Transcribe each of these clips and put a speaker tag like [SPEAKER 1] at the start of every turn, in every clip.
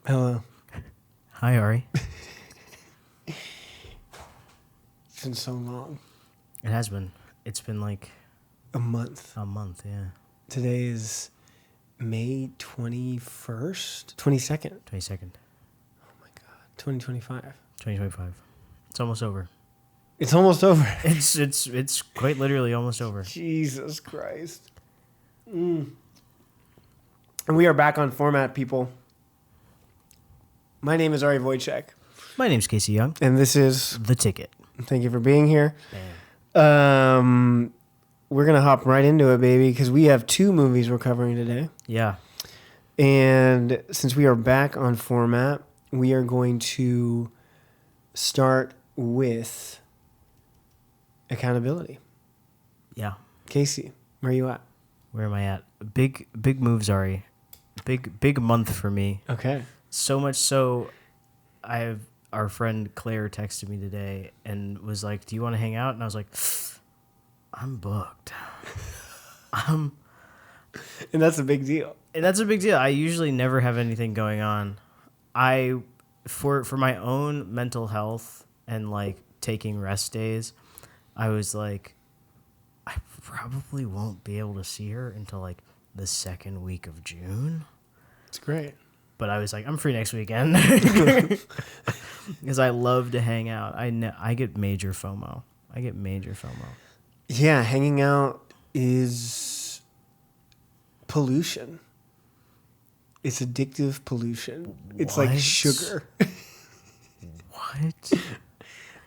[SPEAKER 1] Hello.
[SPEAKER 2] Hi, Ari.
[SPEAKER 1] It's been so long.
[SPEAKER 2] It has been. It's been like
[SPEAKER 1] A month.
[SPEAKER 2] a month, yeah.
[SPEAKER 1] Today is May 21st? 22nd.
[SPEAKER 2] 22nd,
[SPEAKER 1] Oh my God. 2025.
[SPEAKER 2] 2025. It's almost over.
[SPEAKER 1] It's almost over.
[SPEAKER 2] It's quite literally almost over.
[SPEAKER 1] Jesus Christ. And we are back on format, people. My name is Ari Wojciech,
[SPEAKER 2] My name's Casey Young.
[SPEAKER 1] and this is...
[SPEAKER 2] The Ticket.
[SPEAKER 1] Thank you for being here.
[SPEAKER 2] Bam.
[SPEAKER 1] We're going to hop right into it, baby, because we have two movies we're covering today.
[SPEAKER 2] Yeah.
[SPEAKER 1] And since we are back on format, we are going to start with accountability.
[SPEAKER 2] Yeah.
[SPEAKER 1] Casey, where are you at?
[SPEAKER 2] Where am I at? Big moves, Ari. Big month for me.
[SPEAKER 1] Okay.
[SPEAKER 2] So much so, our friend Claire texted me today and was like, "Do you want to hang out?" And I was like, "I'm booked."
[SPEAKER 1] And that's a big deal.
[SPEAKER 2] And that's a big deal. I usually never have anything going on. For my own mental health and like taking rest days, I was like, I probably won't be able to see her until like the second week of June.
[SPEAKER 1] It's great.
[SPEAKER 2] But I was like, I'm free next weekend because I love to hang out. I get major FOMO.
[SPEAKER 1] Yeah, hanging out is pollution. It's addictive pollution. It's like
[SPEAKER 2] What?
[SPEAKER 1] sugar.
[SPEAKER 2] What?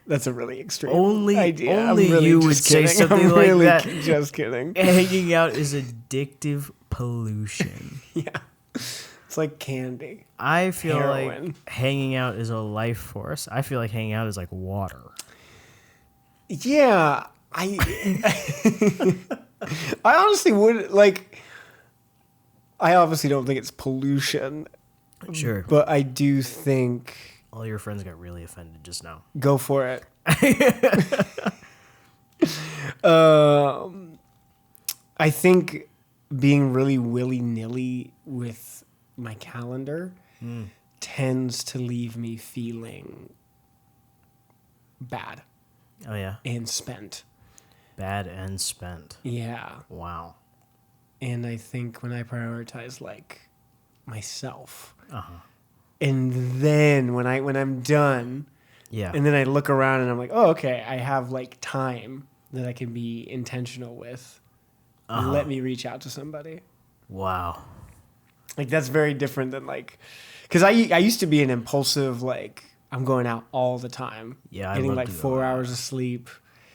[SPEAKER 1] That's a really extreme
[SPEAKER 2] Only
[SPEAKER 1] idea.
[SPEAKER 2] only
[SPEAKER 1] I'm really
[SPEAKER 2] you
[SPEAKER 1] just
[SPEAKER 2] would say
[SPEAKER 1] kidding.
[SPEAKER 2] something
[SPEAKER 1] I'm
[SPEAKER 2] like
[SPEAKER 1] really
[SPEAKER 2] that.
[SPEAKER 1] Just kidding.
[SPEAKER 2] Hanging out is addictive pollution.
[SPEAKER 1] Yeah. It's like candy.
[SPEAKER 2] I feel
[SPEAKER 1] Heroin.
[SPEAKER 2] like hanging out is a life force. I feel like hanging out is like water.
[SPEAKER 1] Yeah, I honestly would like. I obviously don't think it's pollution,
[SPEAKER 2] Sure.
[SPEAKER 1] but I do think
[SPEAKER 2] All your friends got really offended just now.
[SPEAKER 1] go for it. I think being really willy-nilly with my calendar tends to leave me feeling bad
[SPEAKER 2] Oh, yeah.
[SPEAKER 1] and spent.
[SPEAKER 2] Bad and spent.
[SPEAKER 1] Yeah.
[SPEAKER 2] Wow.
[SPEAKER 1] And I think when I prioritize like myself,
[SPEAKER 2] Uh-huh.
[SPEAKER 1] and then when I'm done,
[SPEAKER 2] Yeah.
[SPEAKER 1] and then I look around and I'm like, oh, okay, I have like time that I can be intentional with.
[SPEAKER 2] Uh-huh.
[SPEAKER 1] Let me reach out to somebody.
[SPEAKER 2] Wow.
[SPEAKER 1] Like that's very different than like, because I used to be an impulsive, like I'm going out all the time.
[SPEAKER 2] Yeah, I
[SPEAKER 1] getting
[SPEAKER 2] love
[SPEAKER 1] like
[SPEAKER 2] to go
[SPEAKER 1] 4
[SPEAKER 2] out.
[SPEAKER 1] hours of sleep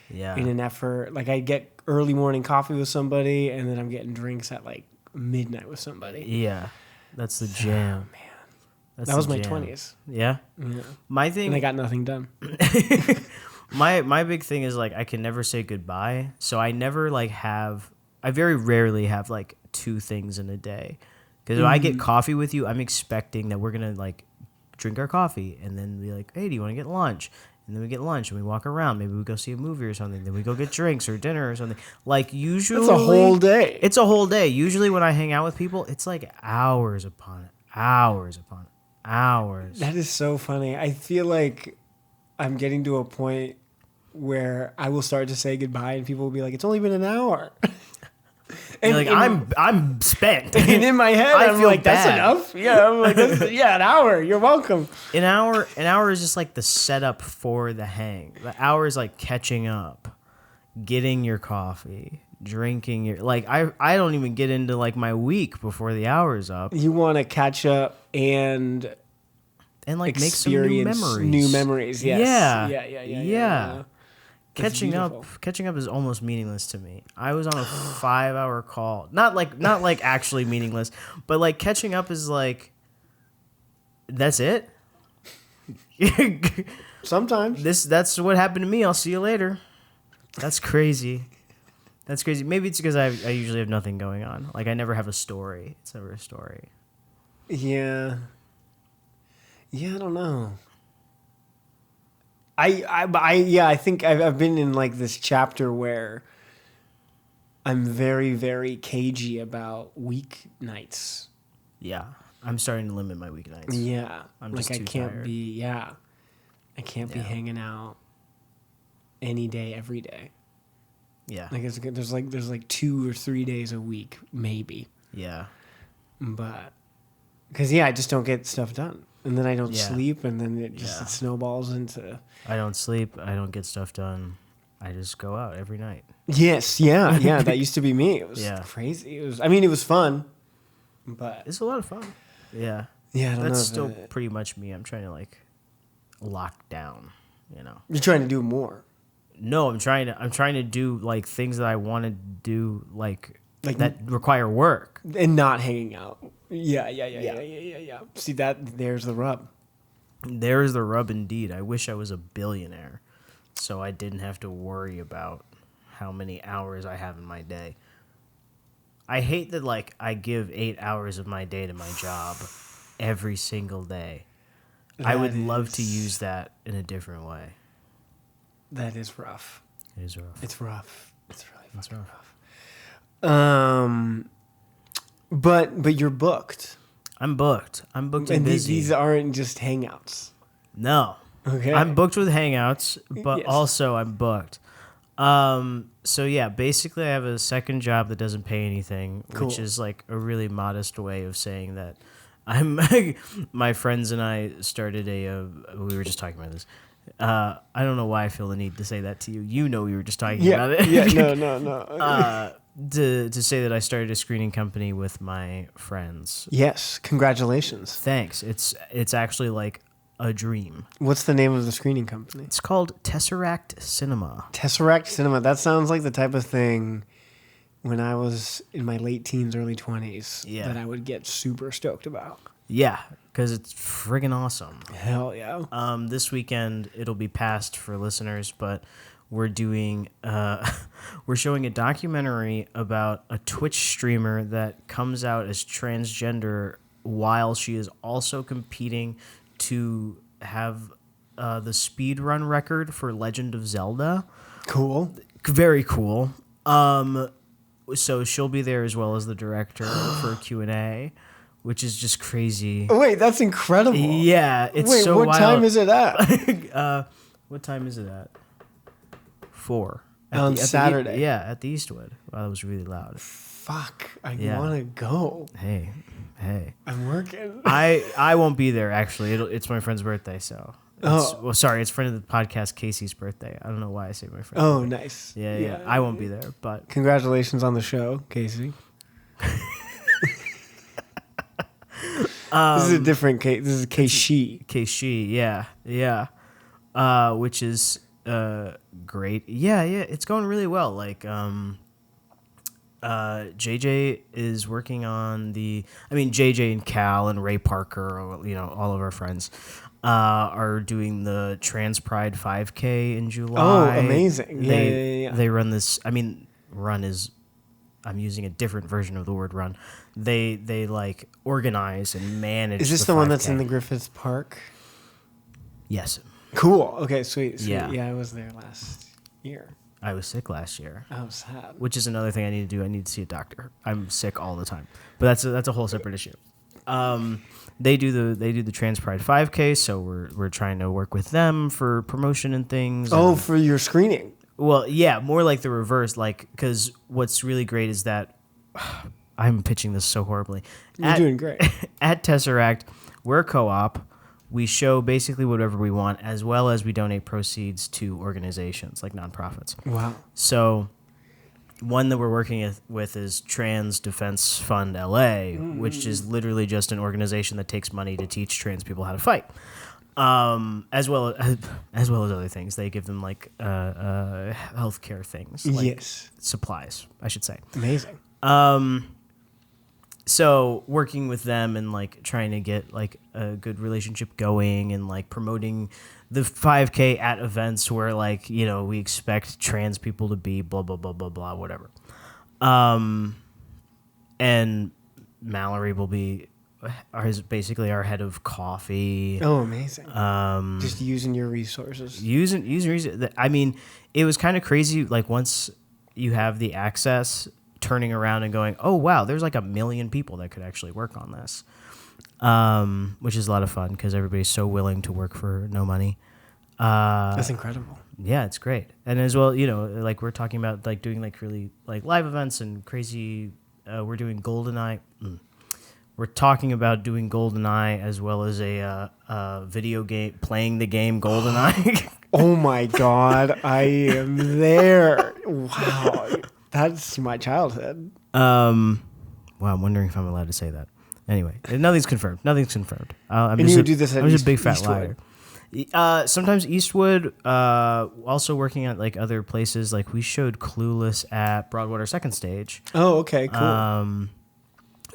[SPEAKER 2] Yeah.
[SPEAKER 1] in an effort. Like I get early morning coffee with somebody, and then I'm getting drinks at like midnight with somebody.
[SPEAKER 2] Yeah. That's the jam.
[SPEAKER 1] Man,
[SPEAKER 2] That's
[SPEAKER 1] that was
[SPEAKER 2] the
[SPEAKER 1] my
[SPEAKER 2] jam.
[SPEAKER 1] 20s.
[SPEAKER 2] Yeah.
[SPEAKER 1] Yeah,
[SPEAKER 2] My thing.
[SPEAKER 1] and I got nothing done.
[SPEAKER 2] My big thing is like I can never say goodbye, so I never like have. I very rarely have like two things in a day, because if I get coffee with you, I'm expecting that we're gonna like drink our coffee and then be like, hey, do you want to get lunch? And then we get lunch and we walk around. Maybe we go see a movie or something. Then we go get drinks or dinner or something. Like usually,
[SPEAKER 1] It's a whole day.
[SPEAKER 2] It's a whole day. Usually when I hang out with people, it's like hours upon hours.
[SPEAKER 1] That is so funny. I feel like I'm getting to a point where I will start to say goodbye, and people will be like, "It's only been an hour."
[SPEAKER 2] You're like, I'm spent.
[SPEAKER 1] And in my head,
[SPEAKER 2] I
[SPEAKER 1] I'm
[SPEAKER 2] feel
[SPEAKER 1] like, "That's
[SPEAKER 2] bad.
[SPEAKER 1] enough." Yeah, I'm like, "Yeah, an hour. You're welcome."
[SPEAKER 2] An hour is just like the setup for the hang. The hour is like catching up, getting your coffee, drinking your like. I don't even get into like my week before the hour's up,
[SPEAKER 1] You want to catch up and
[SPEAKER 2] and like make some new
[SPEAKER 1] experience
[SPEAKER 2] memories.
[SPEAKER 1] new memories. Yes.
[SPEAKER 2] Yeah.
[SPEAKER 1] Yeah. That's
[SPEAKER 2] Catching up is almost meaningless to me. I was on a 5-hour call. Not like actually meaningless, but like catching up is like that's it.
[SPEAKER 1] Sometimes.
[SPEAKER 2] That's what happened to me. I'll see you later. That's crazy. Maybe it's because I usually have nothing going on. Like I never have a story. It's never a story.
[SPEAKER 1] Yeah. Yeah, I don't know. I think I've been in like this chapter where I'm very, very cagey about weeknights.
[SPEAKER 2] Yeah. I'm starting to limit my weeknights.
[SPEAKER 1] Yeah.
[SPEAKER 2] I'm just
[SPEAKER 1] I
[SPEAKER 2] too
[SPEAKER 1] can't
[SPEAKER 2] tired.
[SPEAKER 1] be, I can't be hanging out any day, every day.
[SPEAKER 2] Yeah.
[SPEAKER 1] Like there's like 2 or 3 days a week, maybe.
[SPEAKER 2] Yeah.
[SPEAKER 1] But, because, I just don't get stuff done. And then I don't
[SPEAKER 2] Yeah.
[SPEAKER 1] sleep, and then it snowballs into...
[SPEAKER 2] I don't sleep. I don't get stuff done. I just go out every night.
[SPEAKER 1] Yes, yeah, that used to be me. It was crazy. It was fun, but...
[SPEAKER 2] It's a lot of fun. Yeah.
[SPEAKER 1] Yeah, I don't know.
[SPEAKER 2] That's still pretty much me. I'm trying to, lock down,
[SPEAKER 1] You're trying to do more.
[SPEAKER 2] No, I'm trying to do, things that I want to do, that require work.
[SPEAKER 1] And not hanging out. Yeah. See, there's the rub.
[SPEAKER 2] There is the rub indeed. I wish I was a billionaire so I didn't have to worry about how many hours I have in my day. I hate that, I give 8 hours of my day to my job every single day. I would love to use that in a different way.
[SPEAKER 1] That is rough.
[SPEAKER 2] It is rough.
[SPEAKER 1] It's rough. It's really fucking rough. But you're booked.
[SPEAKER 2] I'm booked and busy.
[SPEAKER 1] These aren't just hangouts.
[SPEAKER 2] No.
[SPEAKER 1] Okay.
[SPEAKER 2] I'm booked with hangouts, but also I'm booked. So yeah, basically I have a second job that doesn't pay anything, which is a really modest way of saying that I'm my friends and I started we were just talking about this. I don't know why I feel the need to say that to you. We were just talking about it.
[SPEAKER 1] Yeah, no.
[SPEAKER 2] To say that I started a screening company with my friends.
[SPEAKER 1] Yes, congratulations.
[SPEAKER 2] Thanks. It's actually a dream.
[SPEAKER 1] What's the name of the screening company?
[SPEAKER 2] It's called Tesseract Cinema.
[SPEAKER 1] Tesseract Cinema. That sounds like the type of thing when I was in my late teens, early 20s that I would get super stoked about.
[SPEAKER 2] Yeah, because it's friggin' awesome.
[SPEAKER 1] Hell yeah.
[SPEAKER 2] This weekend, it'll be past for listeners, but we're doing, we're showing a documentary about a Twitch streamer that comes out as transgender while she is also competing to have the speedrun record for Legend of Zelda.
[SPEAKER 1] Cool.
[SPEAKER 2] Very cool. So she'll be there as well as the director for a Q&A, which is just crazy.
[SPEAKER 1] Oh, wait, that's incredible.
[SPEAKER 2] Yeah, it's so
[SPEAKER 1] wild.
[SPEAKER 2] wild.
[SPEAKER 1] Time is it at?
[SPEAKER 2] What time is it at? 4.
[SPEAKER 1] On Saturday.
[SPEAKER 2] At the Eastwood. Wow, that was really loud.
[SPEAKER 1] Fuck, I want to go.
[SPEAKER 2] Hey.
[SPEAKER 1] I'm working.
[SPEAKER 2] I won't be there, actually. It's my friend's birthday, so... Well, sorry, it's friend of the podcast, Casey's birthday. I don't know why I say my friend.
[SPEAKER 1] Oh, nice.
[SPEAKER 2] Yeah. I won't be there, but...
[SPEAKER 1] Congratulations on the show, Casey. This is a different case. This is Casey.
[SPEAKER 2] Casey, yeah. Which is great. Yeah, it's going really well. JJ is working on JJ and Cal and Ray Parker, all of our friends, are doing the Trans Pride 5K in July.
[SPEAKER 1] Oh, amazing.
[SPEAKER 2] They run this, run is, I'm using a different version of the word run. They organize and manage.
[SPEAKER 1] Is this the one that's in the Griffith Park?
[SPEAKER 2] Yes.
[SPEAKER 1] Cool. Okay, sweet.
[SPEAKER 2] Yeah.
[SPEAKER 1] Yeah, I was there last year.
[SPEAKER 2] I was sick last year.
[SPEAKER 1] Oh, sad.
[SPEAKER 2] Which is another thing I need to do. I need to see a doctor. I'm sick all the time. But that's a whole separate issue. They do the Trans Pride 5K, so we're trying to work with them for promotion and things.
[SPEAKER 1] Oh, for your screening.
[SPEAKER 2] Well, yeah, more like the reverse, because what's really great is that I'm pitching this so horribly.
[SPEAKER 1] You're doing great.
[SPEAKER 2] At Tesseract, we're a co-op. We show basically whatever we want, as well as we donate proceeds to organizations like nonprofits.
[SPEAKER 1] Wow.
[SPEAKER 2] So one that we're working with is Trans Defense Fund LA, which is literally just an organization that takes money to teach trans people how to fight. As well as other things. They give them healthcare things.
[SPEAKER 1] Yes.
[SPEAKER 2] Supplies, I should say.
[SPEAKER 1] Amazing.
[SPEAKER 2] So working with them and trying to get a good relationship going and promoting the 5K at events where we expect trans people to be blah blah blah blah blah whatever. And Mallory will be basically our head of coffee.
[SPEAKER 1] Oh, amazing. Just using your resources.
[SPEAKER 2] Using it was kind of crazy once you have the access, turning around and going, oh wow, there's 1 million people that could actually work on this. which is a lot of fun because everybody's so willing to work for no money.
[SPEAKER 1] That's incredible.
[SPEAKER 2] Yeah, it's great. And as well, you know, like we're talking about like doing like really like live events and crazy. We're doing GoldenEye. We're talking about doing GoldenEye as well as a video game, playing the game GoldenEye.
[SPEAKER 1] Oh my God, I am there. Wow. That's my childhood.
[SPEAKER 2] Wow, I'm wondering if I'm allowed to say that. Anyway, nothing's confirmed. I'm
[SPEAKER 1] And
[SPEAKER 2] just
[SPEAKER 1] you would do this at
[SPEAKER 2] I'm just a big fat
[SPEAKER 1] Eastwood?
[SPEAKER 2] liar. Sometimes Eastwood, also working at like other places. Like we showed Clueless at Broadwater Second Stage.
[SPEAKER 1] Oh, okay, cool.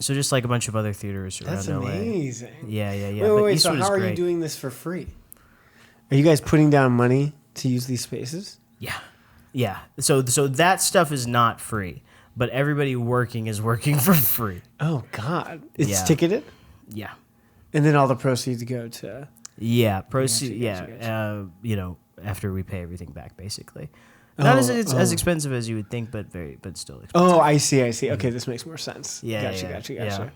[SPEAKER 2] So just like a bunch of other theaters around
[SPEAKER 1] That's
[SPEAKER 2] LA.
[SPEAKER 1] amazing.
[SPEAKER 2] Yeah.
[SPEAKER 1] Wait. So how are you doing this for free? Are you guys putting down money to use these spaces?
[SPEAKER 2] Yeah. So that stuff is not free, but everybody working is working for free.
[SPEAKER 1] Oh God, it's ticketed.
[SPEAKER 2] Yeah.
[SPEAKER 1] And then all the proceeds go to.
[SPEAKER 2] Yeah, proceed.
[SPEAKER 1] Gotcha.
[SPEAKER 2] You know, after we pay everything back, basically. Not as expensive as you would think, but still expensive.
[SPEAKER 1] Oh, I see. Okay, this makes more sense.
[SPEAKER 2] Yeah,
[SPEAKER 1] Gotcha.
[SPEAKER 2] yeah.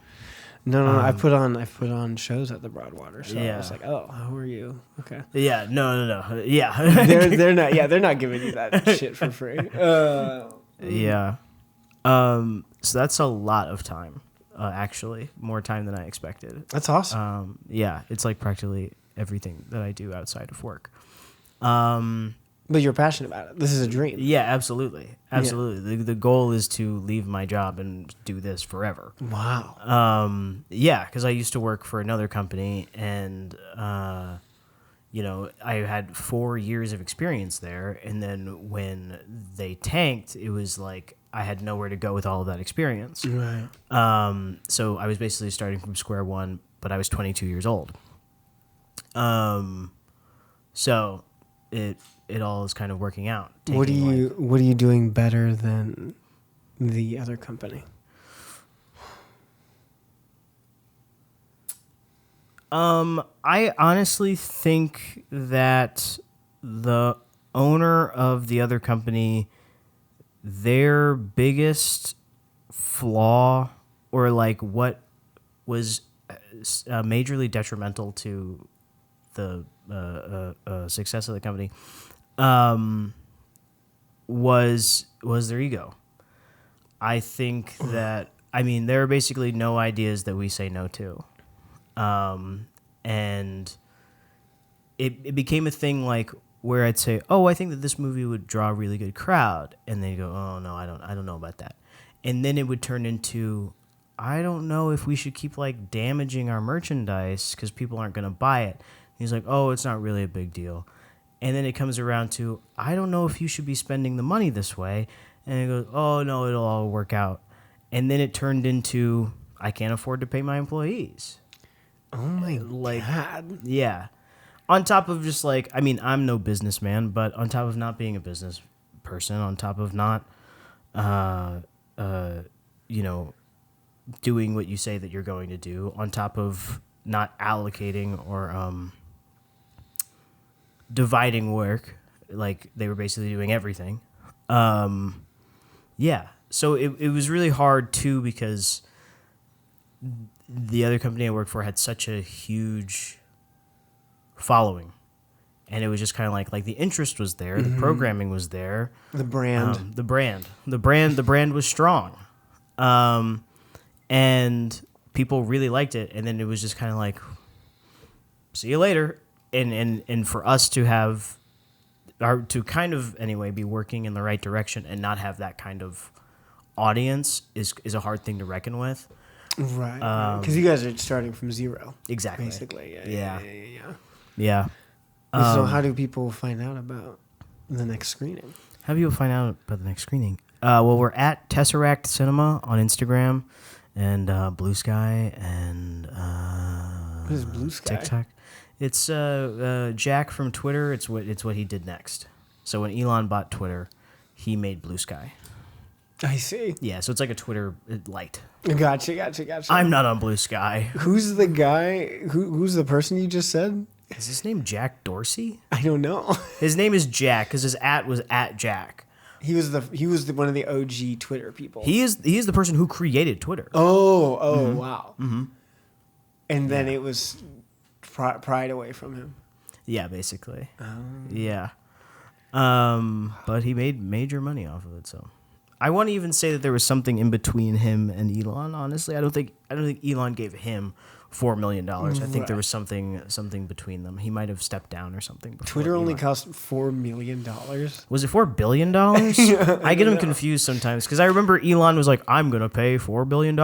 [SPEAKER 1] No. I put on shows at the Broadwater, so I was like, oh, how are you? Okay.
[SPEAKER 2] Yeah. No. Yeah.
[SPEAKER 1] they're not. Yeah, they're not giving you that shit for free.
[SPEAKER 2] Yeah. So that's a lot of time. Actually, more time than I expected.
[SPEAKER 1] That's awesome.
[SPEAKER 2] Yeah, it's like practically everything that I do outside of work.
[SPEAKER 1] But you're passionate about it. This is a dream.
[SPEAKER 2] Yeah, absolutely. Yeah. The goal is to leave my job and do this forever.
[SPEAKER 1] Wow.
[SPEAKER 2] Yeah, because I used to work for another company, and you know, I had 4 years of experience there, and then when they tanked, it was like I had nowhere to go with all of that experience.
[SPEAKER 1] Right.
[SPEAKER 2] So I was basically starting from square one, but I was 22 years old. So it all is kind of working out.
[SPEAKER 1] What are you doing better than the other company?
[SPEAKER 2] I honestly think that the owner of the other company, their biggest flaw, or like what was majorly detrimental to the success of the company, was their ego. I think that, I mean, there are basically no ideas that we say no to. And it became a thing like where I'd say, oh, I think that this movie would draw a really good crowd. And they'd go, oh no, I don't know about that. And then it would turn into, I don't know if we should keep like damaging our merchandise because people aren't going to buy it. And he's like, oh, it's not really a big deal. And then it comes around to, I don't know if you should be spending the money this way. And it goes, oh no, it'll all work out. And then it turned into, I can't afford to pay my employees.
[SPEAKER 1] Oh my God.
[SPEAKER 2] Yeah. On top of just like, I mean, I'm no businessman, but on top of not being a business person, on top of not, you know, doing what you say that you're going to do, on top of not allocating or dividing work, like they were basically doing everything. Yeah. So it was really hard too because the other company I worked for had such a huge following, and it was just kind of like the interest was there, the programming was there,
[SPEAKER 1] the brand
[SPEAKER 2] was strong, and people really liked it, and then it was just kind of like, see you later, and for us to have, or to kind of anyway be working in the right direction and not have that kind of audience is a hard thing to reckon with.
[SPEAKER 1] Right. Because you guys are starting from zero.
[SPEAKER 2] Exactly.
[SPEAKER 1] Basically.
[SPEAKER 2] Yeah.
[SPEAKER 1] So how do people find out about the next screening?
[SPEAKER 2] How do people find out about the next screening? Well, we're at Tesseract Cinema on Instagram and Blue Sky and
[SPEAKER 1] what is Blue Sky?
[SPEAKER 2] TikTok. It's Jack from Twitter. It's what he did next. So when Elon bought Twitter, he made Blue Sky.
[SPEAKER 1] I see.
[SPEAKER 2] Yeah, so it's like a Twitter Lite.
[SPEAKER 1] Gotcha.
[SPEAKER 2] I'm not on Blue Sky.
[SPEAKER 1] Who's the guy? Who's the person you just said?
[SPEAKER 2] Is his name Jack Dorsey?
[SPEAKER 1] I don't know.
[SPEAKER 2] His name is Jack because his @ was @Jack.
[SPEAKER 1] He was one of the OG Twitter people.
[SPEAKER 2] He is the person who created Twitter.
[SPEAKER 1] Oh, wow.
[SPEAKER 2] Mm-hmm.
[SPEAKER 1] And then it was pried away from him.
[SPEAKER 2] Yeah, basically. Yeah. But he made major money off of it, so I want to even say that there was something in between him and Elon, honestly. I don't think Elon gave him $4 million. I think there was something between them. He might have stepped down or something.
[SPEAKER 1] Twitter only cost $4 million.
[SPEAKER 2] Was it $4 billion? I get him confused sometimes because I remember Elon was like, "I'm gonna pay $4 billion,"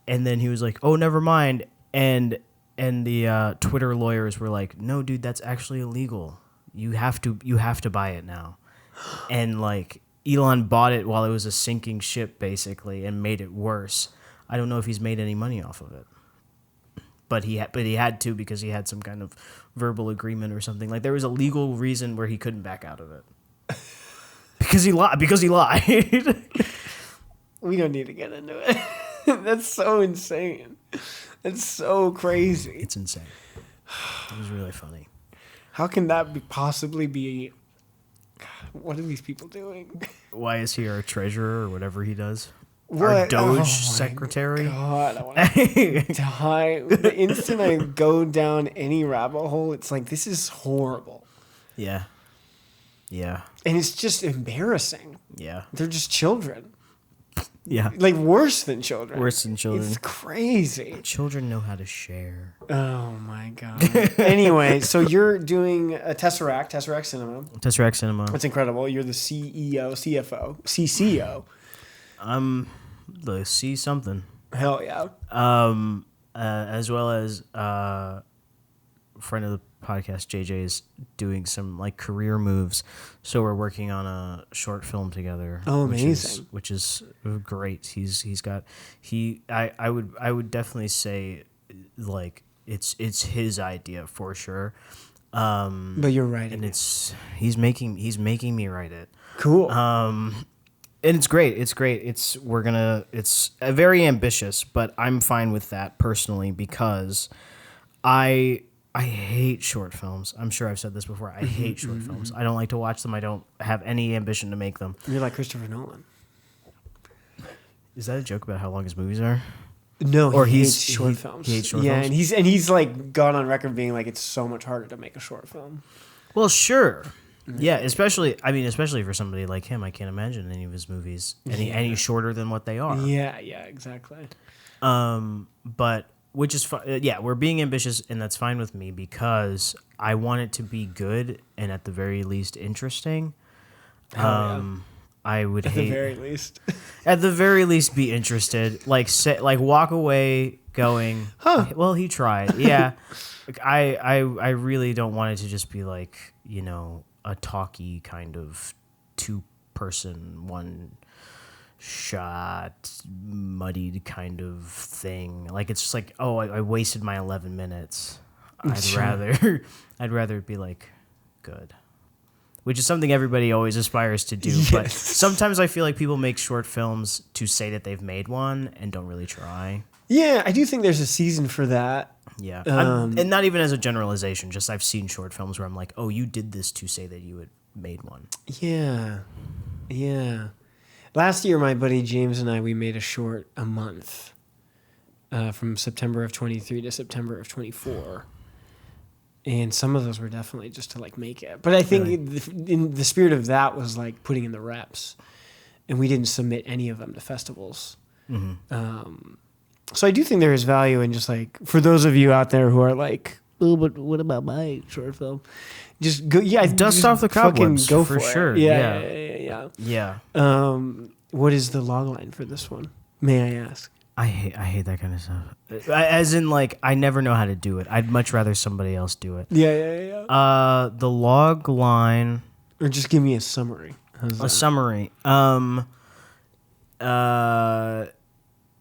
[SPEAKER 2] and then he was like, "Oh, never mind." And the Twitter lawyers were like, "No, dude, that's actually illegal. You have to buy it now." And like Elon bought it while it was a sinking ship, basically, and made it worse. I don't know if he's made any money off of it. But he had to because he had some kind of verbal agreement or something. Like there was a legal reason where he couldn't back out of it. Because he lied.
[SPEAKER 1] We don't need to get into it. That's so insane. That's so crazy.
[SPEAKER 2] It's insane. It was really funny.
[SPEAKER 1] How can that possibly be? God, what are these people doing?
[SPEAKER 2] Why is he our treasurer or whatever he does?
[SPEAKER 1] What?
[SPEAKER 2] Our Doge secretary.
[SPEAKER 1] God, I want to die. The instant I go down any rabbit hole, it's like, this is horrible.
[SPEAKER 2] Yeah. Yeah.
[SPEAKER 1] And it's just embarrassing.
[SPEAKER 2] Yeah.
[SPEAKER 1] They're just children.
[SPEAKER 2] Yeah.
[SPEAKER 1] Like worse than children.
[SPEAKER 2] Worse than children.
[SPEAKER 1] It's crazy.
[SPEAKER 2] Children know how to share.
[SPEAKER 1] Oh my God. Anyway, so you're doing a Tesseract Cinema.
[SPEAKER 2] Tesseract Cinema.
[SPEAKER 1] That's incredible. You're the CEO, CFO, CCO.
[SPEAKER 2] I'm the C something.
[SPEAKER 1] Hell yeah.
[SPEAKER 2] As well as a friend of the podcast, JJ, is doing some like career moves. So we're working on a short film together.
[SPEAKER 1] Oh, amazing.
[SPEAKER 2] Which is great. I would definitely say like it's his idea for sure.
[SPEAKER 1] But you're writing
[SPEAKER 2] and he's making me write it.
[SPEAKER 1] Cool.
[SPEAKER 2] And it's great. It's very ambitious, but I'm fine with that personally because I hate short films. I'm sure I've said this before. I hate short films. I don't like to watch them. I don't have any ambition to make them.
[SPEAKER 1] You're like Christopher Nolan.
[SPEAKER 2] Is that a joke about how long his movies are?
[SPEAKER 1] No,
[SPEAKER 2] or
[SPEAKER 1] he hates short films.
[SPEAKER 2] He hates short films.
[SPEAKER 1] And he's like gone on record being like, it's so much harder to make a short film.
[SPEAKER 2] Well, sure. Yeah, especially for somebody like him, I can't imagine any of his movies any shorter than what they are.
[SPEAKER 1] Yeah, exactly.
[SPEAKER 2] But which is we're being ambitious, and that's fine with me because I want it to be good and at the very least interesting. I would at the very least be interested. Like walk away going,
[SPEAKER 1] huh?
[SPEAKER 2] Well, he tried. Yeah, I really don't want it to just be like, you know, a talky kind of 2-person, 1-shot, muddied kind of thing. Like it's just like, oh, I wasted my 11 minutes. I'd rather it be like good, which is something everybody always aspires to do. Yes. But sometimes I feel like people make short films to say that they've made one and don't really try.
[SPEAKER 1] Yeah, I do think there's a season for that.
[SPEAKER 2] Yeah, and not even as a generalization. Just I've seen short films where I'm like, oh, you did this to say that you had made one.
[SPEAKER 1] Yeah. Last year, my buddy James and we made a short a month, from September of 23 to September of 24. And some of those were definitely just to like make it. But I think in the spirit of that was like putting in the reps, and we didn't submit any of them to festivals. Mm-hmm. So I do think there is value in just like, for those of you out there who are like, oh, but what about my short film? Just go,
[SPEAKER 2] dust off the cobwebs, go for sure.
[SPEAKER 1] Yeah. What is the log line for this one? May I ask?
[SPEAKER 2] I hate that kind of stuff. As in, like, I never know how to do it. I'd much rather somebody else do it.
[SPEAKER 1] Yeah.
[SPEAKER 2] The log line,
[SPEAKER 1] or just give me a summary.
[SPEAKER 2] Summary.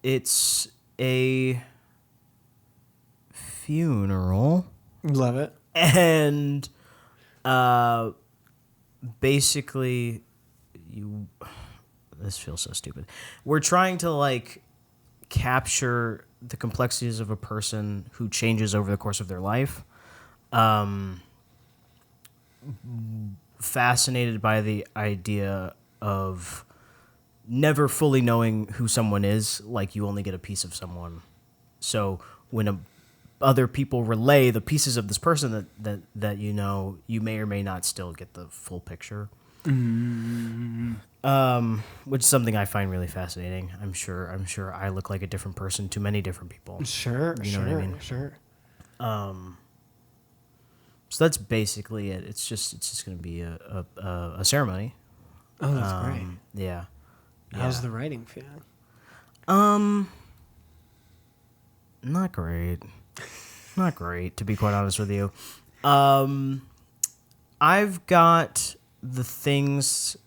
[SPEAKER 2] It's a funeral.
[SPEAKER 1] Love it.
[SPEAKER 2] And basically, this feels so stupid. We're trying to like capture the complexities of a person who changes over the course of their life. Fascinated by the idea of never fully knowing who someone is, like you only get a piece of someone. So when a other people relay the pieces of this person that you know, you may or may not still get the full picture. Which is something I find really fascinating. I'm sure I look like a different person to many different people.
[SPEAKER 1] Sure,
[SPEAKER 2] you know what I mean?
[SPEAKER 1] Sure.
[SPEAKER 2] So that's basically it. It's just gonna be a ceremony.
[SPEAKER 1] Oh, that's great.
[SPEAKER 2] Yeah.
[SPEAKER 1] How's the writing feeling?
[SPEAKER 2] Not great. Not great, to be quite honest with you. I've got the things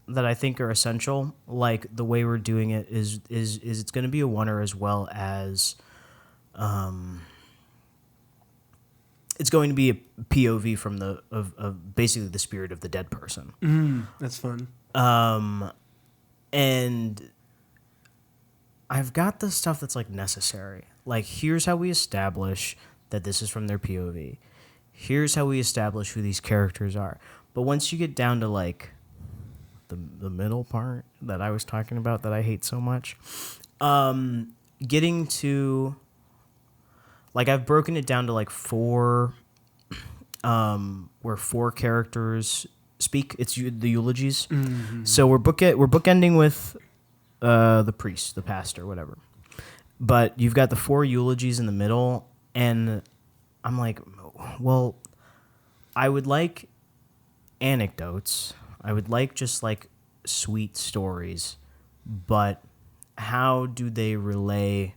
[SPEAKER 2] that I think are essential. Like the way we're doing it is it's going to be a oneer, as well as it's going to be a POV from of basically the spirit of the dead person.
[SPEAKER 1] That's fun.
[SPEAKER 2] And I've got the stuff that's like necessary. Like, here's how we establish that this is from their POV. Here's how we establish who these characters are. But once you get down to like the middle part that I was talking about that I hate so much, getting to like, I've broken it down to like four, where four characters speak. It's the eulogies. Mm-hmm. So we're bookending with the priest, the pastor, whatever. But you've got the four eulogies in the middle, and I'm like, well, I would like anecdotes. I would like just like sweet stories, but how do they relay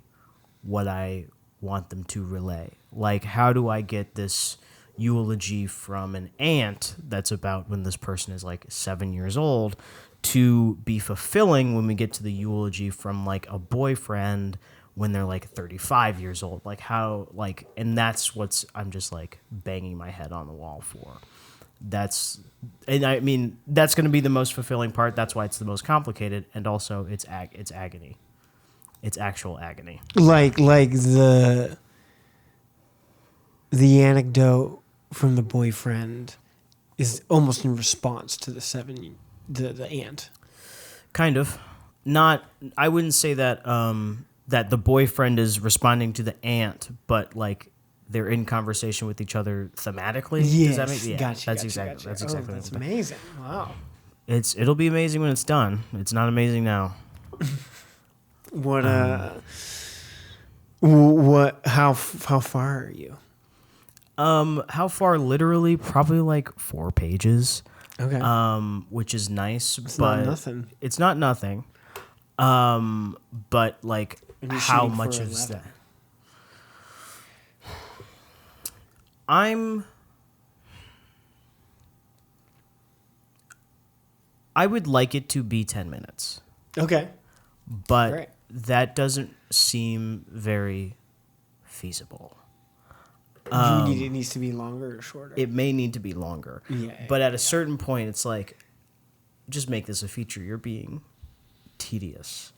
[SPEAKER 2] what I want them to relay? Like, how do I get this eulogy from an aunt that's about when this person is like 7 years old to be fulfilling when we get to the eulogy from like a boyfriend when they're like 35 years old? Like, how, like, and that's what's, I'm just like banging my head on the wall for. And I mean, that's going to be the most fulfilling part. That's why it's the most complicated. And also it's agony. It's actual agony.
[SPEAKER 1] Like the anecdote from the boyfriend is almost in response to the aunt.
[SPEAKER 2] Kind of. Not, I wouldn't say that that the boyfriend is responding to the aunt, but like they're in conversation with each other thematically.
[SPEAKER 1] Yes,
[SPEAKER 2] does that make, yeah,
[SPEAKER 1] gotcha.
[SPEAKER 2] That's exactly.
[SPEAKER 1] That's amazing. Wow.
[SPEAKER 2] It'll be amazing when it's done. It's not amazing now.
[SPEAKER 1] How far are you?
[SPEAKER 2] How far? Literally, probably like 4 pages.
[SPEAKER 1] Okay.
[SPEAKER 2] Which is nice,
[SPEAKER 1] It's
[SPEAKER 2] but
[SPEAKER 1] not nothing.
[SPEAKER 2] It's not nothing. But like, how much is that? I would like it to be 10 minutes.
[SPEAKER 1] Okay.
[SPEAKER 2] But
[SPEAKER 1] Great.
[SPEAKER 2] That doesn't seem very feasible.
[SPEAKER 1] It needs to be longer or shorter?
[SPEAKER 2] It may need to be longer.
[SPEAKER 1] Yeah.
[SPEAKER 2] But at a certain point, it's like, just make this a feature. You're being tedious.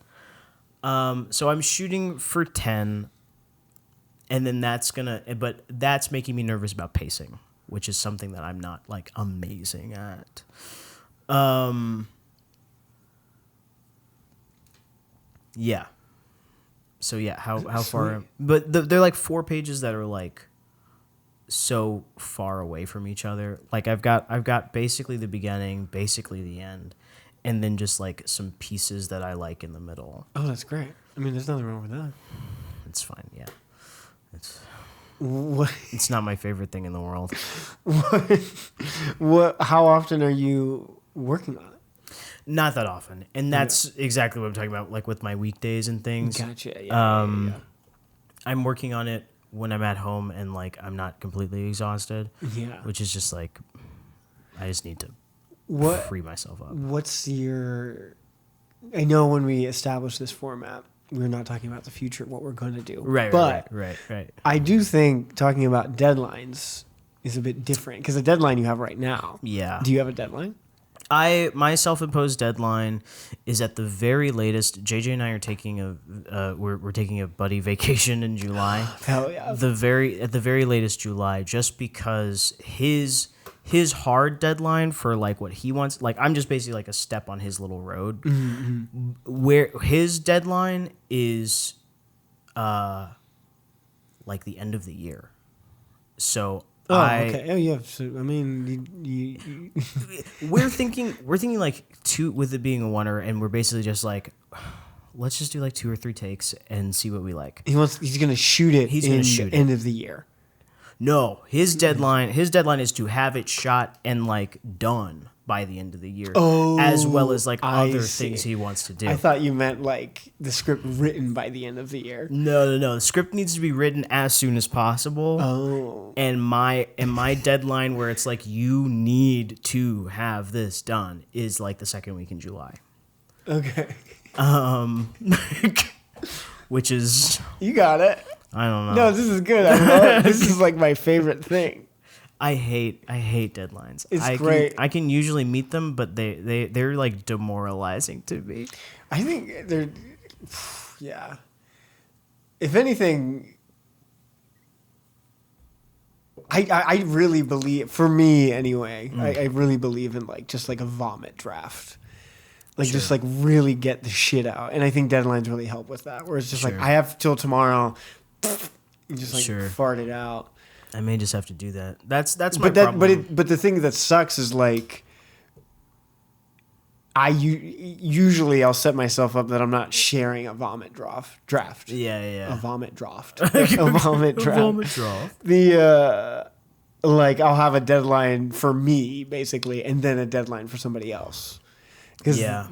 [SPEAKER 2] So I'm shooting for 10, and then but that's making me nervous about pacing, which is something that I'm not like amazing at. Yeah. So yeah, how far? But they're like 4 pages that are like so far away from each other. Like I've got basically the beginning, basically the end, and then just like some pieces that I like in the middle.
[SPEAKER 1] Oh, that's great. I mean, there's nothing wrong with that.
[SPEAKER 2] It's fine. Yeah.
[SPEAKER 1] What?
[SPEAKER 2] It's not my favorite thing in the world.
[SPEAKER 1] What? How often are you working on it?
[SPEAKER 2] Not that often, and that's exactly what I'm talking about. Like with my weekdays and things.
[SPEAKER 1] Gotcha. Yeah.
[SPEAKER 2] I'm working on it when I'm at home and like I'm not completely exhausted.
[SPEAKER 1] Yeah.
[SPEAKER 2] Which is just like, I just need to free myself up.
[SPEAKER 1] What's your? I know when we established this format, we're not talking about the future, what we're going to do.
[SPEAKER 2] Right.
[SPEAKER 1] I do think talking about deadlines is a bit different because the deadline you have right now.
[SPEAKER 2] Yeah.
[SPEAKER 1] Do you have a deadline?
[SPEAKER 2] My self-imposed deadline is at the very latest. JJ and I are taking we're taking a buddy vacation in July.
[SPEAKER 1] Hell yeah.
[SPEAKER 2] At the very latest July, just because his hard deadline for like what he wants, like I'm just basically like a step on his little road. Mm-hmm. Where his deadline is like the end of the year. So
[SPEAKER 1] Okay. Oh, yeah. So, I mean,
[SPEAKER 2] we're thinking like two, with it being a oneer, and we're basically just like, let's just do like 2 or 3 takes and see what we like.
[SPEAKER 1] he's going to shoot it
[SPEAKER 2] He's
[SPEAKER 1] in
[SPEAKER 2] gonna shoot
[SPEAKER 1] the
[SPEAKER 2] it.
[SPEAKER 1] end of the year.
[SPEAKER 2] No, his deadline is to have it shot and like done by the end of the year, as well as like other things he wants to do.
[SPEAKER 1] I thought you meant like the script written by the end of the year.
[SPEAKER 2] No. The script needs to be written as soon as possible.
[SPEAKER 1] Oh.
[SPEAKER 2] And my deadline, where it's like you need to have this done, is like the second week in July.
[SPEAKER 1] Okay.
[SPEAKER 2] Which is,
[SPEAKER 1] You got it.
[SPEAKER 2] I don't know.
[SPEAKER 1] No, this is good. I love it. This is like my favorite thing.
[SPEAKER 2] I hate deadlines.
[SPEAKER 1] It's great.
[SPEAKER 2] I can usually meet them, but they're like demoralizing to me.
[SPEAKER 1] I think they're, yeah. If anything, I really believe, for me anyway, I really believe in like just like a vomit draft. Like just like really get the shit out. And I think deadlines really help with that. Where it's just like, I have till tomorrow, and just like fart it out.
[SPEAKER 2] I may just have to do that. That's my problem.
[SPEAKER 1] But the thing that sucks is like, usually I'll set myself up that I'm not sharing a vomit draft.
[SPEAKER 2] Yeah.
[SPEAKER 1] A vomit draft. A vomit draft.
[SPEAKER 2] Vomit draft.
[SPEAKER 1] Like I'll have a deadline for me basically, and then a deadline for somebody else. Because I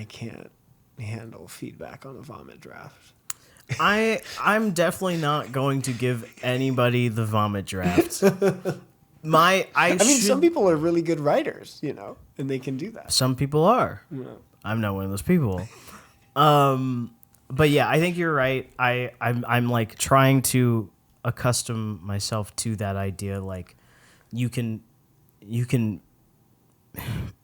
[SPEAKER 1] can't handle feedback on a vomit draft.
[SPEAKER 2] I'm definitely not going to give anybody the vomit draft. I mean,
[SPEAKER 1] some people are really good writers, and they can do that.
[SPEAKER 2] Some people are.
[SPEAKER 1] Yeah.
[SPEAKER 2] I'm not one of those people. But yeah, I think you're right. I'm like trying to accustom myself to that idea. Like, you can,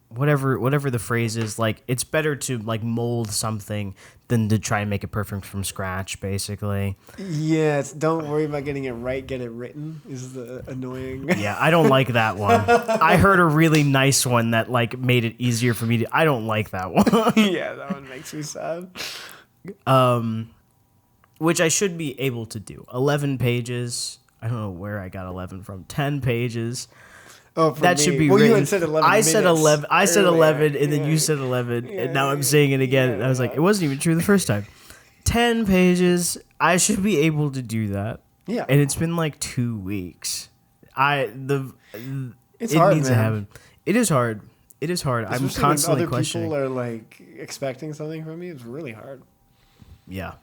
[SPEAKER 2] whatever the phrase is, like, it's better to like mold something than to try and make it perfect from scratch, basically.
[SPEAKER 1] Yeah, don't worry about getting it right, get it written is the annoying.
[SPEAKER 2] Yeah, I don't like that one. I heard a really nice one that like made it easier for me to. I don't like that one.
[SPEAKER 1] Yeah, that one makes me sad.
[SPEAKER 2] Which I should be able to do. 11 pages. I don't know where I got 11 from. 10 pages.
[SPEAKER 1] Oh,
[SPEAKER 2] that should be written. You had said 11 I said 11. I said 11, and then you said 11, and now I'm saying it again. And I was like, it wasn't even true the first time. 10 pages. I should be able to do that.
[SPEAKER 1] Yeah.
[SPEAKER 2] And it's been like 2 weeks. It
[SPEAKER 1] hard,
[SPEAKER 2] needs to happen. It is hard.
[SPEAKER 1] Especially
[SPEAKER 2] I'm constantly
[SPEAKER 1] when other
[SPEAKER 2] questioning.
[SPEAKER 1] People are like expecting something from you. It's really hard.
[SPEAKER 2] Yeah.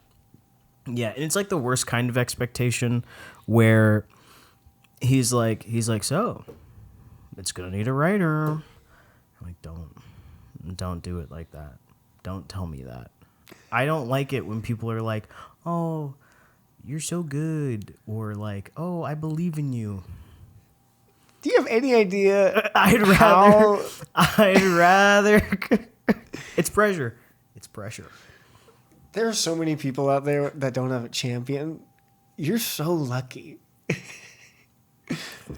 [SPEAKER 2] Yeah, and it's like the worst kind of expectation where he's like, so it's gonna need a writer. I'm like, don't do it like that. Don't tell me that. I don't like it when people are like, oh, you're so good, or like, oh, I believe in you.
[SPEAKER 1] Do you have any idea?
[SPEAKER 2] I'd rather. It's pressure.
[SPEAKER 1] There are so many people out there that don't have a champion. You're so lucky.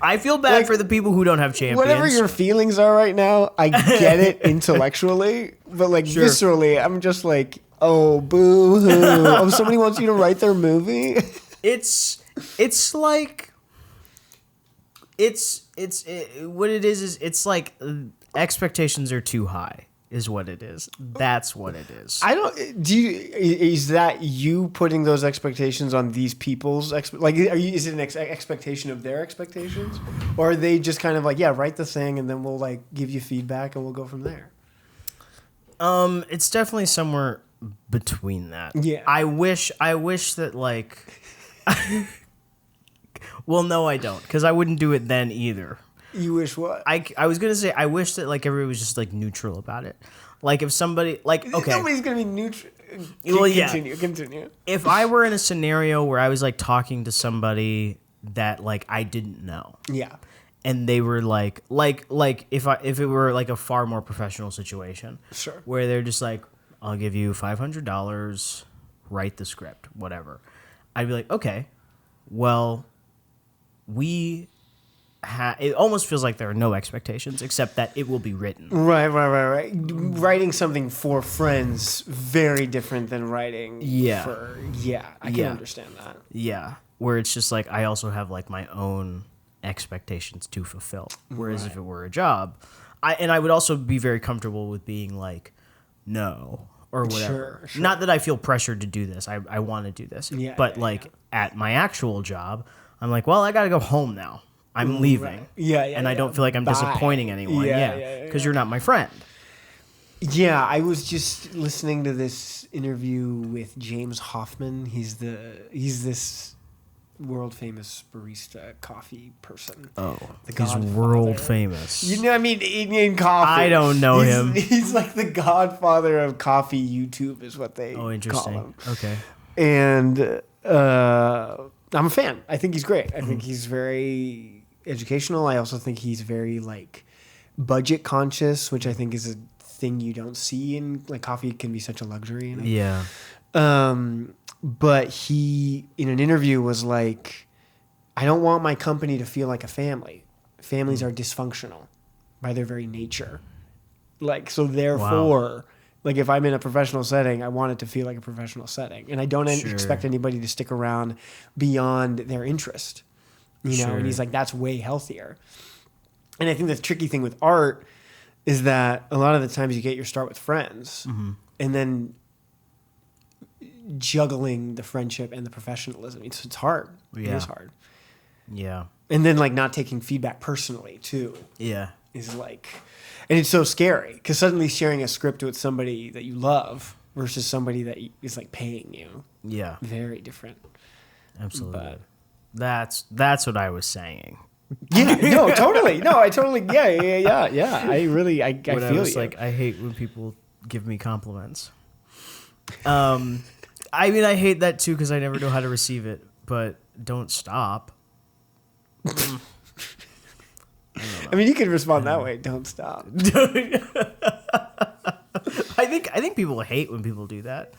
[SPEAKER 2] I feel bad for the people who don't have champions.
[SPEAKER 1] Whatever your feelings are right now, I get it intellectually, but like viscerally, I'm just like, oh, boo hoo. Oh, somebody wants you to write their movie.
[SPEAKER 2] It's like, what it is it's like expectations are too high. Is what it is. That's what it is.
[SPEAKER 1] Is that you putting those expectations on these people's is it an expectation of their expectations, or are they just kind of like, yeah, write the thing and then we'll like give you feedback and we'll go from there?
[SPEAKER 2] It's definitely somewhere between that.
[SPEAKER 1] Yeah.
[SPEAKER 2] I wish that like well, no, I don't, because I wouldn't do it then either.
[SPEAKER 1] You wish what?
[SPEAKER 2] I was gonna say I wish that like everybody was just like neutral about it. Like if somebody like okay,
[SPEAKER 1] nobody's gonna be neutral.
[SPEAKER 2] Well, yeah.
[SPEAKER 1] Continue.
[SPEAKER 2] If I were in a scenario where I was like talking to somebody that like I didn't know,
[SPEAKER 1] yeah,
[SPEAKER 2] and they were like if it were like a far more professional situation,
[SPEAKER 1] sure,
[SPEAKER 2] where they're just like, I'll give you $500, write the script, whatever. I'd be like, okay, well, we it almost feels like there are no expectations except that it will be written.
[SPEAKER 1] Right. Writing something for friends, very different than writing for, I can understand that.
[SPEAKER 2] Yeah, where it's just like, I also have like my own expectations to fulfill. Whereas if it were a job, I would also be very comfortable with being like, no, or whatever.
[SPEAKER 1] Sure.
[SPEAKER 2] Not that I feel pressured to do this. I want to do this. But at my actual job, I'm like, well, I got to go home now. I'm leaving.
[SPEAKER 1] Right. Yeah.
[SPEAKER 2] And I don't feel like I'm disappointing anyone. Because you're not my friend.
[SPEAKER 1] Yeah, I was just listening to this interview with James Hoffman. He's this world famous barista coffee person.
[SPEAKER 2] Oh,
[SPEAKER 1] he's
[SPEAKER 2] Godfather. World famous.
[SPEAKER 1] You know, I mean, in coffee.
[SPEAKER 2] I don't know him.
[SPEAKER 1] He's like the godfather of coffee YouTube, is what they call him.
[SPEAKER 2] Okay.
[SPEAKER 1] And I'm a fan. I think he's great. I think he's very educational. I also think he's very like budget conscious, which I think is a thing you don't see in like coffee can be such a luxury. You know?
[SPEAKER 2] Yeah.
[SPEAKER 1] But he, in an interview, was like, I don't want my company to feel like a family. Families are dysfunctional by their very nature. Like, so therefore, like if I'm in a professional setting, I want it to feel like a professional setting. And I don't expect anybody to stick around beyond their interest. You know, and he's like, that's way healthier. And I think the tricky thing with art is that a lot of the times you get your start with friends and then juggling the friendship and the professionalism. It's hard. Yeah. It is hard.
[SPEAKER 2] Yeah.
[SPEAKER 1] And then like not taking feedback personally too.
[SPEAKER 2] Yeah.
[SPEAKER 1] Is like, and it's so scary because suddenly sharing a script with somebody that you love versus somebody that is like paying you.
[SPEAKER 2] Yeah.
[SPEAKER 1] Very different.
[SPEAKER 2] Absolutely. But that's what I was saying.
[SPEAKER 1] Yeah, no, totally. No, I totally, yeah. I really, I feel
[SPEAKER 2] I was
[SPEAKER 1] you.
[SPEAKER 2] like, I hate when people give me compliments. I mean, I hate that too because I never know how to receive it. But don't stop.
[SPEAKER 1] I mean, you could respond that way. Don't stop.
[SPEAKER 2] I think people hate when people do that.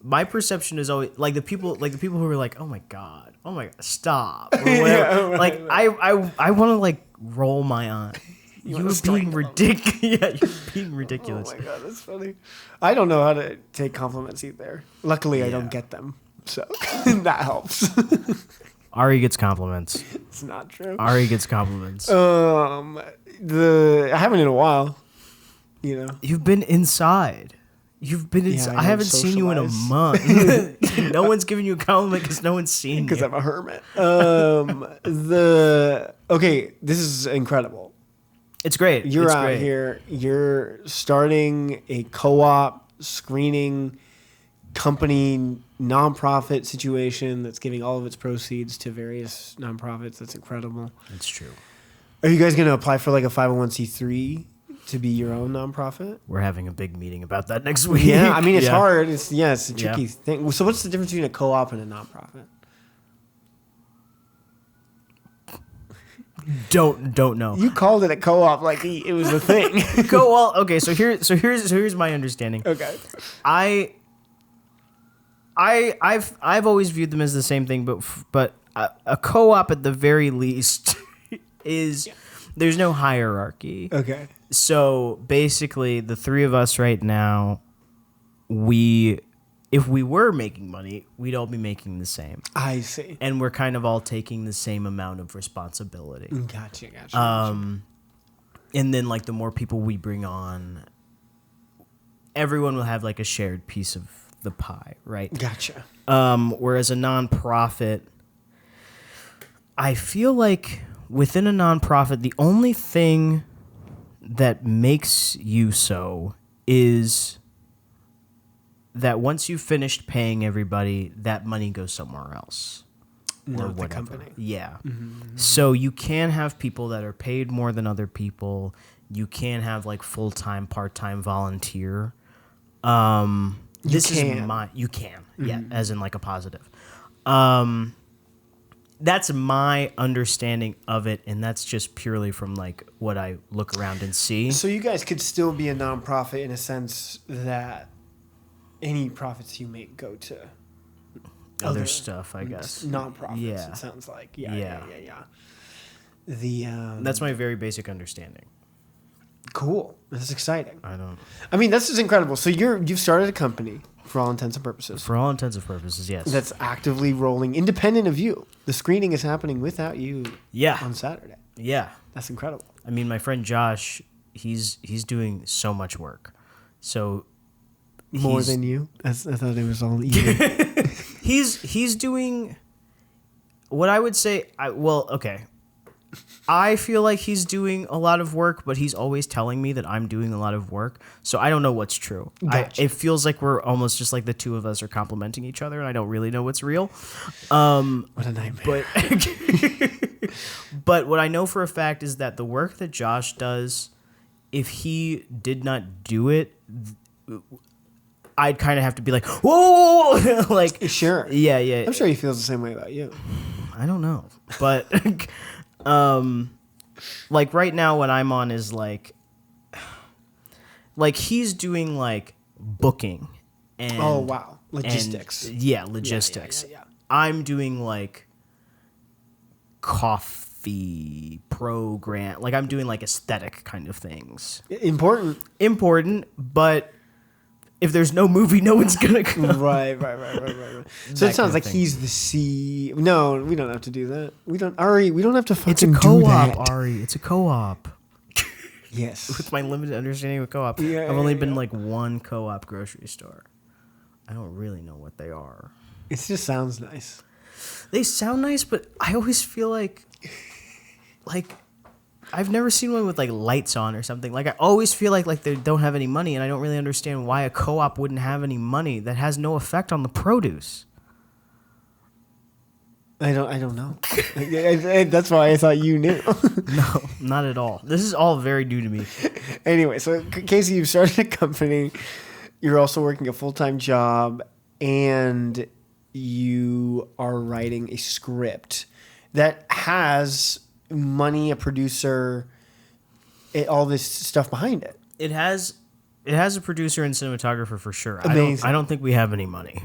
[SPEAKER 2] My perception is always like the people who are like, oh my god, stop. Or whatever. I want to like roll my eye. You're being ridiculous. Yeah, you're being ridiculous.
[SPEAKER 1] Oh my god, that's funny. I don't know how to take compliments either. Luckily, I don't get them, so that helps.
[SPEAKER 2] Ari gets compliments.
[SPEAKER 1] It's not true.
[SPEAKER 2] Ari gets compliments.
[SPEAKER 1] I haven't in a while. You know,
[SPEAKER 2] you've been inside. You've been inside. I haven't seen you in a month. No one's giving you a compliment because no one's seen you.
[SPEAKER 1] Because I'm a hermit. Okay, this is incredible.
[SPEAKER 2] It's great.
[SPEAKER 1] You're out here. You're starting a co-op screening company nonprofit situation that's giving all of its proceeds to various nonprofits. That's incredible.
[SPEAKER 2] It's true.
[SPEAKER 1] Are you guys going to apply for like a 501c3 to be your own nonprofit?
[SPEAKER 2] We're having a big meeting about that next week.
[SPEAKER 1] Yeah, I mean, it's hard. It's a tricky thing. So what's the difference between a co-op and a nonprofit?
[SPEAKER 2] Don't know.
[SPEAKER 1] You called it a co-op like it was a thing.
[SPEAKER 2] Okay, so here's my understanding.
[SPEAKER 1] Okay.
[SPEAKER 2] I've always viewed them as the same thing, but a co-op at the very least is there's no hierarchy.
[SPEAKER 1] Okay.
[SPEAKER 2] So basically, the three of us right now, if we were making money, we'd all be making the same.
[SPEAKER 1] I see.
[SPEAKER 2] And we're kind of all taking the same amount of responsibility.
[SPEAKER 1] Gotcha.
[SPEAKER 2] And then like the more people we bring on, everyone will have like a shared piece of the pie, right?
[SPEAKER 1] Gotcha.
[SPEAKER 2] Whereas a nonprofit, I feel like within a nonprofit, the only thing that makes you so is that once you've finished paying everybody, that money goes somewhere else.
[SPEAKER 1] Not the company.
[SPEAKER 2] Yeah. Mm-hmm. So you can have people that are paid more than other people. You can have like full-time, part-time volunteer. You can. Mm-hmm. Yeah, as in like a positive. That's my understanding of it, and that's just purely from like what I look around and see.
[SPEAKER 1] So you guys could still be a nonprofit in a sense that any profits you make go to
[SPEAKER 2] other stuff, I guess.
[SPEAKER 1] Nonprofits,
[SPEAKER 2] Yeah.
[SPEAKER 1] it sounds like. Yeah. the
[SPEAKER 2] That's my very basic understanding.
[SPEAKER 1] cool. That's exciting.
[SPEAKER 2] I
[SPEAKER 1] mean, this is incredible. So you've started a company for all intents and purposes.
[SPEAKER 2] For all intents and purposes, yes.
[SPEAKER 1] That's actively rolling, independent of you. The screening is happening without you.
[SPEAKER 2] Yeah.
[SPEAKER 1] On Saturday.
[SPEAKER 2] Yeah.
[SPEAKER 1] That's incredible.
[SPEAKER 2] I mean, my friend Josh, he's doing so much work. So
[SPEAKER 1] more than you? I thought it was all you.
[SPEAKER 2] he's doing what I would say. Okay. I feel like he's doing a lot of work, but he's always telling me that I'm doing a lot of work. So I don't know what's true.
[SPEAKER 1] Gotcha.
[SPEAKER 2] It feels like we're almost just like the two of us are complimenting each other, and I don't really know what's real.
[SPEAKER 1] What a nightmare.
[SPEAKER 2] But what I know for a fact is that the work that Josh does, if he did not do it, I'd kind of have to be like, whoa, like,
[SPEAKER 1] sure.
[SPEAKER 2] Yeah.
[SPEAKER 1] I'm sure he feels the same way about you.
[SPEAKER 2] I don't know, but like right now what I'm on is like he's doing like booking and
[SPEAKER 1] oh wow, logistics.
[SPEAKER 2] Logistics.
[SPEAKER 1] Yeah.
[SPEAKER 2] I'm doing like coffee program, like I'm doing like aesthetic kind of things. Important, but if there's no movie, no one's gonna come.
[SPEAKER 1] Right. So it sounds like he's the C. No, we don't have to do that. We don't, Ari. We don't have to fucking
[SPEAKER 2] It's a co-op,
[SPEAKER 1] do that.
[SPEAKER 2] Ari. It's a co-op.
[SPEAKER 1] Yes.
[SPEAKER 2] With my limited understanding of co-op, I've only been like one co-op grocery store. I don't really know what they are.
[SPEAKER 1] It just sounds nice.
[SPEAKER 2] They sound nice, but I always feel like I've never seen one with like lights on or something. Like I always feel like they don't have any money, and I don't really understand why a co-op wouldn't have any money that has no effect on the produce.
[SPEAKER 1] I don't know. That's why I thought you knew.
[SPEAKER 2] No, not at all. This is all very new to me.
[SPEAKER 1] Anyway, so Casey, you've started a company. You're also working a full-time job, and you are writing a script that has money, a producer, all this stuff behind it.
[SPEAKER 2] It has a producer and cinematographer for sure.
[SPEAKER 1] Amazing.
[SPEAKER 2] I don't think we have any money.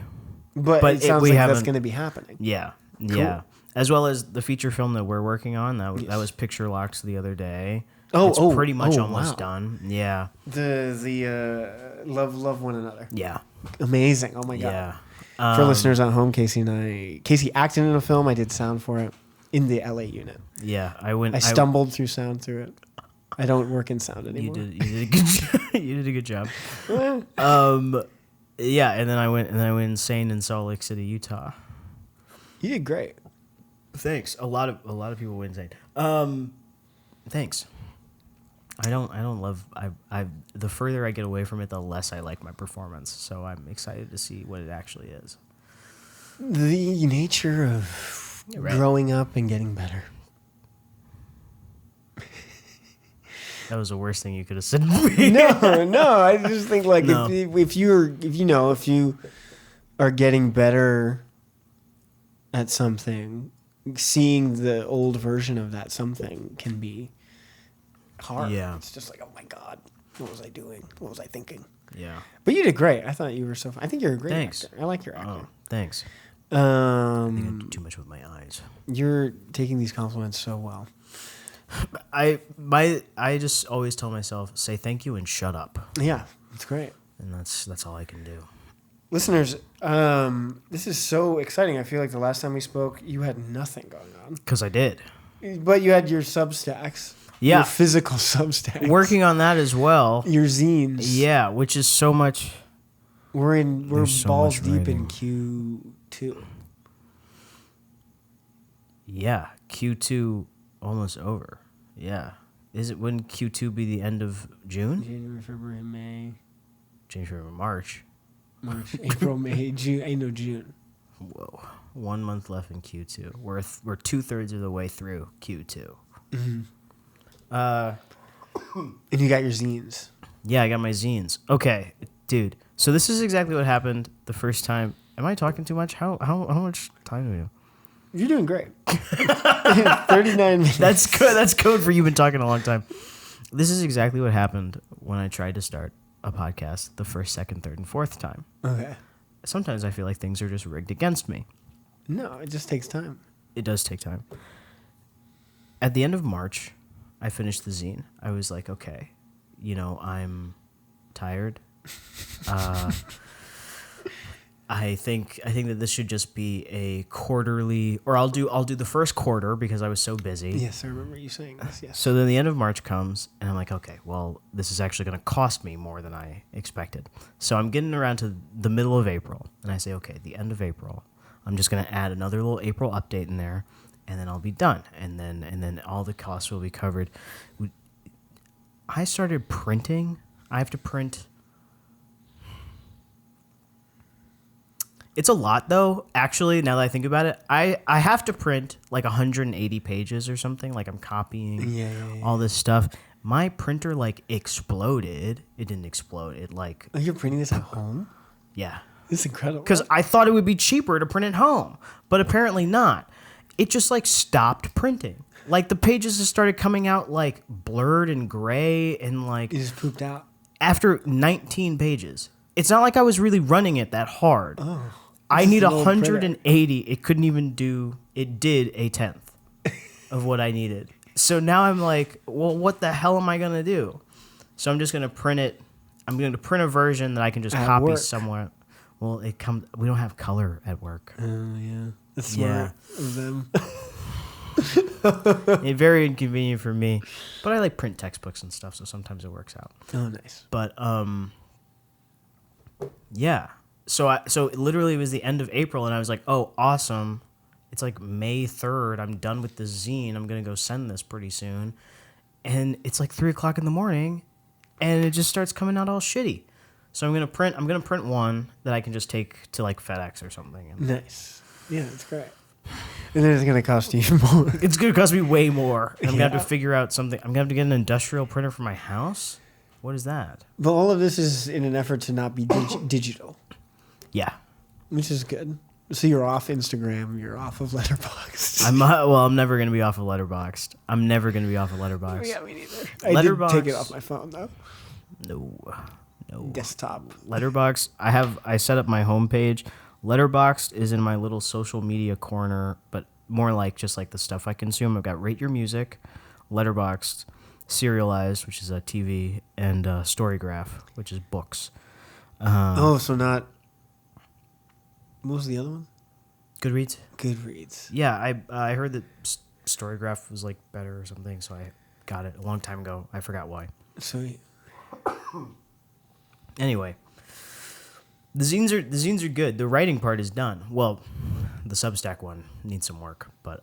[SPEAKER 1] But it sounds like that's going to be happening.
[SPEAKER 2] Yeah.
[SPEAKER 1] Cool.
[SPEAKER 2] Yeah. As well as the feature film that we're working on. That was Picture Locked the other day.
[SPEAKER 1] Oh,
[SPEAKER 2] it's pretty much almost done. Yeah.
[SPEAKER 1] The love one another.
[SPEAKER 2] Yeah.
[SPEAKER 1] Amazing. Oh my god.
[SPEAKER 2] Yeah.
[SPEAKER 1] For listeners at home, Casey acted in a film. I did sound for it in the LA unit.
[SPEAKER 2] Yeah, I
[SPEAKER 1] stumbled through sound through it. I don't work in sound anymore.
[SPEAKER 2] You did a good job. You did a good job. Yeah, and then I went insane in Salt Lake City, Utah.
[SPEAKER 1] You did great.
[SPEAKER 2] Thanks. A lot of people went insane. Thanks. I don't love the further I get away from it, the less I like my performance. So I'm excited to see what it actually is.
[SPEAKER 1] The nature of growing up and getting better.
[SPEAKER 2] That was the worst thing you could have said to me.
[SPEAKER 1] No. I just think like if you are getting better at something, seeing the old version of that something can be hard.
[SPEAKER 2] Yeah.
[SPEAKER 1] It's just like, oh my god, what was I doing? What was I thinking?
[SPEAKER 2] Yeah.
[SPEAKER 1] But you did great. I thought you were so. I think you're a great actor. I like your acting.
[SPEAKER 2] Oh, thanks. I think I do too much with my eyes.
[SPEAKER 1] You're taking these compliments so well.
[SPEAKER 2] I just always tell myself, say thank you and shut up.
[SPEAKER 1] Yeah, it's great.
[SPEAKER 2] And that's all I can do.
[SPEAKER 1] Listeners, this is so exciting. I feel like the last time we spoke, you had nothing going on.
[SPEAKER 2] Because I did.
[SPEAKER 1] But you had your Substacks.
[SPEAKER 2] Yeah.
[SPEAKER 1] Your physical Substacks.
[SPEAKER 2] Working on that as well.
[SPEAKER 1] Your zines.
[SPEAKER 2] Yeah, which is so much.
[SPEAKER 1] We're balls
[SPEAKER 2] so
[SPEAKER 1] deep
[SPEAKER 2] writing.
[SPEAKER 1] in Q2.
[SPEAKER 2] Yeah, Q2 almost over. Yeah. Wouldn't Q2 be the end of June?
[SPEAKER 1] January, February, May.
[SPEAKER 2] January, March,
[SPEAKER 1] April, May, June. I know June.
[SPEAKER 2] Whoa. 1 month left in Q2. We're 2/3 of the way through Q2.
[SPEAKER 1] Mm-hmm. And you got your zines.
[SPEAKER 2] Yeah, I got my zines. Okay, dude. So this is exactly what happened the first time. Am I talking too much? How much time do we have?
[SPEAKER 1] You're doing great. 39 minutes.
[SPEAKER 2] That's good. That's code for you've been talking a long time. This is exactly what happened when I tried to start a podcast the first, second, third, and fourth time.
[SPEAKER 1] Okay.
[SPEAKER 2] Sometimes I feel like things are just rigged against me.
[SPEAKER 1] No, it just takes time.
[SPEAKER 2] It does take time. at the end of March, I finished the zine. I was like, okay, I'm tired. I think that this should just be a quarterly, or I'll do the first quarter because I was so busy.
[SPEAKER 1] Yes, I remember you saying this. Yes.
[SPEAKER 2] So then the end of March comes, and I'm like, okay, well, this is actually going to cost me more than I expected. So I'm getting around to the middle of April, and I say, okay, the end of April, I'm just going to add another little April update in there, and then I'll be done, and then all the costs will be covered. I started printing. I have to print. It's a lot, though, actually, now that I think about it. I have to print like 180 pages or something. Like, I'm copying all this stuff. My printer, like, exploded. It didn't explode. It, like...
[SPEAKER 1] Oh, you're printing this at home?
[SPEAKER 2] Yeah.
[SPEAKER 1] This is incredible.
[SPEAKER 2] Because I thought it would be cheaper to print at home. But apparently not. It just, like, stopped printing. Like, the pages just started coming out, like, blurred and gray and, like...
[SPEAKER 1] You just pooped out?
[SPEAKER 2] After 19 pages. It's not like I was really running it that hard.
[SPEAKER 1] Oh.
[SPEAKER 2] I need 180. It couldn't even do. It did a tenth of what I needed. So now I'm like, well, what the hell am I gonna do? So I'm just gonna print it. I'm going to print a version that I can just copy somewhere. Well, it comes. We don't have color at work.
[SPEAKER 1] Oh yeah, that's smart of them.
[SPEAKER 2] It's very inconvenient for me, but I like print textbooks and stuff, so sometimes it works out.
[SPEAKER 1] Oh, nice.
[SPEAKER 2] But yeah. So literally it was the end of April, and I was like, oh, awesome. It's like May 3rd. I'm done with the zine. I'm going to go send this pretty soon. And it's like 3 o'clock in the morning, and it just starts coming out all shitty. So I'm going to print one that I can just take to like FedEx or something.
[SPEAKER 1] Nice. Yeah, that's great. And then it's going to cost you even more.
[SPEAKER 2] It's going to cost me way more. I'm going to have to figure out something. I'm going to have to get an industrial printer for my house. What is that?
[SPEAKER 1] But all of this is in an effort to not be digital.
[SPEAKER 2] Yeah.
[SPEAKER 1] Which is good. So you're off Instagram. You're off of Letterboxd.
[SPEAKER 2] I'm never going to be off of Letterboxd. I'm never going to be off of Letterboxd.
[SPEAKER 1] Yeah, me neither. I did take it off my phone, though.
[SPEAKER 2] No.
[SPEAKER 1] Desktop.
[SPEAKER 2] Letterboxd. I set up my homepage. Letterboxd is in my little social media corner, but more like just like the stuff I consume. I've got Rate Your Music, Letterboxd, Serialized, which is a TV, and Storygraph, which is books.
[SPEAKER 1] So not... What was the other one? Goodreads.
[SPEAKER 2] Yeah, I heard that Storygraph was like better or something, so I got it a long time ago. I forgot why.
[SPEAKER 1] Sweet.
[SPEAKER 2] Anyway, the zines are good. The writing part is done. Well, the Substack one needs some work, but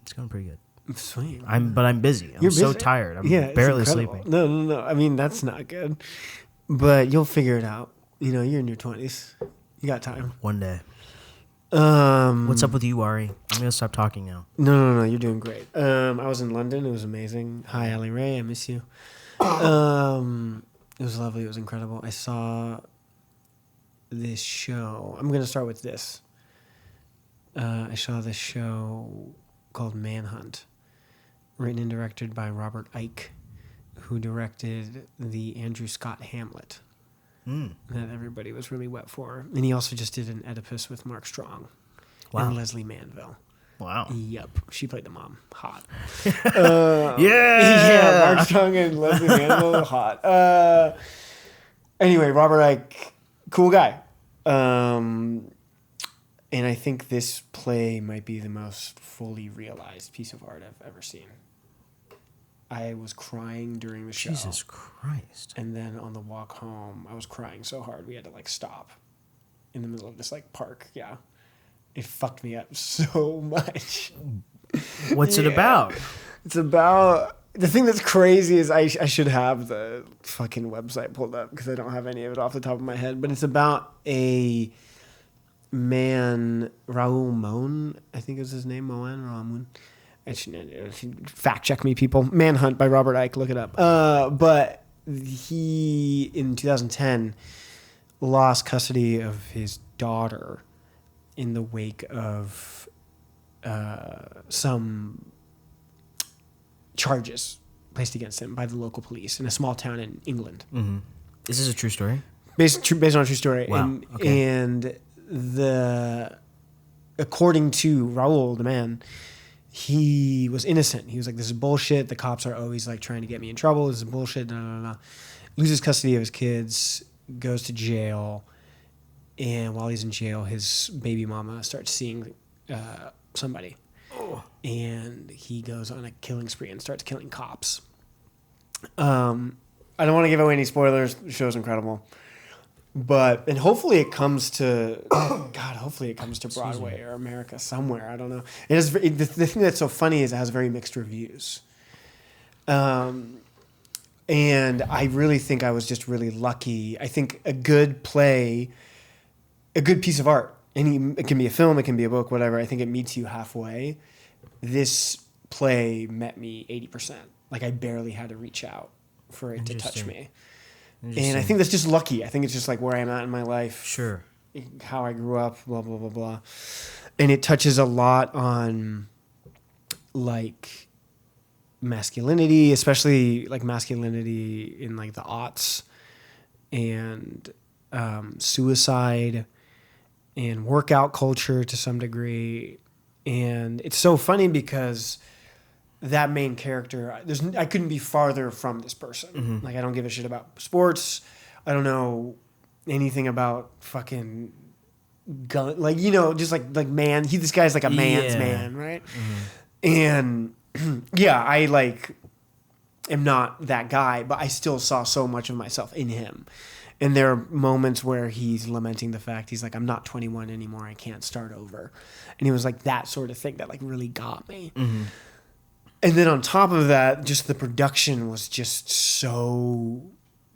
[SPEAKER 2] it's going pretty good.
[SPEAKER 1] Sweet.
[SPEAKER 2] I'm busy. I'm so tired. I'm barely sleeping.
[SPEAKER 1] No. I mean, that's not good. But you'll figure it out. You know, you're in your 20s. You got time.
[SPEAKER 2] One day. What's up with you, Ari? I'm going to stop talking now.
[SPEAKER 1] No. You're doing great. I was in London. It was amazing. Hi, Allie Ray. I miss you. It was lovely. It was incredible. I saw this show. I'm going to start with this. I saw this show called Manhunt, written and directed by Robert Icke, who directed the Andrew Scott Hamlet. That everybody was really wet for. And he also just did an Oedipus with Mark Strong and Leslie Manville.
[SPEAKER 2] Wow.
[SPEAKER 1] Yep. She played the mom. Hot.
[SPEAKER 2] Yeah,
[SPEAKER 1] Mark Strong and Leslie Manville. Hot. Anyway, Robert Icke, cool guy. And I think this play might be the most fully realized piece of art I've ever seen. I was crying during the show.
[SPEAKER 2] Jesus Christ.
[SPEAKER 1] And then on the walk home, I was crying so hard we had to like stop in the middle of this like park. Yeah. It fucked me up so much.
[SPEAKER 2] What's it about?
[SPEAKER 1] It's about... The thing that's crazy is I should have the fucking website pulled up because I don't have any of it off the top of my head. But it's about a man, Raoul Moon, I think is his name, Raoul Moon. Fact check me, people. Manhunt by Robert Icke. Look it up. But he, in 2010, lost custody of his daughter in the wake of some charges placed against him by the local police in a small town in England.
[SPEAKER 2] Mm-hmm. Is this a true story?
[SPEAKER 1] Based on a true story.
[SPEAKER 2] Wow.
[SPEAKER 1] And according to Raoul, the man, he was innocent. He was like, this is bullshit. The cops are always like trying to get me in trouble. This is bullshit. Blah, blah, blah. Loses custody of his kids, goes to jail. And while he's in jail, his baby mama starts seeing somebody. Oh. And he goes on a killing spree and starts killing cops. I don't want to give away any spoilers. The show's incredible. And hopefully it comes to, hopefully it comes to Broadway or America somewhere. I don't know. The thing that's so funny is it has very mixed reviews. And I really think I was just really lucky. I think a good play, a good piece of art, it can be a film, it can be a book, whatever. I think it meets you halfway. This play met me 80%. Like I barely had to reach out for it to touch me. And I think that's just lucky. I think it's just like where I'm at in my life.
[SPEAKER 2] Sure.
[SPEAKER 1] How I grew up, blah, blah, blah, blah. And it touches a lot on like masculinity, especially like masculinity in like the aughts and suicide and workout culture to some degree. And it's so funny because that main character, I couldn't be farther from this person. Mm-hmm. Like I don't give a shit about sports. I don't know anything about fucking gun. Like, you know, just like man. This guy's like a man's man, right? Mm-hmm. And yeah, I like am not that guy, but I still saw so much of myself in him. And there are moments where he's lamenting the fact he's like, I'm not 21 anymore. I can't start over. And he was like that sort of thing that like really got me. Mm-hmm. And then on top of that, just the production was just so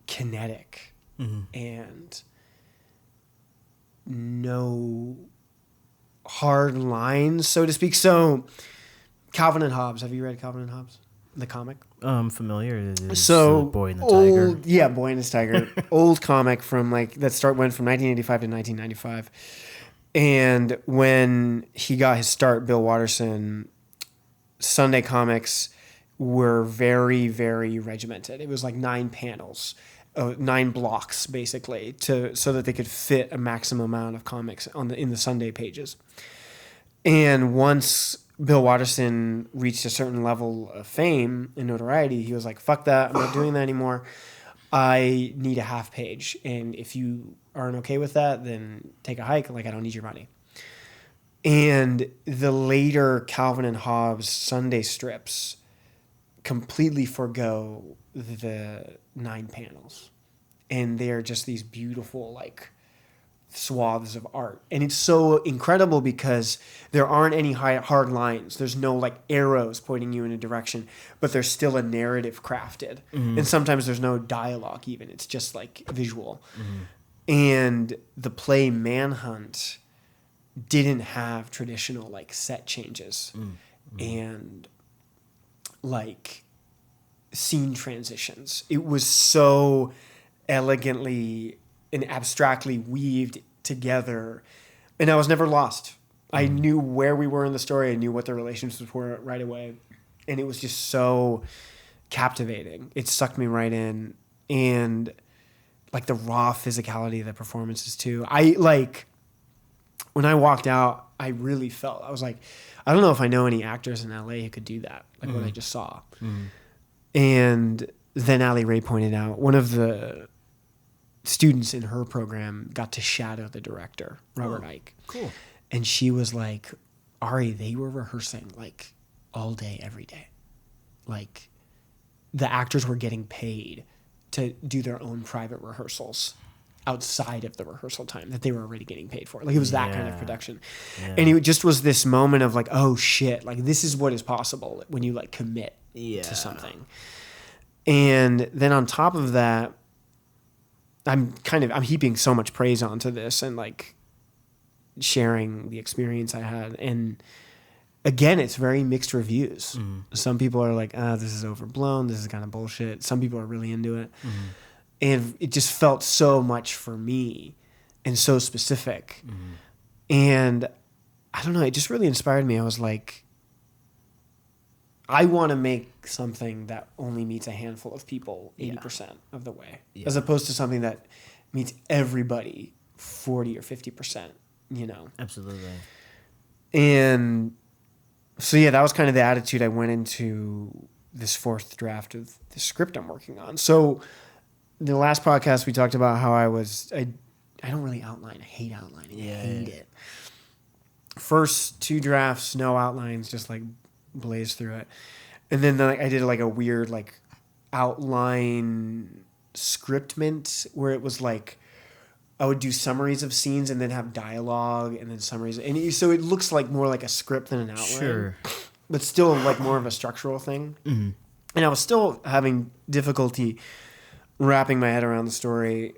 [SPEAKER 1] kinetic and no hard lines, so to speak. So Calvin and Hobbes, have you read Calvin and Hobbes, the comic?
[SPEAKER 2] Familiar. It is
[SPEAKER 1] so
[SPEAKER 2] Boy and the Tiger.
[SPEAKER 1] Yeah, Boy and his Tiger. Old comic from like went from 1985 to 1995. And when he got his start, Bill Watterson, Sunday comics were very, very regimented. It was like 9 panels, 9 blocks basically, so that they could fit a maximum amount of comics in the Sunday pages. And once Bill Watterson reached a certain level of fame and notoriety, he was like, "Fuck that! I'm not doing that anymore. I need a half page, and if you aren't okay with that, then take a hike. Like I don't need your money." And the later Calvin and Hobbes Sunday strips completely forgo the 9 panels. And they're just these beautiful, like, swaths of art. And it's so incredible because there aren't any hard lines. There's no, like, arrows pointing you in a direction, but there's still a narrative crafted. Mm-hmm. And sometimes there's no dialogue even. It's just, like, visual. Mm-hmm. And the play Manhunt didn't have traditional like set changes and like scene transitions. It was so elegantly and abstractly weaved together, and I was never lost. I knew where we were in the story. I knew what the relationships were right away, and it was just so captivating. It sucked me right in, and like the raw physicality of the performances too. When I walked out, I really felt, I was like, I don't know if I know any actors in LA who could do that, like what I just saw. And then Allie Ray pointed out, one of the students in her program got to shadow the director, Robert Ike. Cool. And she was like, Ari, they were rehearsing like all day, every day. Like the actors were getting paid to do their own private rehearsals outside of the rehearsal time that they were already getting paid for. Like it was that kind of production. Yeah. And it just was this moment of like, oh shit, like this is what is possible when you like commit to something. And then on top of that, I'm heaping so much praise onto this and like sharing the experience I had. And again, it's very mixed reviews. Some people are like, this is overblown. This is kind of bullshit. Some people are really into it. And it just felt so much for me and so specific. And I don't know, it just really inspired me. I was like, I want to make something that only meets a handful of people 80% of the way, as opposed to something that meets everybody 40 or 50%, you know?
[SPEAKER 2] Absolutely.
[SPEAKER 1] And So yeah, that was kind of the attitude I went into this fourth draft of the script I'm working on. So the last podcast we talked about how I don't really outline. I hate outlining. I hate it. First 2 drafts, no outlines, just like blaze through it. And then I did like a weird like outline scriptment where it was like I would do summaries of scenes and then have dialogue and then summaries. And so it looks like more like a script than an outline. Sure. But still like more of a structural thing. Mm-hmm. And I was still having difficulty wrapping my head around the story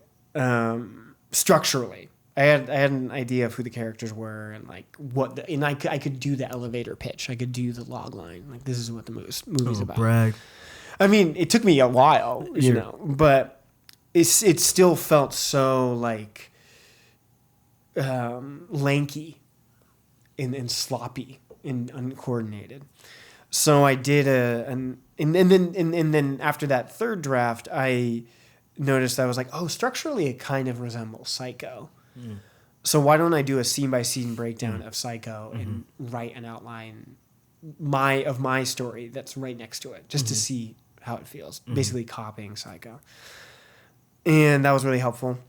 [SPEAKER 1] structurally. I had an idea of who the characters were and like and I could do the elevator pitch. I could do the log line. Like this is what the movie's about.
[SPEAKER 2] Brag.
[SPEAKER 1] I mean, it took me a while, you know, but it still felt so like lanky and sloppy and uncoordinated. So I did and then after that third draft, I noticed I was like, oh, structurally it kind of resembles Psycho. Mm. So why don't I do a scene by scene breakdown of Psycho and write an outline of my story that's right next to it, just to see how it feels. Basically copying Psycho. And that was really helpful.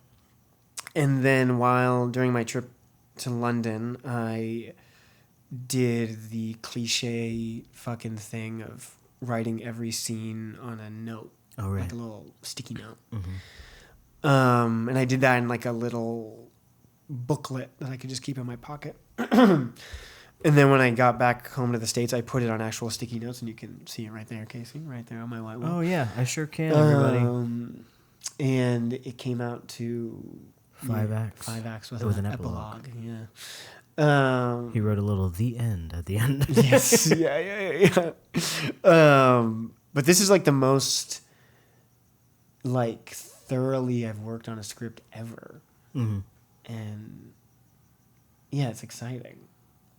[SPEAKER 1] And then during my trip to London, I did the cliche fucking thing of writing every scene on a note. Oh, right. Like a little sticky note. Mm-hmm. And I did that in like a little booklet that I could just keep in my pocket. And then when I got back home to the States, I put it on actual sticky notes, and you can see it right there, Casey, right there on my whiteboard.
[SPEAKER 2] Oh, yeah, I sure can, everybody.
[SPEAKER 1] And it came out to
[SPEAKER 2] 5 acts.
[SPEAKER 1] 5 acts with
[SPEAKER 2] an
[SPEAKER 1] epilogue. Yeah.
[SPEAKER 2] He wrote a little "the end" at the end.
[SPEAKER 1] Yes. Yeah. But this is like the most like thoroughly I've worked on a script ever. Mm-hmm. And yeah, it's exciting.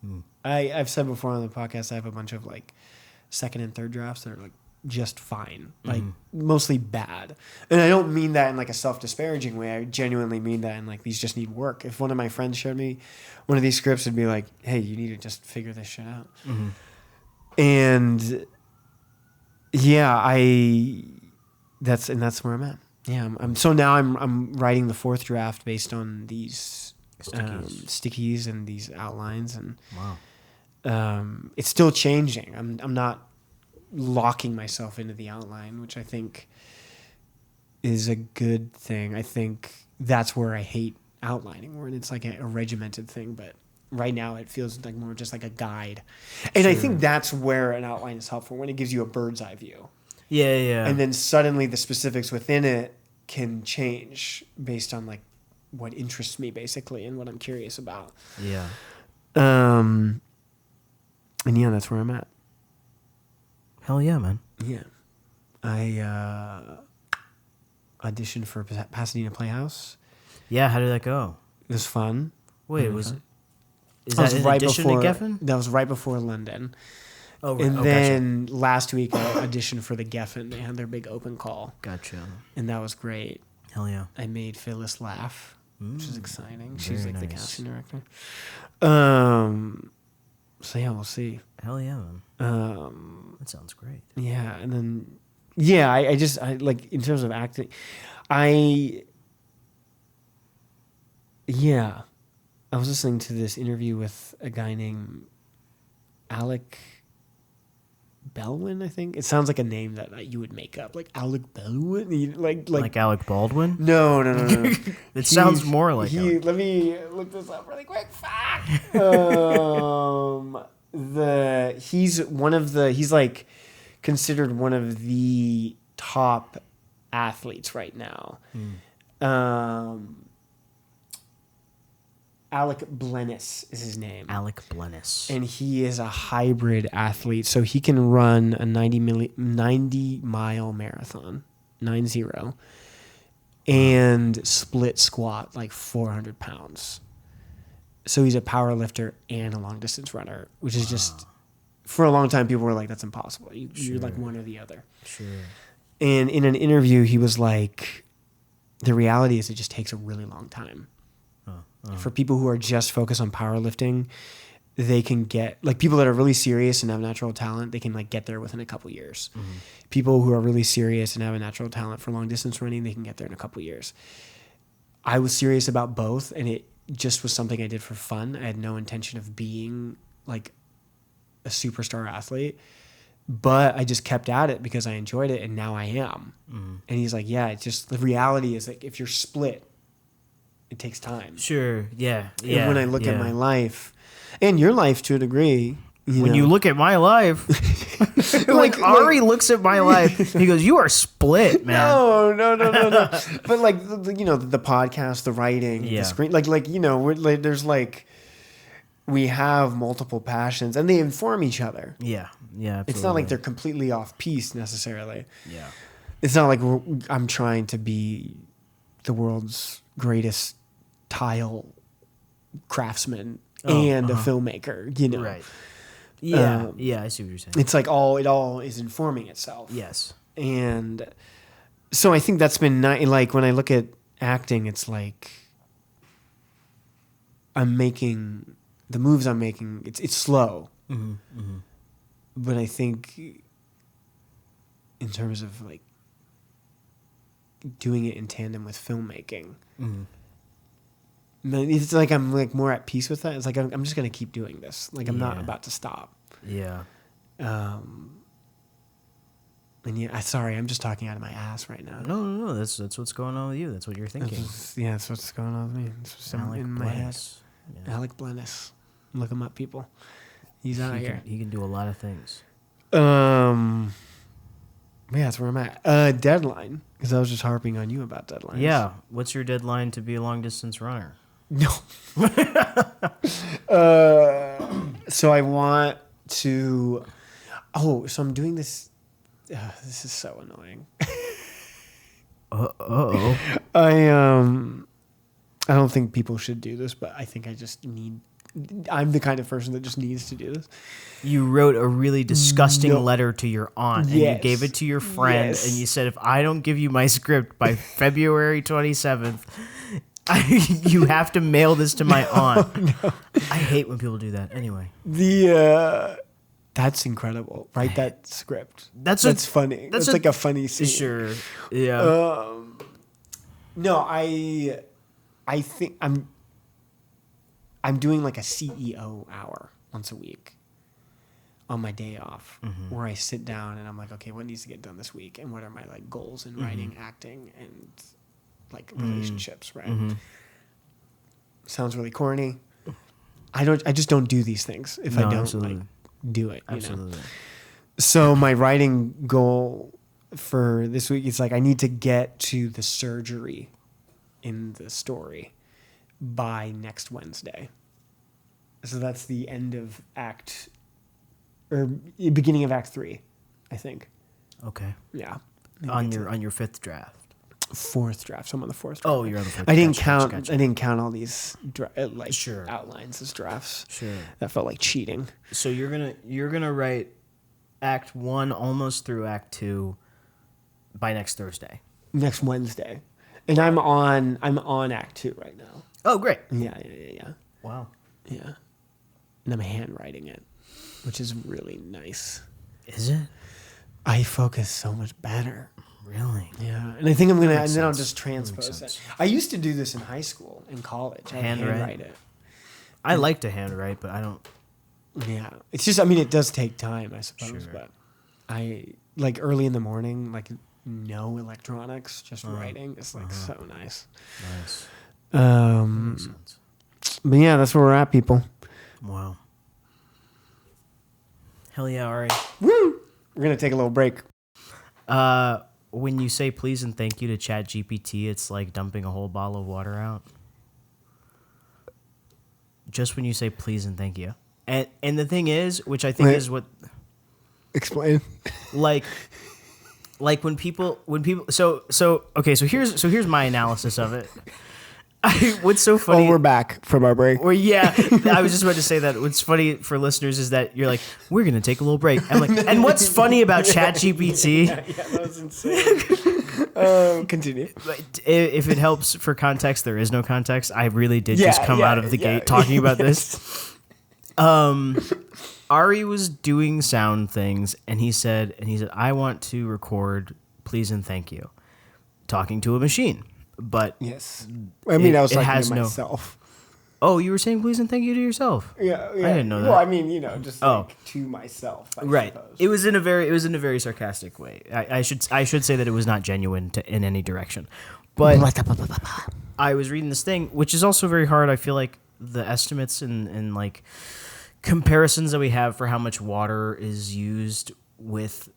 [SPEAKER 1] Mm. I've said before on the podcast, I have a bunch of like second and third drafts that are like just fine, like mostly bad. And I don't mean that in like a self-disparaging way. I genuinely mean that in like these just need work. If one of my friends showed me one of these scripts, it'd be like, hey, you need to just figure this shit out. Mm-hmm. And yeah, that's where I'm at. Yeah, I'm writing the fourth draft based on these stickies and these outlines, and it's still changing. I'm not locking myself into the outline, which I think is a good thing. I think that's where I hate outlining, where it's like a regimented thing, but right now it feels like more just like a guide. And I think that's where an outline is helpful, when it gives you a bird's eye view. Yeah. And then suddenly the specifics within it can change based on like what interests me basically and what I'm curious about. Yeah. And yeah, that's where I'm at.
[SPEAKER 2] Hell yeah, man.
[SPEAKER 1] Yeah. I auditioned for Pasadena Playhouse.
[SPEAKER 2] Yeah, how did that go?
[SPEAKER 1] It was fun.
[SPEAKER 2] Wait, is that in addition to Geffen?
[SPEAKER 1] That was right before London.
[SPEAKER 2] Oh, right.
[SPEAKER 1] And then last week I auditioned for the Geffen. They had their big open call.
[SPEAKER 2] Gotcha.
[SPEAKER 1] And that was great.
[SPEAKER 2] Hell yeah.
[SPEAKER 1] I made Phyllis laugh, which is exciting. She's like the casting director. So yeah, we'll see.
[SPEAKER 2] Hell yeah, man. That sounds great.
[SPEAKER 1] Yeah, and then I like in terms of acting, I was listening to this interview with a guy named Alec Baldwin, I think. It sounds like a name that you would make up, like Alec Baldwin, like Alec
[SPEAKER 2] Baldwin.
[SPEAKER 1] No.
[SPEAKER 2] It sounds more like.
[SPEAKER 1] Let me look this up really quick. Fuck. He's like considered one of the top athletes right now. Alec Blennis is his name.
[SPEAKER 2] Alec Blennis.
[SPEAKER 1] And he is a hybrid athlete. So he can run a 90-mile marathon, 90, and split squat like 400 pounds. So he's a power lifter and a long distance runner, which is just, for a long time, people were like, that's impossible. You're like one or the other. Sure. And in an interview, he was like, the reality is it just takes a really long time. For people who are just focused on powerlifting, they can get, like, people that are really serious and have natural talent, they can like get there within a couple years. People who are really serious and have a natural talent for long distance running, they can get there in a couple years. I was serious about both, and it just was something I did for fun. I had no intention of being like a superstar athlete, but I just kept at it because I enjoyed it, and now I am. And he's like, yeah, it's just, the reality is like, if you're split, it takes time.
[SPEAKER 2] Sure. Yeah.
[SPEAKER 1] And when I look at my life and your life to a degree,
[SPEAKER 2] you look at my life, like Ari looks at my life, he goes, "You are split, man."
[SPEAKER 1] No. But like, the podcast, the writing, the screen, we're, there's like, we have multiple passions, and they inform each other.
[SPEAKER 2] Yeah. Absolutely.
[SPEAKER 1] It's not like they're completely off piece necessarily.
[SPEAKER 2] Yeah.
[SPEAKER 1] It's not like I'm trying to be the world's greatest tile craftsman and a filmmaker,
[SPEAKER 2] Right. Yeah. I see what you're saying.
[SPEAKER 1] It's like it all is informing itself.
[SPEAKER 2] Yes.
[SPEAKER 1] And so I think that's been like, when I look at acting, it's like I'm making the moves I'm making. It's slow, but I think in terms of like doing it in tandem with filmmaking, it's like I'm like more at peace with that. It's like I'm just gonna keep doing this. Like I'm not about to stop.
[SPEAKER 2] Yeah.
[SPEAKER 1] And sorry, I'm just talking out of my ass right now.
[SPEAKER 2] No. That's what's going on with you. That's what you're thinking.
[SPEAKER 1] That's what's going on with me. It's what's in my head.
[SPEAKER 2] Yeah.
[SPEAKER 1] Alec Blennis. Look him up, people. He's out here.
[SPEAKER 2] He can do a lot of things.
[SPEAKER 1] Yeah, that's where I'm at. Deadline, because I was just harping on you about deadlines.
[SPEAKER 2] Yeah. What's your deadline to be a long distance runner?
[SPEAKER 1] No. So I want to. So I'm doing this. This is so annoying.
[SPEAKER 2] Uh-oh.
[SPEAKER 1] I don't think people should do this, but I think I'm the kind of person that just needs to do this.
[SPEAKER 2] You wrote a really disgusting letter to your aunt, and you gave it to your friend, and you said, if I don't give you my script by February 27th, you have to mail this to my aunt. No. I hate when people do that. Anyway.
[SPEAKER 1] That's incredible. Write that script. That's funny. That's like a funny scene.
[SPEAKER 2] Sure. Yeah.
[SPEAKER 1] No, I think I'm doing like a CEO hour once a week on my day off, where I sit down and I'm like, okay, what needs to get done this week, and what are my like goals in writing, acting, and like relationships, right? Sounds really corny. I just don't do these things if I don't like do it.
[SPEAKER 2] Absolutely.
[SPEAKER 1] So my writing goal for this week is like, I need to get to the surgery in the story by next Wednesday. So that's the end of beginning of Act 3, I think.
[SPEAKER 2] Okay.
[SPEAKER 1] Yeah.
[SPEAKER 2] On your fifth draft.
[SPEAKER 1] Fourth draft. So I'm on the fourth draft.
[SPEAKER 2] Oh, you're on the fourth.
[SPEAKER 1] I didn't count. I didn't count all these
[SPEAKER 2] Sure.
[SPEAKER 1] outlines as drafts.
[SPEAKER 2] Sure.
[SPEAKER 1] That felt like cheating.
[SPEAKER 2] So you're gonna write Act 1 almost through Act 2 by next Thursday.
[SPEAKER 1] Next Wednesday, and I'm on Act 2 right now.
[SPEAKER 2] Oh, great.
[SPEAKER 1] Yeah.
[SPEAKER 2] Wow.
[SPEAKER 1] Yeah. And I'm handwriting it, which is really nice.
[SPEAKER 2] Is it?
[SPEAKER 1] I focus so much better.
[SPEAKER 2] Really?
[SPEAKER 1] Yeah. And I think I'm going to, and then I'll just transpose it. I used to do this in high school, in college. I handwrite it.
[SPEAKER 2] I like to handwrite, but I don't.
[SPEAKER 1] Yeah. It's just, I mean, it does take time, I suppose,
[SPEAKER 2] Sure.
[SPEAKER 1] but I, like early in the morning, like no electronics, just writing. It's like so nice.
[SPEAKER 2] Nice.
[SPEAKER 1] Makes sense. But yeah, that's where we're at, people.
[SPEAKER 2] Wow. Hell yeah, Ari.
[SPEAKER 1] Woo! We're going to take a little break.
[SPEAKER 2] When you say please and thank you to ChatGPT, it's like dumping a whole bottle of water out. Just when you say please and thank you. And the thing is, which I think is what...
[SPEAKER 1] Explain.
[SPEAKER 2] Like when people so here's my analysis of it. What's so funny?
[SPEAKER 1] Oh, we're back from our break.
[SPEAKER 2] Or yeah, I was just about to say that. What's funny for listeners is that you're like, we're gonna take a little break. I'm like, and what's funny about ChatGPT?
[SPEAKER 1] Yeah, that was insane. Continue.
[SPEAKER 2] If it helps for context, there is no context. I really did just come out of the gate talking about this. Ari was doing sound things, and he said, I want to record please and thank you, talking to a machine. But
[SPEAKER 1] yes, I mean, I was talking
[SPEAKER 2] has
[SPEAKER 1] to myself.
[SPEAKER 2] Oh, you were saying please and thank you to yourself.
[SPEAKER 1] Yeah.
[SPEAKER 2] I didn't know that.
[SPEAKER 1] Well, I mean, just like to myself. I suppose.
[SPEAKER 2] It was in a very sarcastic way. I should say that it was not genuine in any direction. But I was reading this thing, which is also very hard. I feel like the estimates and like comparisons that we have for how much water is used with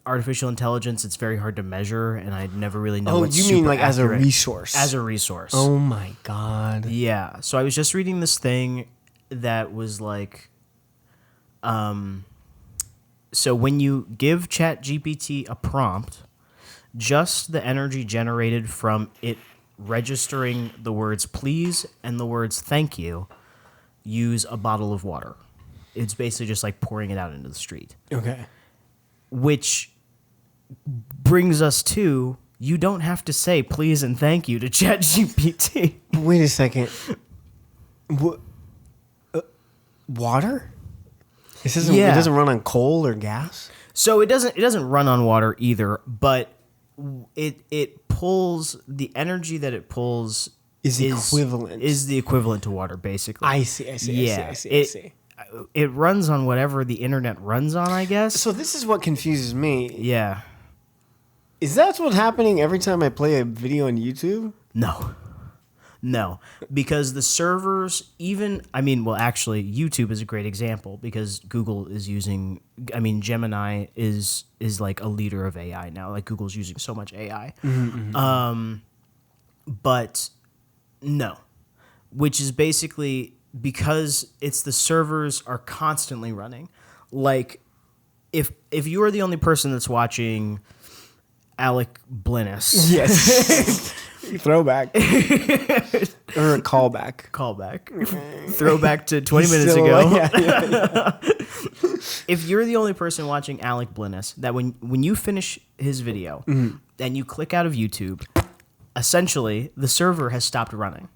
[SPEAKER 2] artificial intelligence, it's very hard to measure, and I never really know.
[SPEAKER 1] Oh, you mean like as a resource?
[SPEAKER 2] As a resource.
[SPEAKER 1] Oh my god.
[SPEAKER 2] Yeah. So I was just reading this thing that was like, so when you give ChatGPT a prompt, just the energy generated from it registering the words please and the words thank you use a bottle of water. It's basically just like pouring it out into the street.
[SPEAKER 1] Okay.
[SPEAKER 2] Which brings us to, you don't have to say please and thank you to ChatGPT.
[SPEAKER 1] Wait a second. Water? It doesn't run on coal or gas?
[SPEAKER 2] So it doesn't run on water either, but it pulls the energy that it pulls is the equivalent to water, basically.
[SPEAKER 1] I see. I see.
[SPEAKER 2] It runs on whatever the internet runs on, I guess.
[SPEAKER 1] So this is what confuses me.
[SPEAKER 2] Yeah.
[SPEAKER 1] Is that what's happening every time I play a video on YouTube?
[SPEAKER 2] No, because the servers actually, YouTube is a great example because Google is using, Gemini is like a leader of AI now. Like Google's using so much AI. Mm-hmm. But no, which is basically because it's the servers are constantly running. Like if you are the only person that's watching Alec Blinnis.
[SPEAKER 1] Yes. Throwback. Or a callback.
[SPEAKER 2] Throwback to 20 minutes ago.
[SPEAKER 1] Yeah.
[SPEAKER 2] If you're the only person watching Alec Blinnis, that when you finish his video and you click out of YouTube, essentially the server has stopped running.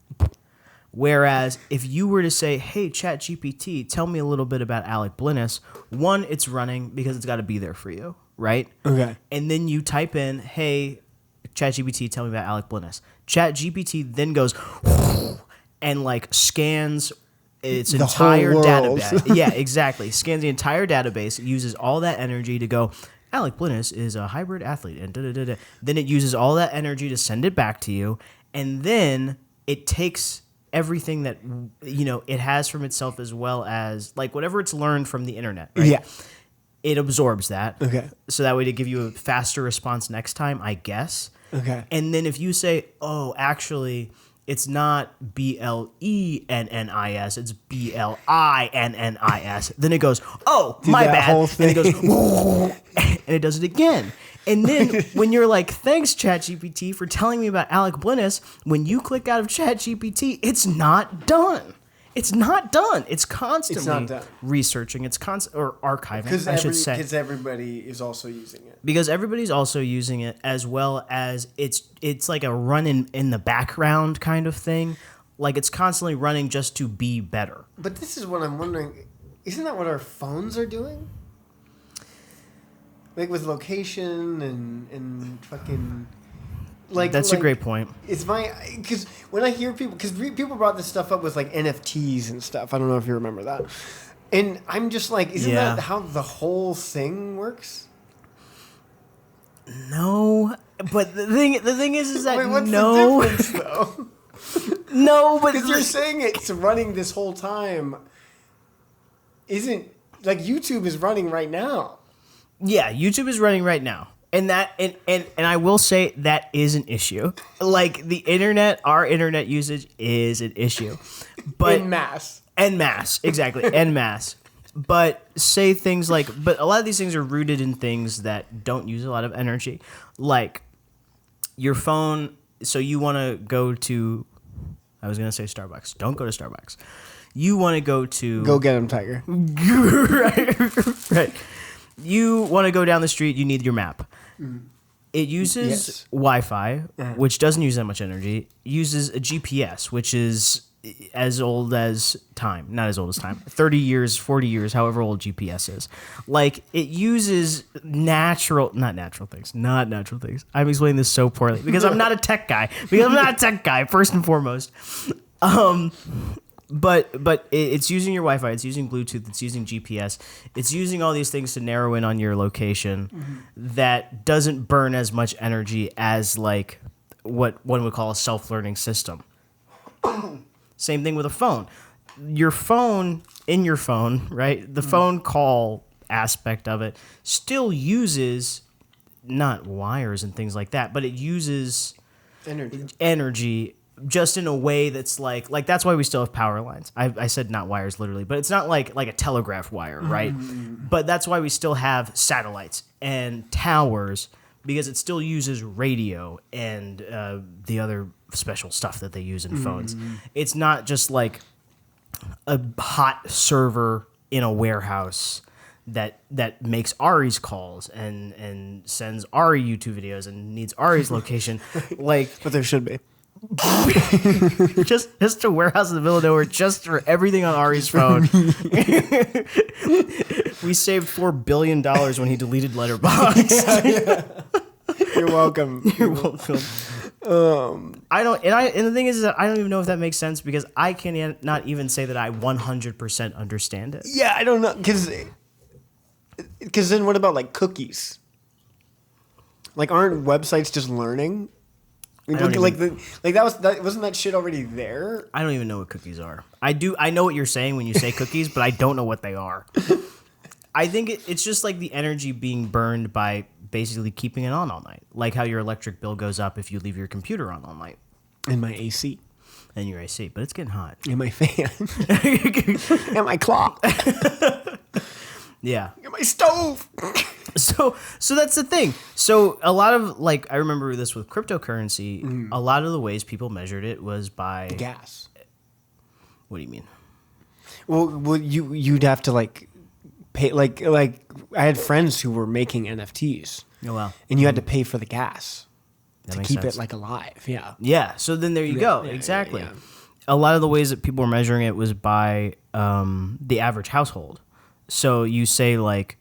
[SPEAKER 2] Whereas if you were to say, hey, ChatGPT, tell me a little bit about Alec Blinnis, one, it's running because it's got to be there for you, right?
[SPEAKER 1] Okay.
[SPEAKER 2] And then you type in, hey, ChatGPT, tell me about Alec Blinnis. ChatGPT then goes and like scans its entire database. Yeah, exactly. Scans the entire database, uses all that energy to go, Alec Blinnis is a hybrid athlete, and da-da-da-da. Then it uses all that energy to send it back to you, and then it takes everything that it has from itself, as well as like whatever it's learned from the internet. Right?
[SPEAKER 1] Yeah.
[SPEAKER 2] It absorbs that.
[SPEAKER 1] Okay.
[SPEAKER 2] So that way to give you a faster response next time, I guess.
[SPEAKER 1] Okay.
[SPEAKER 2] And then if you say, oh, actually, it's not BLENNIS, it's BLINNIS, then it goes, oh, my bad. And it goes, and it does it again. And then when you're like, thanks, ChatGPT, for telling me about Alec Blinnis, when you click out of ChatGPT, it's not done. It's not done. It's constantly researching. It's or archiving, I should say.
[SPEAKER 1] Because everybody is also using it.
[SPEAKER 2] Because everybody's also using it, as well as it's like a run in the background kind of thing. Like it's constantly running just to be better.
[SPEAKER 1] But this is what I'm wondering. Isn't that what our phones are doing? Like with location and fucking...
[SPEAKER 2] That's a great point.
[SPEAKER 1] It's because when I hear people, because people brought this stuff up with like NFTs and stuff. I don't know if you remember that. And I'm just like, isn't that how the whole thing works?
[SPEAKER 2] No, but the thing is that
[SPEAKER 1] what's the difference though?
[SPEAKER 2] No, but
[SPEAKER 1] because you're saying it's running this whole time. Isn't like YouTube is running right now?
[SPEAKER 2] Yeah, YouTube is running right now. And that and I will say that is an issue. Like the internet, our internet usage is an issue. But
[SPEAKER 1] en masse.
[SPEAKER 2] Exactly. En masse. But say things like, but a lot of these things are rooted in things that don't use a lot of energy. Like your phone, so you want to go to, I was going to say Starbucks. Don't go to Starbucks. You want to go to...
[SPEAKER 1] Go get him, Tiger.
[SPEAKER 2] Right. You want to go down the street, you need your map. It uses Wi-Fi, which doesn't use that much energy. Uses a GPS, which is as old as time. Not as old as time. 30 years, 40 years, however old GPS is. Like, it uses not natural things. I'm explaining this so poorly because I'm not a tech guy. First and foremost. But it's using your Wi-Fi, it's using Bluetooth, it's using GPS, it's using all these things to narrow in on your location that doesn't burn as much energy as like what one would call a self-learning system. Same thing with a phone. Your phone, right? The phone call aspect of it still uses not wires and things like that, but it uses energy just in a way that's like that's why we still have power lines. I said not wires literally, but it's not like a telegraph wire, right? But that's why we still have satellites and towers, because it still uses radio and the other special stuff that they use in phones. It's not just like a hot server in a warehouse that makes Ari's calls and sends Ari YouTube videos and needs Ari's location. But
[SPEAKER 1] there should be.
[SPEAKER 2] just a warehouse in the middle of nowhere just for everything on Ari's phone. We saved $4 billion when he deleted Letterboxd.
[SPEAKER 1] Yeah. You're welcome.
[SPEAKER 2] You're welcome. And the thing is that I don't even know if that makes sense, because I can not even say that I 100% understand it.
[SPEAKER 1] Yeah, I don't know, because then what about like cookies? Like, aren't websites just learning? Wasn't that shit already there?
[SPEAKER 2] I don't even know what cookies are. I know what you're saying when you say cookies, but I don't know what they are. I think it's just like the energy being burned by basically keeping it on all night. Like how your electric bill goes up if you leave your computer on all night.
[SPEAKER 1] And my AC.
[SPEAKER 2] And your AC, but it's getting hot.
[SPEAKER 1] And my fan. And my clock.
[SPEAKER 2] Yeah.
[SPEAKER 1] And my stove.
[SPEAKER 2] So that's the thing. So a lot of, like, I remember this with cryptocurrency. A lot of the ways people measured it was by
[SPEAKER 1] gas.
[SPEAKER 2] What do you mean?
[SPEAKER 1] Well, you'd have to like pay like I had friends who were making NFTs.
[SPEAKER 2] Oh wow.
[SPEAKER 1] And you had to pay for the gas to keep
[SPEAKER 2] sense.
[SPEAKER 1] it like alive. Yeah.
[SPEAKER 2] Yeah. So then there you go.
[SPEAKER 1] Yeah,
[SPEAKER 2] exactly.
[SPEAKER 1] yeah.
[SPEAKER 2] A lot of the ways that people were measuring it was by the average household. So you say like,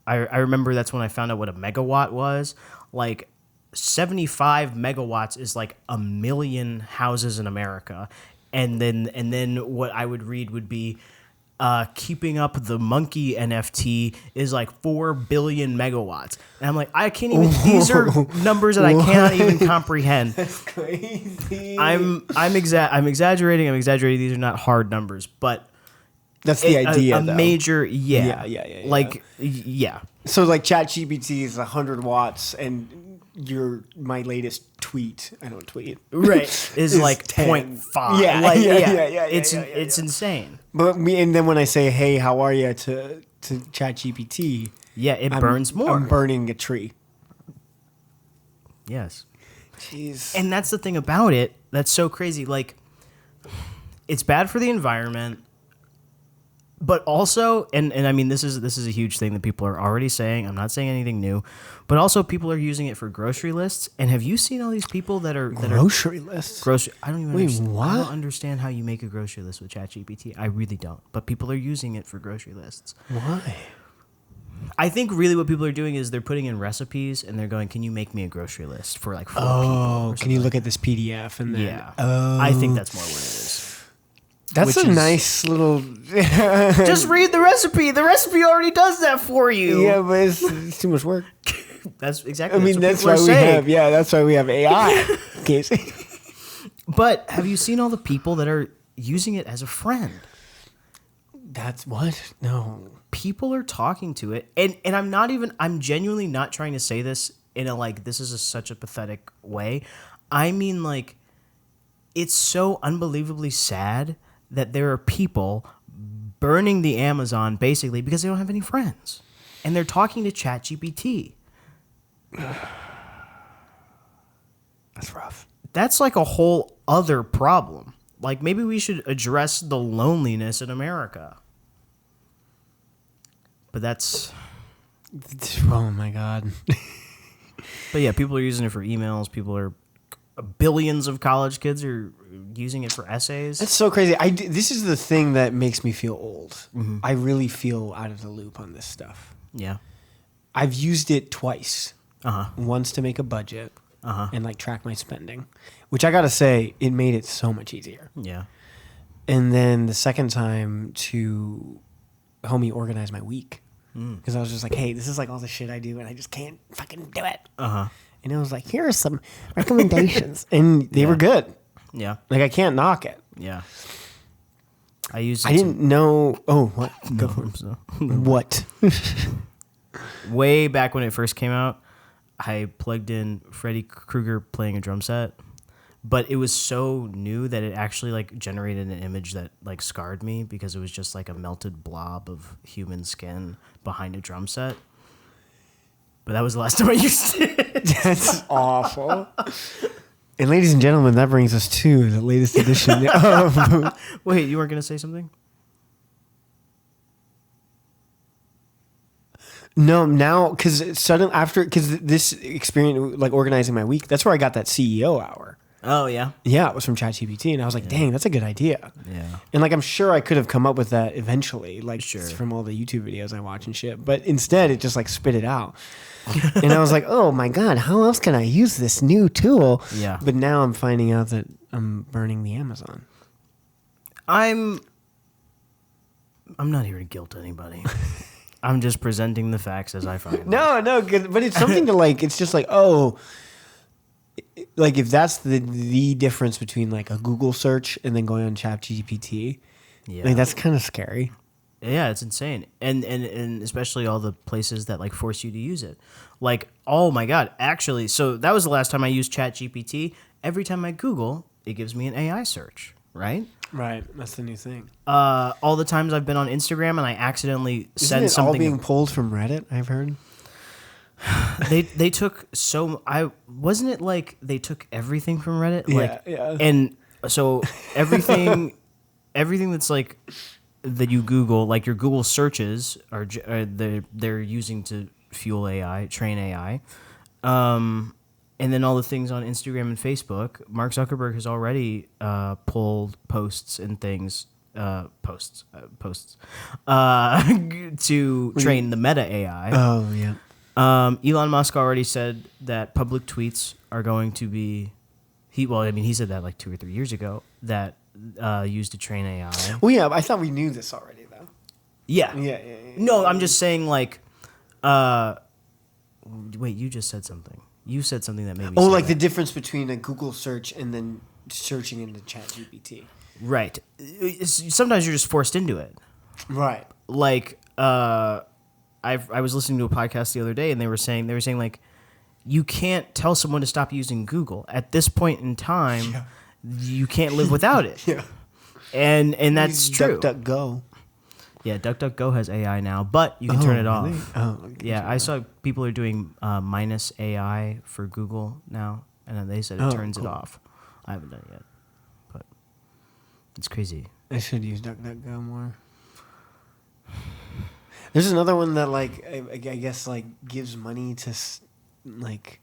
[SPEAKER 2] I remember that's when I found out what a megawatt was. Like 75 megawatts is like 1 million houses in America. And then what I would read would be keeping up the monkey NFT is like 4 billion megawatts. And I'm like, I can't even, these are numbers that I cannot even comprehend.
[SPEAKER 1] That's crazy.
[SPEAKER 2] I'm exaggerating. These are not hard numbers, but
[SPEAKER 1] that's the idea.
[SPEAKER 2] A major,
[SPEAKER 1] yeah.
[SPEAKER 2] Like, yeah.
[SPEAKER 1] So like ChatGPT is 100 watts, and my latest tweet, I don't tweet,
[SPEAKER 2] right, is like 0.5.
[SPEAKER 1] Yeah,
[SPEAKER 2] like,
[SPEAKER 1] yeah.
[SPEAKER 2] It's insane.
[SPEAKER 1] But and then when I say, "Hey, how are you?" to ChatGPT,
[SPEAKER 2] yeah, it burns more.
[SPEAKER 1] I'm burning a tree.
[SPEAKER 2] Yes.
[SPEAKER 1] Jeez.
[SPEAKER 2] And that's the thing about it that's so crazy. Like, it's bad for the environment. But also, and I mean, this is a huge thing that people are already saying. I'm not saying anything new, but also people are using it for grocery lists. And have you seen all these people that are
[SPEAKER 1] grocery lists?
[SPEAKER 2] I don't even understand. What? I don't understand how you make a grocery list with ChatGPT. I really don't. But people are using it for grocery lists.
[SPEAKER 1] Why?
[SPEAKER 2] I think really what people are doing is they're putting in recipes and they're going, "Can you make me a grocery list for like 4 people?"
[SPEAKER 1] Oh, can you look at this PDF and then?
[SPEAKER 2] Yeah. I think that's more what it is.
[SPEAKER 1] That's a nice little.
[SPEAKER 2] Just read the recipe. The recipe already does that for you.
[SPEAKER 1] Yeah, but it's too much work.
[SPEAKER 2] That's exactly.
[SPEAKER 1] I mean, that's why we have. Yeah, that's why we have AI. Casey.
[SPEAKER 2] But have you seen all the people that are using it as a friend?
[SPEAKER 1] That's what? No.
[SPEAKER 2] People are talking to it, and I'm genuinely not trying to say this in a like this is such a pathetic way. I mean, like, it's so unbelievably sad that there are people burning the Amazon basically because they don't have any friends. And they're talking to ChatGPT.
[SPEAKER 1] That's rough.
[SPEAKER 2] That's like a whole other problem. Like, maybe we should address the loneliness in America. But that's...
[SPEAKER 1] Oh, my God.
[SPEAKER 2] But yeah, people are using it for emails. Billions of college kids are using it for essays.
[SPEAKER 1] That's so crazy. This is the thing that makes me feel old.
[SPEAKER 2] Mm-hmm.
[SPEAKER 1] I really feel out of the loop on this stuff.
[SPEAKER 2] Yeah.
[SPEAKER 1] I've used it twice.
[SPEAKER 2] Uh-huh.
[SPEAKER 1] Once to make a budget
[SPEAKER 2] Uh-huh.
[SPEAKER 1] and like track my spending, which I gotta say, it made it so much easier.
[SPEAKER 2] Yeah.
[SPEAKER 1] And then the second time to help me organize my week. Because I was just like, hey, this is like all the shit I do and I just can't fucking do it.
[SPEAKER 2] Uh-huh.
[SPEAKER 1] And it was like, here are some recommendations. And they were good.
[SPEAKER 2] Yeah.
[SPEAKER 1] Like, I can't knock it.
[SPEAKER 2] Yeah. I used it
[SPEAKER 1] I didn't know. Oh, what? Go for it. What?
[SPEAKER 2] Way back when it first came out, I plugged in Freddy Krueger playing a drum set. But it was so new that it actually like generated an image that like scarred me because it was just like a melted blob of human skin behind a drum set. But that was the last time I used it.
[SPEAKER 1] That's awful. And ladies and gentlemen, that brings us to the latest edition of...
[SPEAKER 2] Wait, you weren't going to say something?
[SPEAKER 1] No, now, because this experience, like organizing my week, that's where I got that CEO hour.
[SPEAKER 2] Oh, yeah?
[SPEAKER 1] Yeah, it was from ChatGPT, and I was like, dang, that's a good idea.
[SPEAKER 2] Yeah.
[SPEAKER 1] And like, I'm sure I could have come up with that eventually, like
[SPEAKER 2] Sure.
[SPEAKER 1] from all the YouTube videos I watch and shit. But instead, it just like spit it out. And I was like, oh my God, how else can I use this new tool?
[SPEAKER 2] Yeah.
[SPEAKER 1] But now I'm finding out that I'm burning the Amazon.
[SPEAKER 2] I'm not here to guilt anybody. I'm just presenting the facts as I find them.
[SPEAKER 1] No, but it's something to like, it's just like, oh, like if that's the difference between like a Google search and then going on ChatGPT,
[SPEAKER 2] Yeah.
[SPEAKER 1] like that's kind of scary.
[SPEAKER 2] Yeah, it's insane. And especially all the places that like force you to use it. Like, oh my God, actually, so that was the last time I used ChatGPT. Every time I Google, it gives me an AI search, right?
[SPEAKER 1] Right, that's the new thing.
[SPEAKER 2] All the times I've been on Instagram and I accidentally
[SPEAKER 1] Isn't
[SPEAKER 2] send
[SPEAKER 1] it
[SPEAKER 2] something.
[SPEAKER 1] all being pulled from Reddit, I've heard?
[SPEAKER 2] They took wasn't it like they took everything from Reddit? Like,
[SPEAKER 1] yeah.
[SPEAKER 2] And so everything that's like that you Google, like your Google searches are they're using to fuel AI, train AI. And then all the things on Instagram and Facebook, Mark Zuckerberg has already pulled posts and things, to train the Meta AI.
[SPEAKER 1] Oh, yeah.
[SPEAKER 2] Elon Musk already said that public tweets are going to be, he said that like 2 or 3 years ago, that used to train AI.
[SPEAKER 1] Well, yeah, I thought we knew this already, though.
[SPEAKER 2] Yeah.
[SPEAKER 1] Yeah.
[SPEAKER 2] No, I'm just saying like, wait, you just said something. You said something that made me
[SPEAKER 1] Oh,
[SPEAKER 2] say
[SPEAKER 1] like
[SPEAKER 2] that.
[SPEAKER 1] the difference between a Google search and then searching into ChatGPT.
[SPEAKER 2] Right. Sometimes you're just forced into it.
[SPEAKER 1] Right.
[SPEAKER 2] Like, I was listening to a podcast the other day, and they were saying like, you can't tell someone to stop using Google at this point in time.
[SPEAKER 1] Yeah.
[SPEAKER 2] You can't live without it.
[SPEAKER 1] Yeah.
[SPEAKER 2] And that's true.
[SPEAKER 1] DuckDuckGo.
[SPEAKER 2] Yeah, DuckDuckGo has AI now, but you can turn it off.
[SPEAKER 1] Really? Oh, okay.
[SPEAKER 2] Yeah, I saw people are doing minus AI for Google now, and then they said it turns it off. I haven't done it yet, but it's crazy.
[SPEAKER 1] I should use DuckDuckGo more. There's another one that like I guess like gives money to like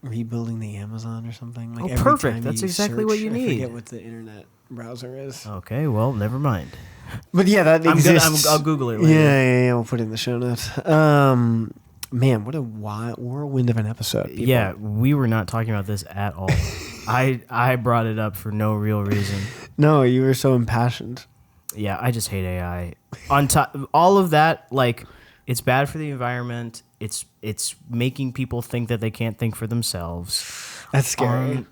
[SPEAKER 1] rebuilding the Amazon or something. Like every
[SPEAKER 2] perfect.
[SPEAKER 1] time
[SPEAKER 2] That's
[SPEAKER 1] you
[SPEAKER 2] exactly what you
[SPEAKER 1] I
[SPEAKER 2] need.
[SPEAKER 1] forget what the internet browser is.
[SPEAKER 2] Okay, well, never mind.
[SPEAKER 1] But yeah, that exists.
[SPEAKER 2] I'll Google it later.
[SPEAKER 1] Yeah. We'll put it in the show notes. Man, what a whirlwind of an episode. People.
[SPEAKER 2] Yeah, we were not talking about this at all. I brought it up for no real reason.
[SPEAKER 1] No, you were so impassioned.
[SPEAKER 2] Yeah, I just hate AI. On top, all of that, like, it's bad for the environment. It's making people think that they can't think for themselves.
[SPEAKER 1] That's scary.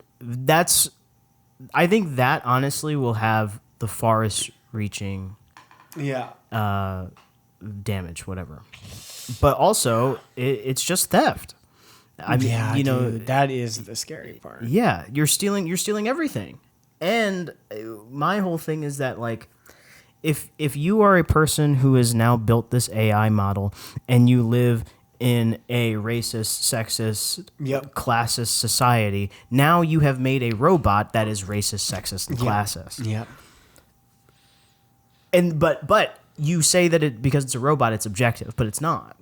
[SPEAKER 2] I think that honestly will have the farthest reaching damage, whatever. But also, it's just theft. I mean,
[SPEAKER 1] yeah,
[SPEAKER 2] you know,
[SPEAKER 1] dude, that is the scary part.
[SPEAKER 2] yeah, you're stealing everything. And my whole thing is that, like, if you are a person who has now built this AI model and you live in a racist, sexist, classist society, now you have made a robot that is racist, sexist, and classist.
[SPEAKER 1] Yep.
[SPEAKER 2] And but you say that because it's a robot, it's objective, but it's not.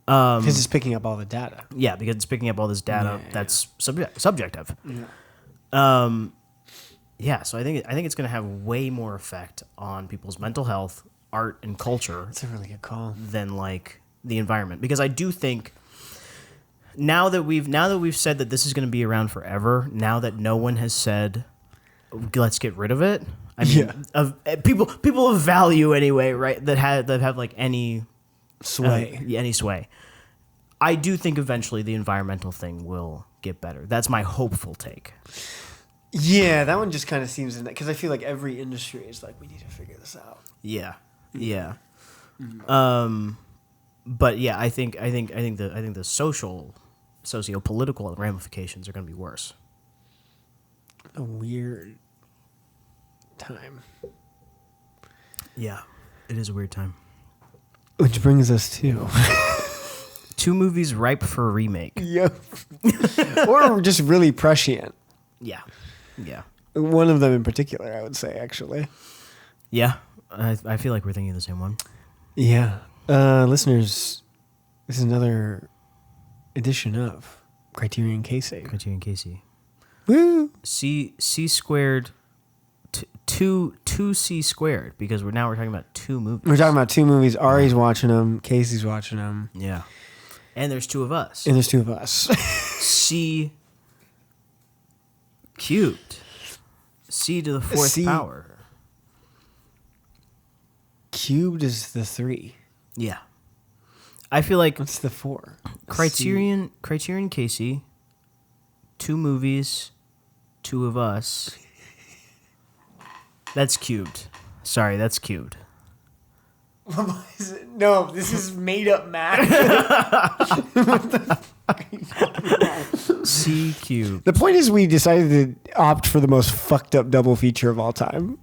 [SPEAKER 1] Because it's picking up all the data.
[SPEAKER 2] Yeah, because it's picking up all this data that's subjective.
[SPEAKER 1] Yeah.
[SPEAKER 2] yeah, so I think it's going to have way more effect on people's mental health, art, and culture.
[SPEAKER 1] That's a really good call.
[SPEAKER 2] Than like the environment, because I do think now that we've said that this is going to be around forever, now that no one has said let's get rid of it. I mean, people of value anyway, right? That have like any
[SPEAKER 1] sway.
[SPEAKER 2] Any sway. I do think eventually the environmental thing will get better. That's my hopeful take.
[SPEAKER 1] Yeah, that one just kind of seems in that, because I feel like every industry is like, we need to figure this out.
[SPEAKER 2] Yeah, yeah. But yeah, I think the socio-political ramifications are going to be worse.
[SPEAKER 1] A weird time.
[SPEAKER 2] Yeah, it is a weird time.
[SPEAKER 1] Which brings us to
[SPEAKER 2] 2 movies ripe for a remake.
[SPEAKER 1] Yep. Or just really prescient.
[SPEAKER 2] Yeah. Yeah.
[SPEAKER 1] One of them in particular, I would say, actually.
[SPEAKER 2] Yeah. I feel like we're thinking of the same one.
[SPEAKER 1] Yeah. Listeners, this is another edition of Criterion Casey.
[SPEAKER 2] Criterion Casey.
[SPEAKER 1] Woo!
[SPEAKER 2] C squared, 2C squared, because we're talking about 2 movies.
[SPEAKER 1] We're talking about 2 movies. Ari's watching them. Casey's watching them.
[SPEAKER 2] Yeah. And there's 2 of us.
[SPEAKER 1] And there's 2 of us.
[SPEAKER 2] C cubed. C to the 4th power.
[SPEAKER 1] Cubed is the 3.
[SPEAKER 2] Yeah. I feel like
[SPEAKER 1] What's the 4?
[SPEAKER 2] Criterion Casey, 2 movies, 2 of us. That's cubed. Sorry, that's cubed.
[SPEAKER 1] What is it? No, this is made up math.
[SPEAKER 2] C cubed.
[SPEAKER 1] The point is, we decided to opt for the most fucked up double feature of all time.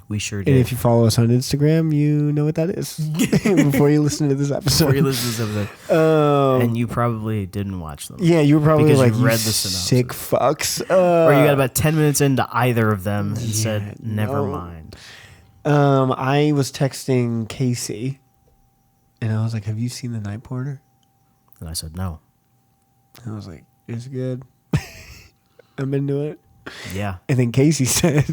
[SPEAKER 2] We sure
[SPEAKER 1] And
[SPEAKER 2] did.
[SPEAKER 1] if you follow us on Instagram, you know what that is. Before you listen to this episode.
[SPEAKER 2] Before you listen to this episode. And you probably didn't watch them.
[SPEAKER 1] Yeah, you were probably
[SPEAKER 2] because
[SPEAKER 1] like,
[SPEAKER 2] you read
[SPEAKER 1] you
[SPEAKER 2] the synopsis.
[SPEAKER 1] sick fucks.
[SPEAKER 2] Or you got about 10 minutes into either of them and said,
[SPEAKER 1] Yeah,
[SPEAKER 2] never
[SPEAKER 1] no.
[SPEAKER 2] mind.
[SPEAKER 1] I was texting Casey, and I was like, have you seen The Night Porter?
[SPEAKER 2] And I said, no.
[SPEAKER 1] I was like, it's good. I'm into it.
[SPEAKER 2] Yeah.
[SPEAKER 1] And then Casey said,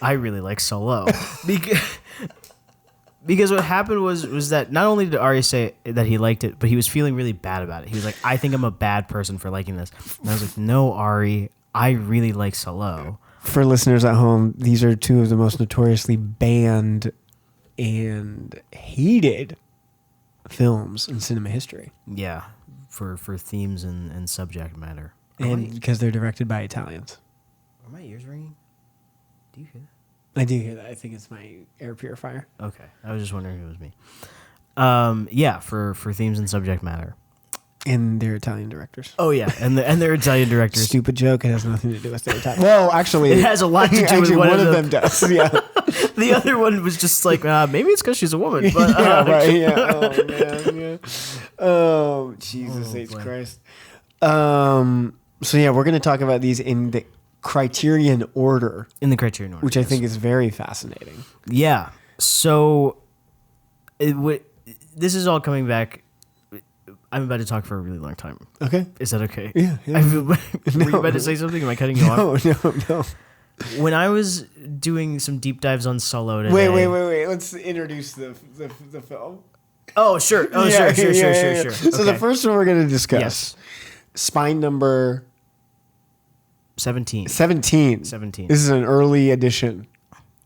[SPEAKER 2] I really like Solo. Because what happened was that not only did Ari say that he liked it, but he was feeling really bad about it. He was like, I think I'm a bad person for liking this. And I was like, no, Ari, I really like Solo.
[SPEAKER 1] for listeners at home, these are 2 of the most notoriously banned and hated films in cinema history.
[SPEAKER 2] Yeah, for themes and subject matter.
[SPEAKER 1] And because they're directed by Italians.
[SPEAKER 2] Are my ears ringing? Do you hear that?
[SPEAKER 1] I do hear that. I think it's my air purifier.
[SPEAKER 2] Okay, I was just wondering if it was me. Yeah, for themes and subject matter.
[SPEAKER 1] And they're Italian directors.
[SPEAKER 2] Oh yeah, and they're Italian directors.
[SPEAKER 1] Stupid joke. It has nothing to do with their Italian. Well, actually,
[SPEAKER 2] It has a lot to do with
[SPEAKER 1] one
[SPEAKER 2] one
[SPEAKER 1] of
[SPEAKER 2] of
[SPEAKER 1] them does. Yeah.
[SPEAKER 2] The other one was just like, maybe it's because she's a woman. But,
[SPEAKER 1] Yeah, right. Yeah. Oh man. Yeah. Oh Jesus H
[SPEAKER 2] boy.
[SPEAKER 1] Christ. So yeah, we're gonna talk about these in the Criterion order,
[SPEAKER 2] in the Criterion order,
[SPEAKER 1] which I think is very fascinating.
[SPEAKER 2] Yeah. So, this is all coming back. I'm about to talk for a really long time.
[SPEAKER 1] Okay.
[SPEAKER 2] Is that okay?
[SPEAKER 1] Yeah.
[SPEAKER 2] Were you about to say something? Am I cutting you off?
[SPEAKER 1] No.
[SPEAKER 2] When I was doing some deep dives on Solo today.
[SPEAKER 1] Wait. Let's introduce the film.
[SPEAKER 2] Oh, sure. Oh,
[SPEAKER 1] Yeah,
[SPEAKER 2] sure.
[SPEAKER 1] yeah. So the
[SPEAKER 2] Okay.
[SPEAKER 1] first one we're going to discuss,
[SPEAKER 2] Yes.
[SPEAKER 1] spine number
[SPEAKER 2] 17.
[SPEAKER 1] 17.
[SPEAKER 2] 17.
[SPEAKER 1] This is an early edition.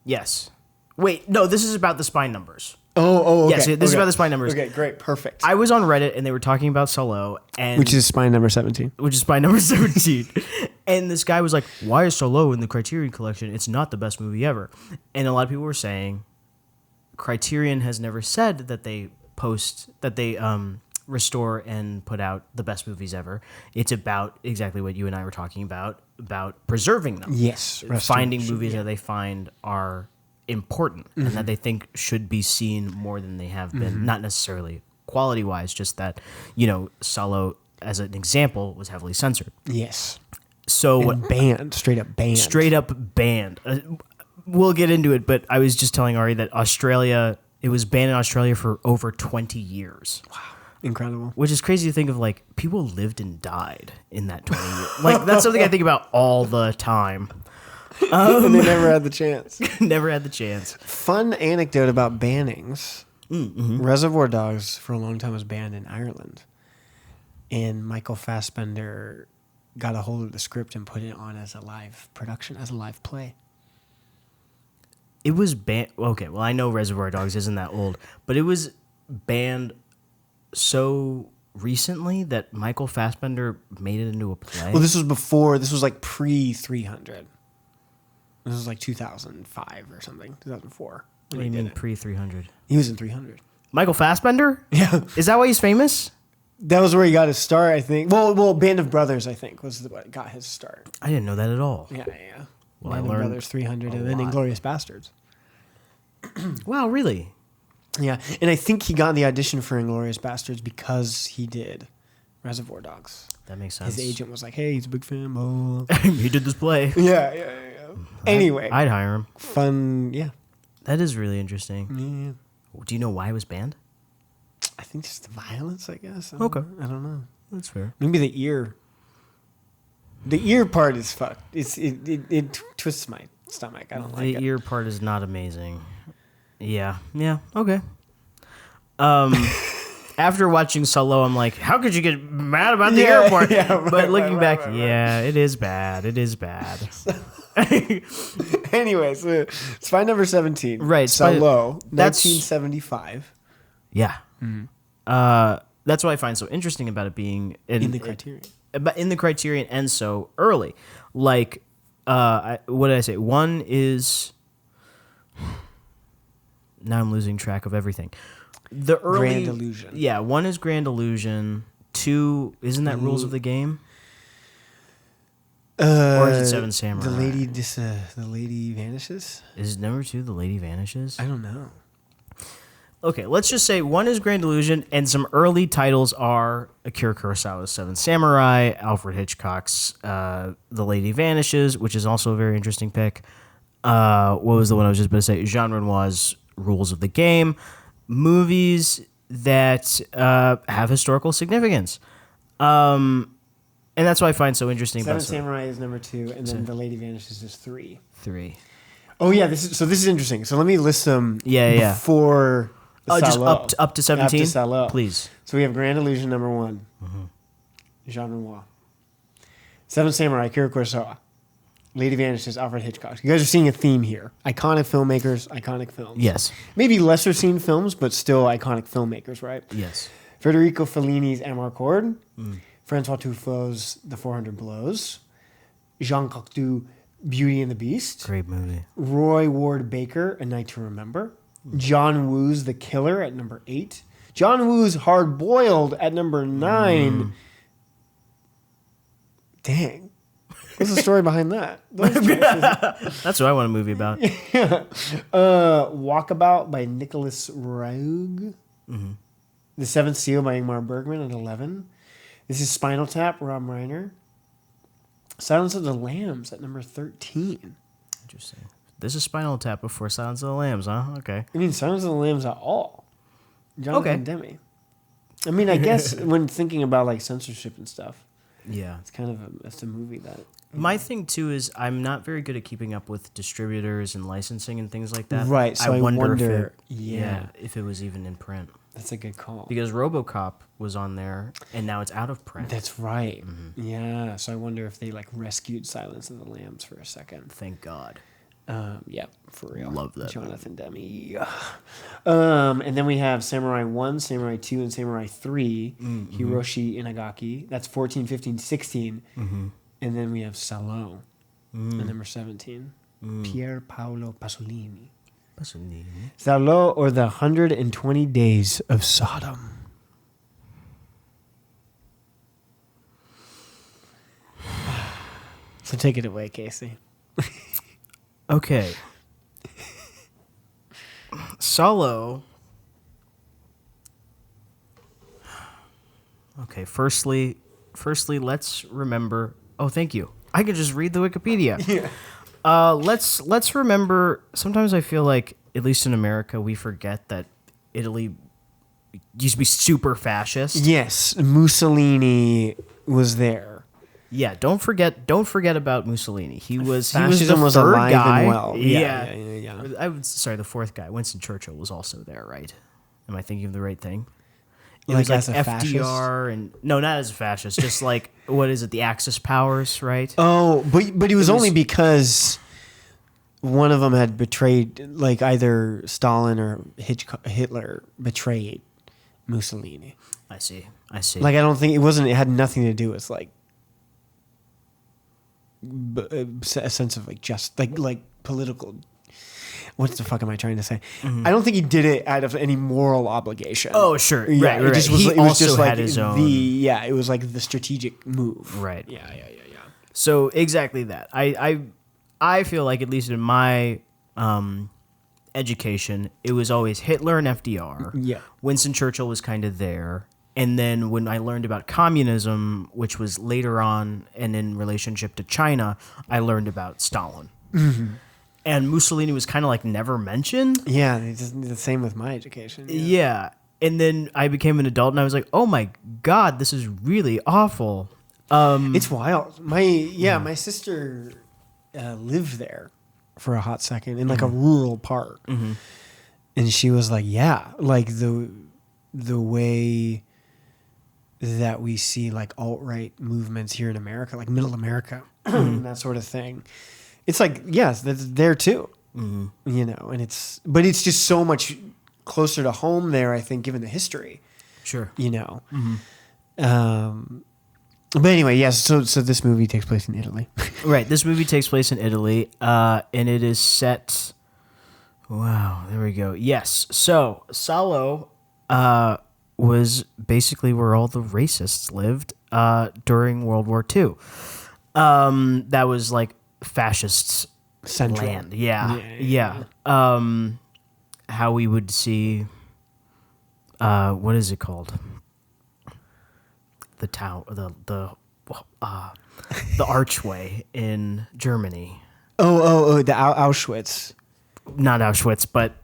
[SPEAKER 2] Yes. Wait, no, this is about the spine numbers.
[SPEAKER 1] Oh, okay.
[SPEAKER 2] Yes, this is about the spine numbers.
[SPEAKER 1] Okay, great, perfect.
[SPEAKER 2] I was on Reddit and they were talking about Solo, and
[SPEAKER 1] Which is spine number 17.
[SPEAKER 2] which is spine number 17. And this guy was like, "Why is Solo in the Criterion Collection? It's not the best movie ever." And a lot of people were saying Criterion has never said that they restore and put out the best movies ever. It's about exactly what you and I were talking about preserving them.
[SPEAKER 1] Yes,
[SPEAKER 2] Finding
[SPEAKER 1] restoration,
[SPEAKER 2] movies
[SPEAKER 1] yeah.
[SPEAKER 2] that they find are important and that they think should be seen more than they have been. Not necessarily quality-wise, just that, Salo, as an example, was heavily censored.
[SPEAKER 1] Yes.
[SPEAKER 2] So
[SPEAKER 1] And banned, straight up banned.
[SPEAKER 2] straight up banned. We'll get into it, but I was just telling Ari that it was banned in Australia for over 20 years. Wow.
[SPEAKER 1] Incredible.
[SPEAKER 2] Which is crazy to think of, like, people lived and died in that 20 years. Like, that's something I think about all the time.
[SPEAKER 1] And they never had the chance.
[SPEAKER 2] Never had the chance.
[SPEAKER 1] Fun anecdote about bannings. Reservoir Dogs for a long time was banned in Ireland. And Michael Fassbender got a hold of the script and put it on as a live production, as a live play.
[SPEAKER 2] It was banned. Okay, well, I know Reservoir Dogs isn't that old, but it was banned so recently that Michael Fassbender made it into a play.
[SPEAKER 1] Well, this was like pre-300. This was like 2005 or something, 2004.
[SPEAKER 2] What do you mean pre-300?
[SPEAKER 1] He was in 300.
[SPEAKER 2] Michael Fassbender?
[SPEAKER 1] Yeah.
[SPEAKER 2] Is that why he's famous?
[SPEAKER 1] That was where he got his start, I think. Well, Band of Brothers, I think, was what got his start.
[SPEAKER 2] I didn't know that at all.
[SPEAKER 1] Yeah.
[SPEAKER 2] Well,
[SPEAKER 1] Band
[SPEAKER 2] I
[SPEAKER 1] of
[SPEAKER 2] learned
[SPEAKER 1] Brothers, 300, and then
[SPEAKER 2] lot.
[SPEAKER 1] Inglourious Bastards.
[SPEAKER 2] Wow, really?
[SPEAKER 1] Yeah, and I think he got the audition for Inglourious Bastards because he did Reservoir Dogs.
[SPEAKER 2] That makes sense.
[SPEAKER 1] His agent was like, "Hey, he's a big fan." Blah.
[SPEAKER 2] He did this play.
[SPEAKER 1] Yeah. Anyway,
[SPEAKER 2] I'd hire him.
[SPEAKER 1] fun. Yeah.
[SPEAKER 2] That is really interesting.
[SPEAKER 1] Yeah.
[SPEAKER 2] Do you know why it was banned?
[SPEAKER 1] I think just the violence, I guess. I don't know.
[SPEAKER 2] That's fair.
[SPEAKER 1] Maybe the ear. The ear part is fucked. It twists my stomach. I don't like it.
[SPEAKER 2] The ear part is not amazing. Yeah. Okay. After watching SALO, I'm like, how could you get mad about the ear part? But looking back, it is bad. It is bad.
[SPEAKER 1] Anyway, so spy number 17.
[SPEAKER 2] Right,
[SPEAKER 1] SALO,
[SPEAKER 2] that's
[SPEAKER 1] 1975.
[SPEAKER 2] Yeah. That's what I find so interesting about it being
[SPEAKER 1] In the Criterion.
[SPEAKER 2] In the Criterion and so early. Like, what did I say? One is... Now I'm losing track of everything. The early...
[SPEAKER 1] Grand Illusion.
[SPEAKER 2] Yeah, one is Grand Illusion. Two, isn't that Rules of the Game? Or is it Seven Samurai?
[SPEAKER 1] The lady vanishes?
[SPEAKER 2] Is number two The Lady Vanishes?
[SPEAKER 1] I don't know.
[SPEAKER 2] Okay, let's just say one is Grand Illusion, and some early titles are Akira Kurosawa's Seven Samurai, Alfred Hitchcock's The Lady Vanishes, which is also a very interesting pick. What was the one I was just going to say? Jean Renoir's Rules of the Game. Movies that have historical significance. And that's what I find so interesting
[SPEAKER 1] Seven
[SPEAKER 2] about
[SPEAKER 1] Samurai is number 2, and then The Lady Vanishes is 3.
[SPEAKER 2] 3.
[SPEAKER 1] Oh, yeah, this is interesting. So let me list them before
[SPEAKER 2] Just
[SPEAKER 1] SALO.
[SPEAKER 2] up to 17?
[SPEAKER 1] Up to SALO.
[SPEAKER 2] Please.
[SPEAKER 1] So we have Grand Illusion number 1. Jean Renoir. Seven Samurai, Akira Kurosawa. Lady Vanishes, Alfred Hitchcock. You guys are seeing a theme here. Iconic filmmakers, iconic films.
[SPEAKER 2] Yes.
[SPEAKER 1] Maybe lesser seen films, but still iconic filmmakers, right?
[SPEAKER 2] Yes.
[SPEAKER 1] Federico Fellini's Amarcord. Francois Truffaut's The 400 Blows. Jean Cocteau, Beauty and the Beast.
[SPEAKER 2] Great movie.
[SPEAKER 1] Roy Ward Baker, A Night to Remember. John Woo's The Killer at number 8. John Woo's Hard Boiled at number 9. Dang. What's the story behind that?
[SPEAKER 2] That's what I want a movie about.
[SPEAKER 1] Walkabout by Nicholas Roeg. The Seventh Seal by Ingmar Bergman at 11. This is Spinal Tap, Rob Reiner. Silence of the Lambs at number 13.
[SPEAKER 2] Interesting. This is Spinal Tap before Silence of the Lambs, huh? Okay.
[SPEAKER 1] I mean, Silence of the Lambs at all. Jonathan Demme. I mean, I guess when thinking about like censorship and stuff,
[SPEAKER 2] yeah,
[SPEAKER 1] it's kind of it's a movie that.
[SPEAKER 2] My thing too is I'm not very good at keeping up with distributors and licensing and things like that.
[SPEAKER 1] Right. So I wonder
[SPEAKER 2] if it was even in print.
[SPEAKER 1] That's a good call.
[SPEAKER 2] Because RoboCop was on there, and now it's out of print.
[SPEAKER 1] That's right. Yeah. So I wonder if they like rescued Silence of the Lambs for a second.
[SPEAKER 2] Thank God.
[SPEAKER 1] Yeah, for real.
[SPEAKER 2] Love that.
[SPEAKER 1] Jonathan Demme. And then we have Samurai 1, Samurai 2, and Samurai 3. Hiroshi Inagaki. That's 14, 15, 16. And then we have SALO at number 17. Pier Paolo Pasolini. SALO, or the 120 Days of Sodom. So take it away, Casey.
[SPEAKER 2] Okay. SALO. Okay, firstly, let's remember. Oh, thank you. I could just read the Wikipedia. Yeah. Let's remember. Sometimes I feel like, at least in America, we forget that Italy used to be super fascist.
[SPEAKER 1] Yes, Mussolini was there.
[SPEAKER 2] Yeah, don't forget about Mussolini. He was the
[SPEAKER 1] Fascism was
[SPEAKER 2] third
[SPEAKER 1] alive
[SPEAKER 2] guy.
[SPEAKER 1] and well.
[SPEAKER 2] Yeah.
[SPEAKER 1] Yeah.
[SPEAKER 2] Sorry, the fourth guy, Winston Churchill, was also there, right? Am I thinking of the right thing? It
[SPEAKER 1] Like
[SPEAKER 2] was like
[SPEAKER 1] as a
[SPEAKER 2] FDR and no, not as a fascist, just like what is it, the Axis powers, right?
[SPEAKER 1] Oh, but it was only because one of them had betrayed, like either Stalin or Hitler betrayed Mussolini.
[SPEAKER 2] I see.
[SPEAKER 1] Like I don't think it had nothing to do with like a sense of like just like political. What the fuck am I trying to say?
[SPEAKER 2] Mm-hmm.
[SPEAKER 1] I don't think he did it out of any moral obligation.
[SPEAKER 2] Oh, sure.
[SPEAKER 1] Yeah,
[SPEAKER 2] Right.
[SPEAKER 1] it just was.
[SPEAKER 2] He
[SPEAKER 1] It was
[SPEAKER 2] also
[SPEAKER 1] just
[SPEAKER 2] had
[SPEAKER 1] like
[SPEAKER 2] his own.
[SPEAKER 1] it was like the strategic move.
[SPEAKER 2] Right.
[SPEAKER 1] Yeah.
[SPEAKER 2] So exactly that. I feel like, at least in my education, it was always Hitler and FDR.
[SPEAKER 1] Yeah.
[SPEAKER 2] Winston Churchill was kind of there. And then when I learned about communism, which was later on and in relationship to China, I learned about Stalin. Mm-hmm. And Mussolini was kind of like never mentioned.
[SPEAKER 1] Yeah, it's the same with my education.
[SPEAKER 2] Yeah. And then I became an adult and I was like, oh my God, this is really awful.
[SPEAKER 1] It's wild. My sister lived there for a hot second in like a rural part.
[SPEAKER 2] Mm-hmm.
[SPEAKER 1] And she was like, yeah, like the way that we see like alt-right movements here in America, like middle America, and that sort of thing. It's like, yes, that's there too, you know, and it's just so much closer to home there, I think, given the history.
[SPEAKER 2] Sure.
[SPEAKER 1] You know. But anyway, yes, so this movie takes place in Italy.
[SPEAKER 2] Right. This movie takes place in Italy, and it is set. Wow, there we go. Yes. So, SALO was basically where all the racists lived during World War II. That was like fascists'
[SPEAKER 1] Central.
[SPEAKER 2] land. Yeah. How we would see. What is it called? The town, the archway in Germany.
[SPEAKER 1] Oh, the Auschwitz.
[SPEAKER 2] Not Auschwitz, but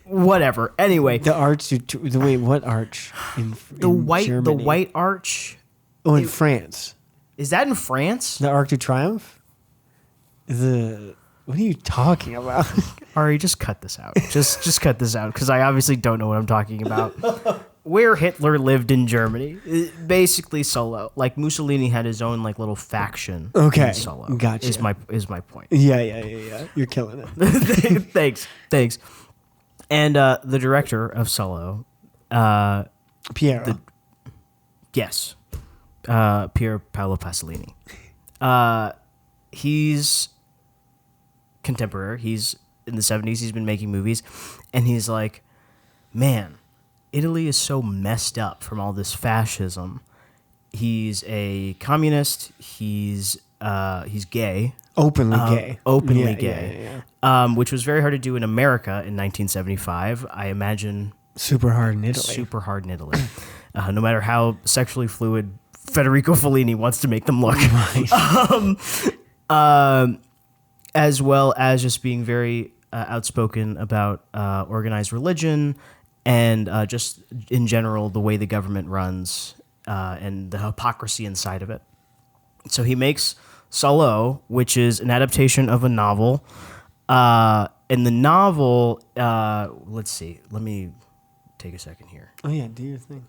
[SPEAKER 2] whatever. Anyway,
[SPEAKER 1] The arch. Wait, what arch? In
[SPEAKER 2] the
[SPEAKER 1] Germany?
[SPEAKER 2] white arch.
[SPEAKER 1] Oh, in France.
[SPEAKER 2] Is that in France?
[SPEAKER 1] The Arc de Triomphe. What are you talking about?
[SPEAKER 2] Ari, just cut this out. Just cut this out, because I obviously don't know what I'm talking about. Where Hitler lived in Germany, basically SALO. Like Mussolini had his own like little faction.
[SPEAKER 1] Okay,
[SPEAKER 2] in SALO.
[SPEAKER 1] gotcha.
[SPEAKER 2] Is my point.
[SPEAKER 1] Yeah. You're killing it.
[SPEAKER 2] Thanks. And the director of SALO,
[SPEAKER 1] Piero.
[SPEAKER 2] yes, Pier Paolo Pasolini. He's contemporary. He's in the 70s. He's been making movies, and he's like, man, Italy is so messed up from all this fascism. He's a communist. He's gay.
[SPEAKER 1] Openly gay.
[SPEAKER 2] Openly gay. Which was very hard to do in America in 1975. I imagine
[SPEAKER 1] Super hard in Italy.
[SPEAKER 2] super hard in Italy. No matter how sexually fluid Federico Fellini wants to make them look. As well as just being very outspoken about organized religion and just in general the way the government runs and the hypocrisy inside of it. So he makes SALO, which is an adaptation of a novel. And the novel, let's see, let me take a second here.
[SPEAKER 1] Oh yeah, do your thing.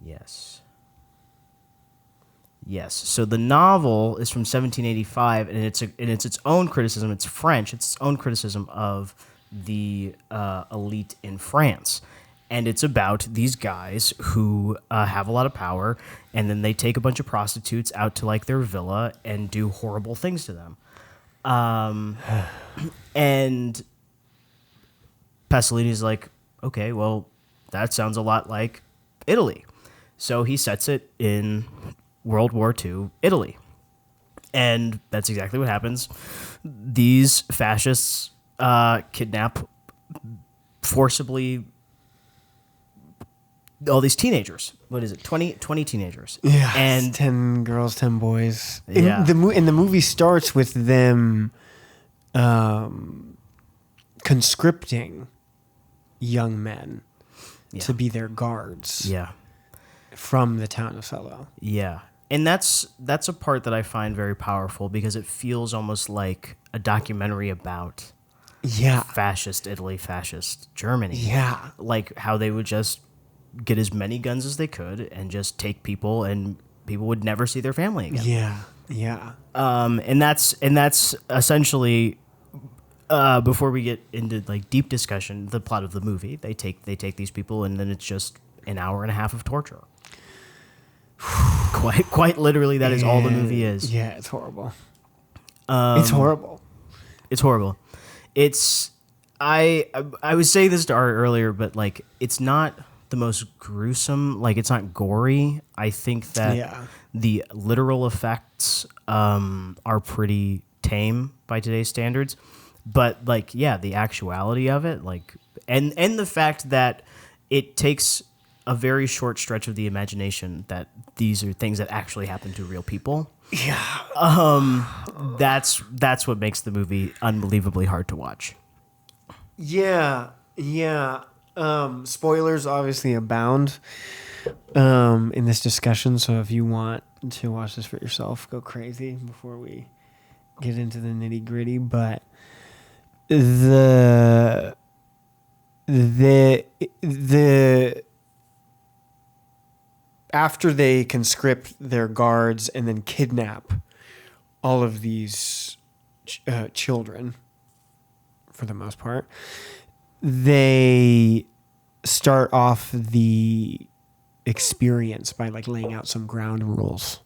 [SPEAKER 2] Yes. So the novel is from 1785, and it's its own criticism. It's French. It's its own criticism of the elite in France, and it's about these guys who have a lot of power, and then they take a bunch of prostitutes out to like their villa and do horrible things to them. And Pasolini's like, okay, well, that sounds a lot like Italy. So he sets it in World War II Italy. And that's exactly what happens. These fascists kidnap forcibly all these teenagers. What is it? 20 teenagers.
[SPEAKER 1] Yeah,
[SPEAKER 2] And
[SPEAKER 1] 10 girls, 10 boys.
[SPEAKER 2] Yeah.
[SPEAKER 1] And the movie starts with them conscripting young men to be their guards.
[SPEAKER 2] yeah.
[SPEAKER 1] from the town of SALO.
[SPEAKER 2] Yeah. And that's a part that I find very powerful because it feels almost like a documentary about
[SPEAKER 1] Yeah.
[SPEAKER 2] fascist Italy, fascist Germany.
[SPEAKER 1] Yeah.
[SPEAKER 2] Like how they would just get as many guns as they could and just take people, and people would never see their family again.
[SPEAKER 1] Yeah. Yeah.
[SPEAKER 2] And that's essentially before we get into like deep discussion, the plot of the movie. They take these people, and then it's just an hour and a half of torture. Quite literally, that is all the movie is.
[SPEAKER 1] Yeah, it's horrible. It's horrible.
[SPEAKER 2] It's horrible. It's I was saying this to Art earlier, but like it's not the most gruesome. Like it's not gory. I think that the literal effects are pretty tame by today's standards. But like the actuality of it, like and the fact that it takes a very short stretch of the imagination that these are things that actually happen to real people.
[SPEAKER 1] Yeah.
[SPEAKER 2] That's what makes the movie unbelievably hard to watch.
[SPEAKER 1] Yeah. Yeah. Spoilers obviously abound in this discussion. So if you want to watch this for yourself, go crazy before we get into the nitty gritty. But the after they conscript their guards and then kidnap all of these children, for the most part, they start off the experience by like laying out some ground rules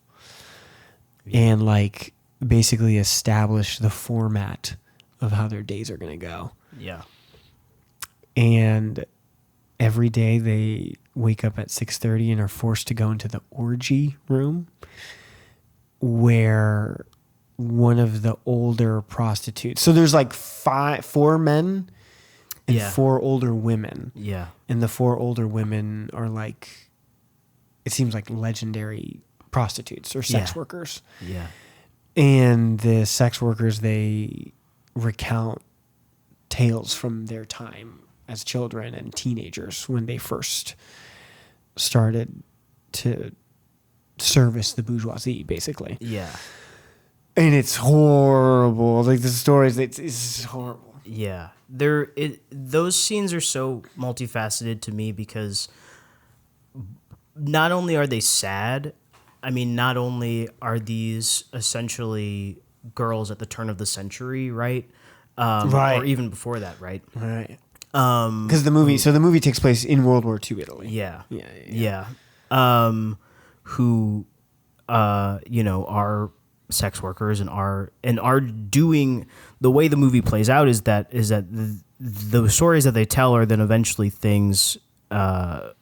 [SPEAKER 1] and like basically establish the format of how their days are going to go.
[SPEAKER 2] Yeah.
[SPEAKER 1] And every day they wake up at 6:30 and are forced to go into the orgy room where one of the older prostitutes. So there's like 4 men and 4 older women.
[SPEAKER 2] Yeah.
[SPEAKER 1] And the 4 older women are like, it seems like legendary prostitutes or sex workers.
[SPEAKER 2] Yeah.
[SPEAKER 1] And the sex workers, they recount tales from their time as children and teenagers when they first started to service the bourgeoisie, basically.
[SPEAKER 2] Yeah.
[SPEAKER 1] And it's horrible. Like the stories, it's horrible.
[SPEAKER 2] Yeah. Those scenes are so multifaceted to me because not only are they sad, I mean, not only are these essentially girls at the turn of the century, right?
[SPEAKER 1] Right.
[SPEAKER 2] Or even before that, right?
[SPEAKER 1] Right. Because the movie takes place in World War II Italy.
[SPEAKER 2] Yeah.
[SPEAKER 1] Yeah.
[SPEAKER 2] Who, are sex workers and are doing, the way the movie plays out is that the stories that they tell are then eventually things that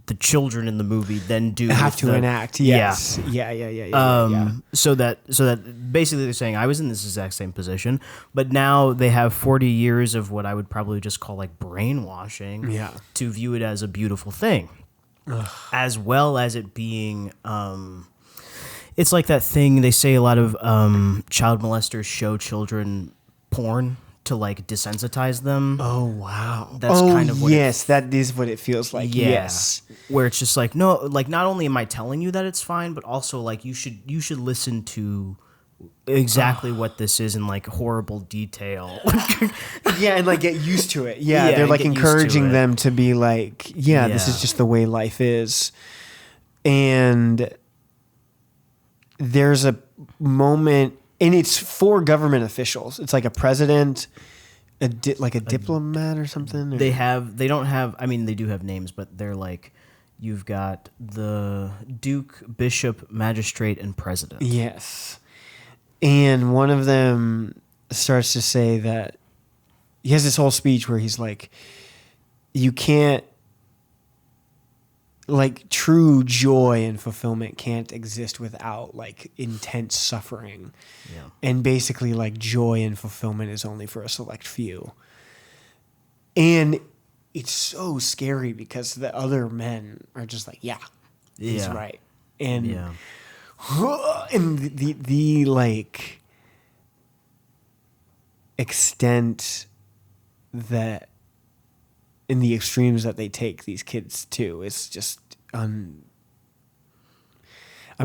[SPEAKER 2] the children in the movie then do
[SPEAKER 1] have to enact. Yes. Yeah.
[SPEAKER 2] So that basically they're saying I was in this exact same position, but now they have 40 years of what I would probably just call like brainwashing to view it as a beautiful thing. Ugh. As well as it being it's like that thing they say a lot of child molesters show children porn to like desensitize them.
[SPEAKER 1] Oh wow.
[SPEAKER 2] That's kind of what
[SPEAKER 1] that is what it feels like.
[SPEAKER 2] Yeah.
[SPEAKER 1] Yes.
[SPEAKER 2] Where it's just like, no, like not only am I telling you that it's fine, but also like you should listen to exactly what this is in like horrible detail.
[SPEAKER 1] Yeah, and like get used to it. Yeah, they're like encouraging them to be like, this is just the way life is. And there's a moment, and it's 4 government officials. It's like a president, a diplomat or something. Or?
[SPEAKER 2] They don't have, I mean, they do have names, but they're like, you've got the Duke, Bishop, Magistrate, and President.
[SPEAKER 1] Yes. And one of them starts to say that he has this whole speech where he's like, you can't, like, true joy and fulfillment can't exist without like intense suffering.
[SPEAKER 2] Yeah.
[SPEAKER 1] And basically like joy and fulfillment is only for a select few. And it's so scary because the other men are just like, he's right. And and the like extent that in the extremes that they take these kids to is just I'm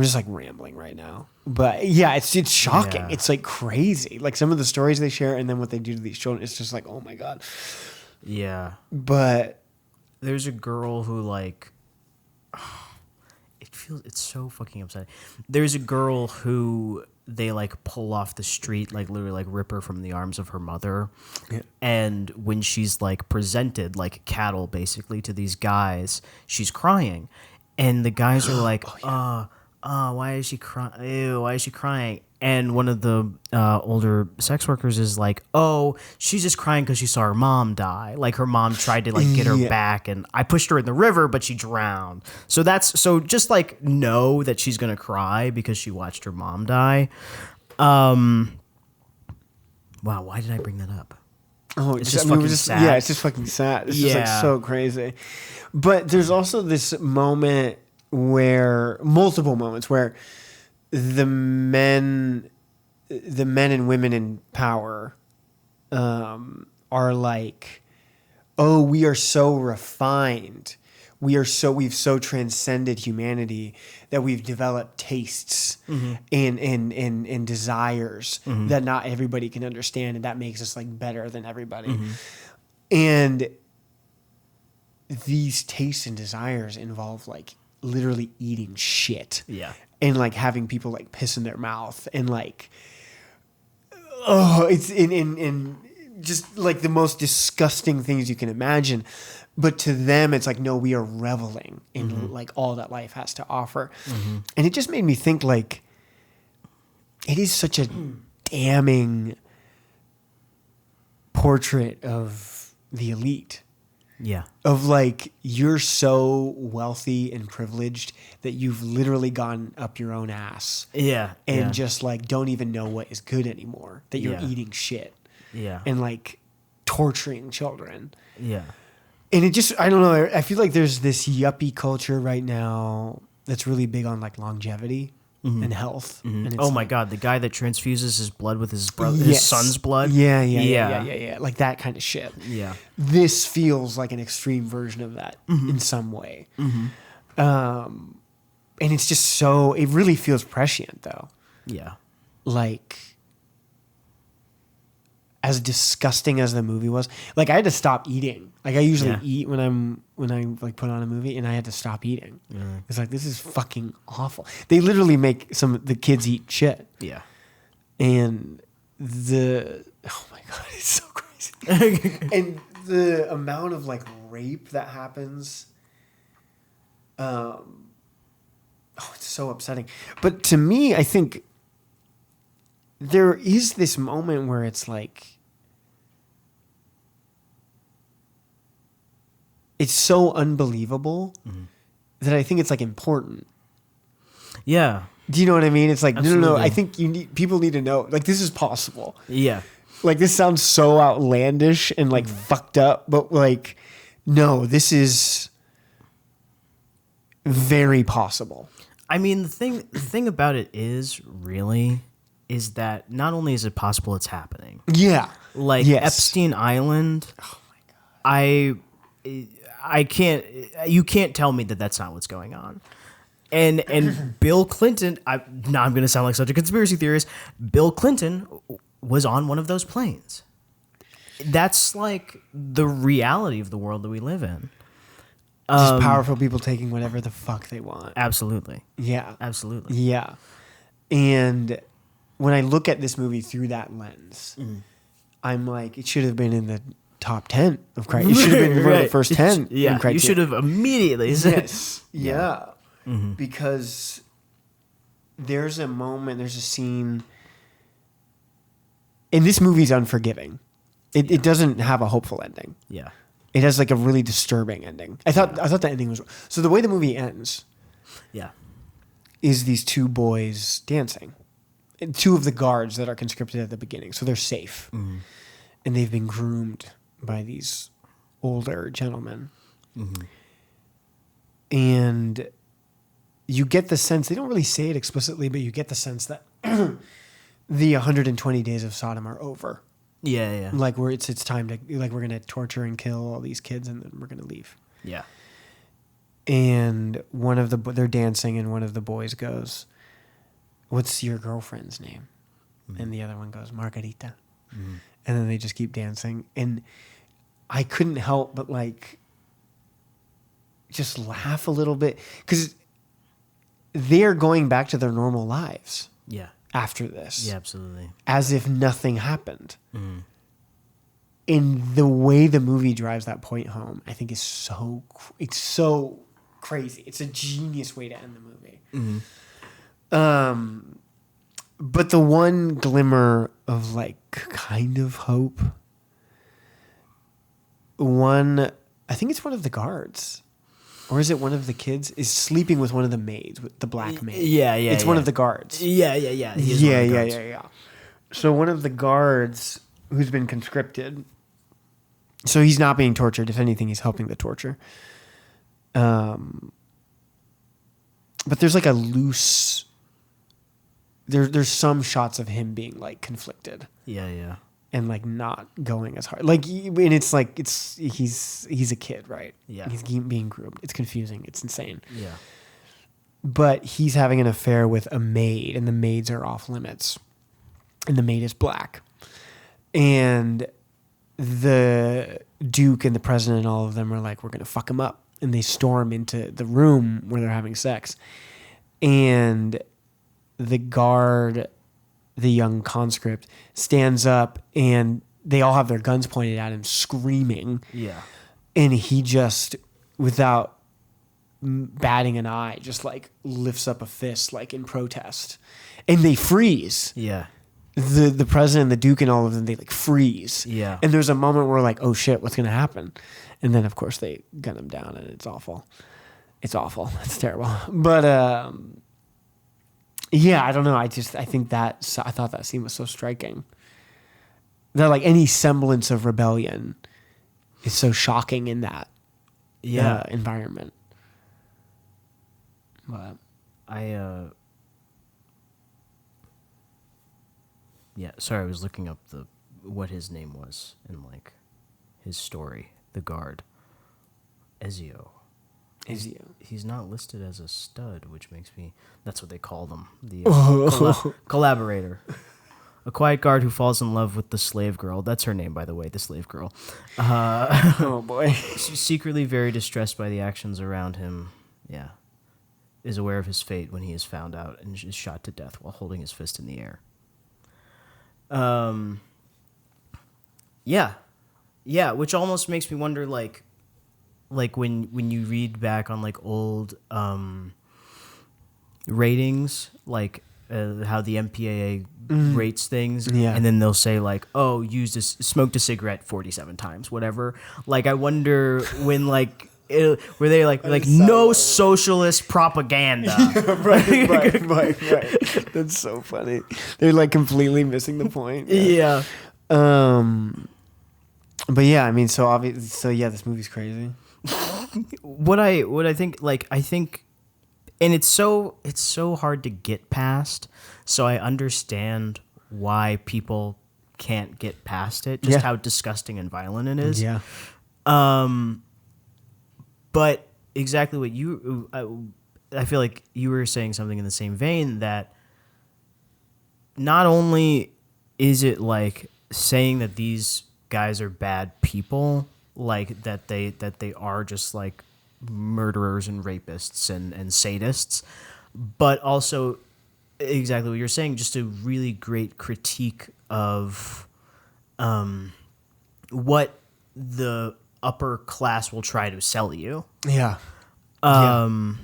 [SPEAKER 1] just like rambling right now, but yeah, it's shocking.
[SPEAKER 2] Yeah.
[SPEAKER 1] It's like crazy. Like some of the stories they share, and then what they do to these children. It's just like, oh my god.
[SPEAKER 2] Yeah.
[SPEAKER 1] But
[SPEAKER 2] There's a girl who like, it's so fucking upsetting. There's a girl who they like pull off the street, like literally like rip her from the arms of her mother.
[SPEAKER 1] Yeah.
[SPEAKER 2] And when she's like presented like cattle basically to these guys, she's crying. And the guys are like, why is she crying? Ew, why is she crying? And one of the older sex workers is like, oh, she's just crying because she saw her mom die. Like her mom tried to like get her back, and I pushed her in the river, but she drowned. So just like know that she's gonna cry because she watched her mom die. Wow, why did I bring that up?
[SPEAKER 1] oh,
[SPEAKER 2] It's just fucking sad.
[SPEAKER 1] Yeah, it's just fucking sad. It's just like
[SPEAKER 2] Yeah.
[SPEAKER 1] so crazy. But there's also this moment multiple moments where the men and women in power are like, oh, we are so refined. We've so transcended humanity that we've developed tastes and desires that not everybody can understand, and that makes us like better than everybody. And these tastes and desires involve like literally eating shit.
[SPEAKER 2] Yeah.
[SPEAKER 1] And like having people like piss in their mouth and like, oh, it's in just like the most disgusting things you can imagine. But to them, it's like, no, we are reveling in like all that life has to offer. And it just made me think like, it is such a damning portrait of the elite.
[SPEAKER 2] Yeah.
[SPEAKER 1] Of like, you're so wealthy and privileged that you've literally gone up your own ass.
[SPEAKER 2] Yeah.
[SPEAKER 1] And just like don't even know what is good anymore. That you're eating shit.
[SPEAKER 2] Yeah.
[SPEAKER 1] And like torturing children.
[SPEAKER 2] Yeah.
[SPEAKER 1] And it just, I don't know, I feel like there's this yuppie culture right now that's really big on like longevity and health. And it's
[SPEAKER 2] Oh my
[SPEAKER 1] like,
[SPEAKER 2] God, the guy that transfuses his blood with his his son's blood.
[SPEAKER 1] Yeah. Like that kind of shit.
[SPEAKER 2] Yeah.
[SPEAKER 1] This feels like an extreme version of that in some way. And it's just so, it really feels prescient though.
[SPEAKER 2] Yeah.
[SPEAKER 1] Like, as disgusting as the movie was, like I had to stop eating. Like I usually eat when I like put on a movie, and I had to stop eating. It's like, this is fucking awful. They literally make the kids eat shit.
[SPEAKER 2] Yeah.
[SPEAKER 1] And oh my God, it's so crazy. And the amount of like rape that happens, it's so upsetting. But to me, I think there is this moment where it's like, it's so unbelievable that I think it's like important.
[SPEAKER 2] Yeah.
[SPEAKER 1] Do you know what I mean? It's like,
[SPEAKER 2] Absolutely.
[SPEAKER 1] no. I think people need to know, like, this is possible.
[SPEAKER 2] Yeah.
[SPEAKER 1] Like, this sounds so outlandish and like fucked up, but like, no, this is very possible.
[SPEAKER 2] I mean, the thing about it is that not only is it possible, it's happening.
[SPEAKER 1] Yeah.
[SPEAKER 2] Like Epstein Island. Oh my God. I can't. You can't tell me that that's not what's going on. And Bill Clinton. Now I'm going to sound like such a conspiracy theorist. Bill Clinton was on one of those planes. That's like the reality of the world that we live in.
[SPEAKER 1] Just powerful people taking whatever the fuck they want.
[SPEAKER 2] Absolutely.
[SPEAKER 1] Yeah.
[SPEAKER 2] Absolutely.
[SPEAKER 1] Yeah. And when I look at this movie through that lens, I'm like, it should have been in the top 10 of Criterion. It should have been one of the first 10
[SPEAKER 2] Yeah,
[SPEAKER 1] in Criterion.
[SPEAKER 2] you should have immediately said.
[SPEAKER 1] Yes. Yeah. Because there's a scene, and this movie's unforgiving. It doesn't have a hopeful ending.
[SPEAKER 2] Yeah.
[SPEAKER 1] It has like a really disturbing ending. I thought the ending was, so the way the movie ends
[SPEAKER 2] Yeah.
[SPEAKER 1] is these two boys dancing. And two of the guards that are conscripted at the beginning, so they're safe. And they've been groomed by these older gentlemen. And you get the sense, they don't really say it explicitly, but you get the sense that the 120 days of Sodom are over.
[SPEAKER 2] Yeah, yeah.
[SPEAKER 1] Like, where it's time to, like, we're going to torture and kill all these kids and then we're going to leave.
[SPEAKER 2] Yeah.
[SPEAKER 1] and they're dancing, and one of the boys goes, "What's your girlfriend's name?" And the other one goes, "Margarita." And then they just keep dancing, and I couldn't help but like just laugh a little bit, because they're going back to their normal lives.
[SPEAKER 2] Yeah.
[SPEAKER 1] After this.
[SPEAKER 2] Yeah, absolutely.
[SPEAKER 1] As if nothing happened. And the way the movie drives that point home, I think is so crazy. It's a genius way to end the movie. But the one glimmer of like kind of hope, I think it's one of the guards, or is it one of the kids, is sleeping with one of the maids, with the black maid.
[SPEAKER 2] Yeah.
[SPEAKER 1] It's one of the guards.
[SPEAKER 2] Yeah. He is one of the guards.
[SPEAKER 1] Yeah. So one of the guards who's been conscripted, so he's not being tortured. If anything, he's helping the torture. But there's like a loose. There's some shots of him being like conflicted.
[SPEAKER 2] Yeah.
[SPEAKER 1] And like not going as hard. Like, and it's like he's a kid, right?
[SPEAKER 2] Yeah.
[SPEAKER 1] He's being groomed. It's confusing. It's insane.
[SPEAKER 2] Yeah.
[SPEAKER 1] But he's having an affair with a maid, and the maids are off limits, and the maid is black, and the Duke and the president and all of them are like, "We're gonna fuck him up," and they storm into the room where they're having sex, and the guard, the young conscript, stands up, and they all have their guns pointed at him, screaming.
[SPEAKER 2] Yeah.
[SPEAKER 1] And he just, without batting an eye, just like lifts up a fist, like in protest, and they freeze.
[SPEAKER 2] Yeah.
[SPEAKER 1] The president, the Duke, and all of them, they like freeze.
[SPEAKER 2] Yeah.
[SPEAKER 1] And there's a moment where like, oh shit, what's gonna happen? And then of course they gun him down, and it's awful. It's awful. It's terrible. But yeah, I don't know. I thought that scene was so striking. That like any semblance of rebellion is so shocking in that environment. But
[SPEAKER 2] sorry, I was looking up what his name was in like his story. The guard, Ezio. He's not listed as a stud, which makes me... That's what they call them. The collaborator. A quiet guard who falls in love with the slave girl. That's her name, by the way, the slave girl.
[SPEAKER 1] Oh, boy.
[SPEAKER 2] Secretly very distressed by the actions around him. Yeah. Is aware of his fate when he is found out and is shot to death while holding his fist in the air. Yeah, which almost makes me wonder, like when you read back on like old ratings, like how the MPAA rates things, and then they'll say like, oh, smoked a cigarette 47 times, whatever. Like I wonder when like were they like no socialist propaganda?
[SPEAKER 1] Right. That's so funny. They're like completely missing the point.
[SPEAKER 2] Yeah.
[SPEAKER 1] But yeah, I mean, so obviously, this movie's crazy.
[SPEAKER 2] What I think, and it's so hard to get past. So I understand why people can't get past it, just how disgusting and violent it is.
[SPEAKER 1] Yeah.
[SPEAKER 2] But exactly what I feel like you were saying something in the same vein, that not only is it like saying that these guys are bad people, like that they are just like murderers and rapists and sadists, but also exactly what you're saying, just a really great critique of what the upper class will try to sell you.
[SPEAKER 1] Yeah.
[SPEAKER 2] And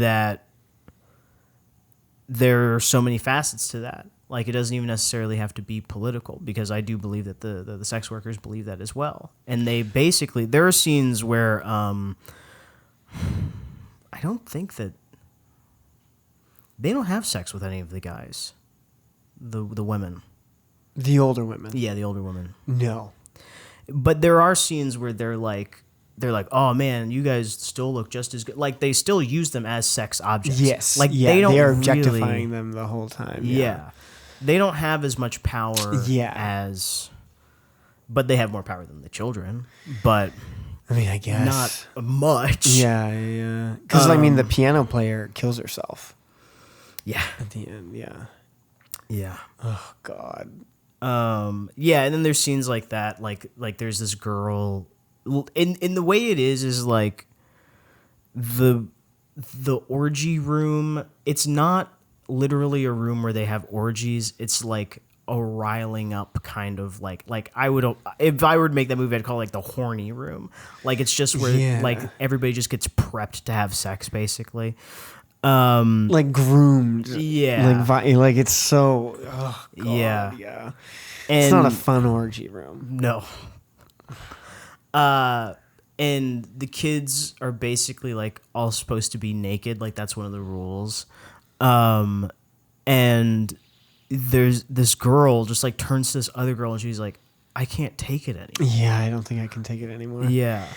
[SPEAKER 2] that there are so many facets to that. Like, it doesn't even necessarily have to be political, because I do believe that the sex workers believe that as well. And they basically, there are scenes where I don't think that they don't have sex with any of the guys, the women.
[SPEAKER 1] The older women.
[SPEAKER 2] Yeah, the older women.
[SPEAKER 1] No.
[SPEAKER 2] But there are scenes where they're like, oh man, you guys still look just as good. Like, they still use them as sex objects.
[SPEAKER 1] Yes.
[SPEAKER 2] Like,
[SPEAKER 1] they are objectifying them the whole time.
[SPEAKER 2] Yeah. They don't have as much power but they have more power than the children. But
[SPEAKER 1] I mean, I guess
[SPEAKER 2] not much.
[SPEAKER 1] Yeah. Because I mean, the piano player kills herself.
[SPEAKER 2] Yeah.
[SPEAKER 1] At the end, yeah.
[SPEAKER 2] Yeah.
[SPEAKER 1] Oh God.
[SPEAKER 2] Yeah, and then there's scenes like that, like there's this girl, in the way it is like the orgy room. It's not literally a room where they have orgies. It's like a riling up kind of like I would, if I were to make that movie, I'd call it like the horny room. Like it's just where like everybody just gets prepped to have sex, basically.
[SPEAKER 1] Like groomed.
[SPEAKER 2] Yeah.
[SPEAKER 1] Like it's so. Oh God, yeah. And it's not a fun orgy room.
[SPEAKER 2] No. And the kids are basically like all supposed to be naked. Like that's one of the rules. And there's this girl just like turns to this other girl and she's like, I can't take it anymore.
[SPEAKER 1] Yeah, I don't think I can take it anymore.
[SPEAKER 2] Yeah.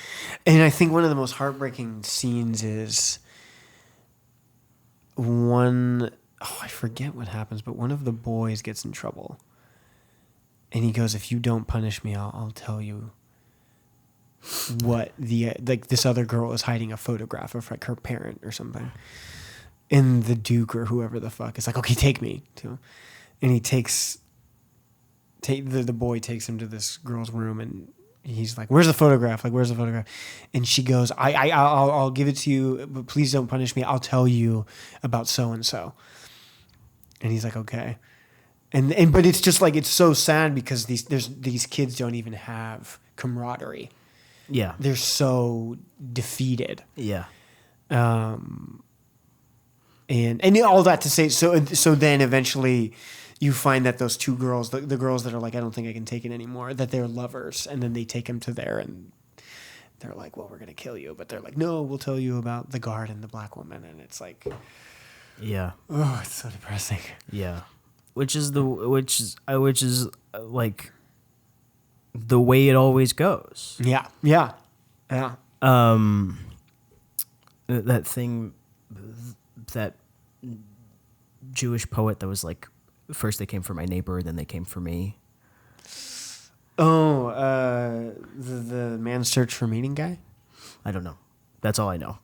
[SPEAKER 1] And I think one of the most heartbreaking scenes is I forget what happens, but one of the boys gets in trouble. And he goes, if you don't punish me, I'll tell you what this other girl is hiding a photograph of like her parent or something. And the Duke or whoever the fuck is like, okay, take me to. And he the boy takes him to this girl's room and he's like, where's the photograph? Like, where's the photograph? And she goes, I'll give it to you, but please don't punish me. I'll tell you about so-and-so. And he's like, okay. But it's just like, it's so sad because these kids don't even have camaraderie.
[SPEAKER 2] Yeah.
[SPEAKER 1] They're so defeated.
[SPEAKER 2] Yeah.
[SPEAKER 1] And all that to say, so then eventually you find that those two girls, the girls that are like, I don't think I can take it anymore, that they're lovers, and then they take him to there, and they're like, well, we're gonna kill you, but they're like, no, we'll tell you about the guard and the black woman, and it's like,
[SPEAKER 2] yeah,
[SPEAKER 1] oh, it's so depressing.
[SPEAKER 2] Yeah, which is like the way it always goes.
[SPEAKER 1] Yeah.
[SPEAKER 2] That thing, that Jewish poet that was like, first they came for my neighbor, then they came for me.
[SPEAKER 1] Oh, the man's search for meaning guy?
[SPEAKER 2] I don't know. That's all I know.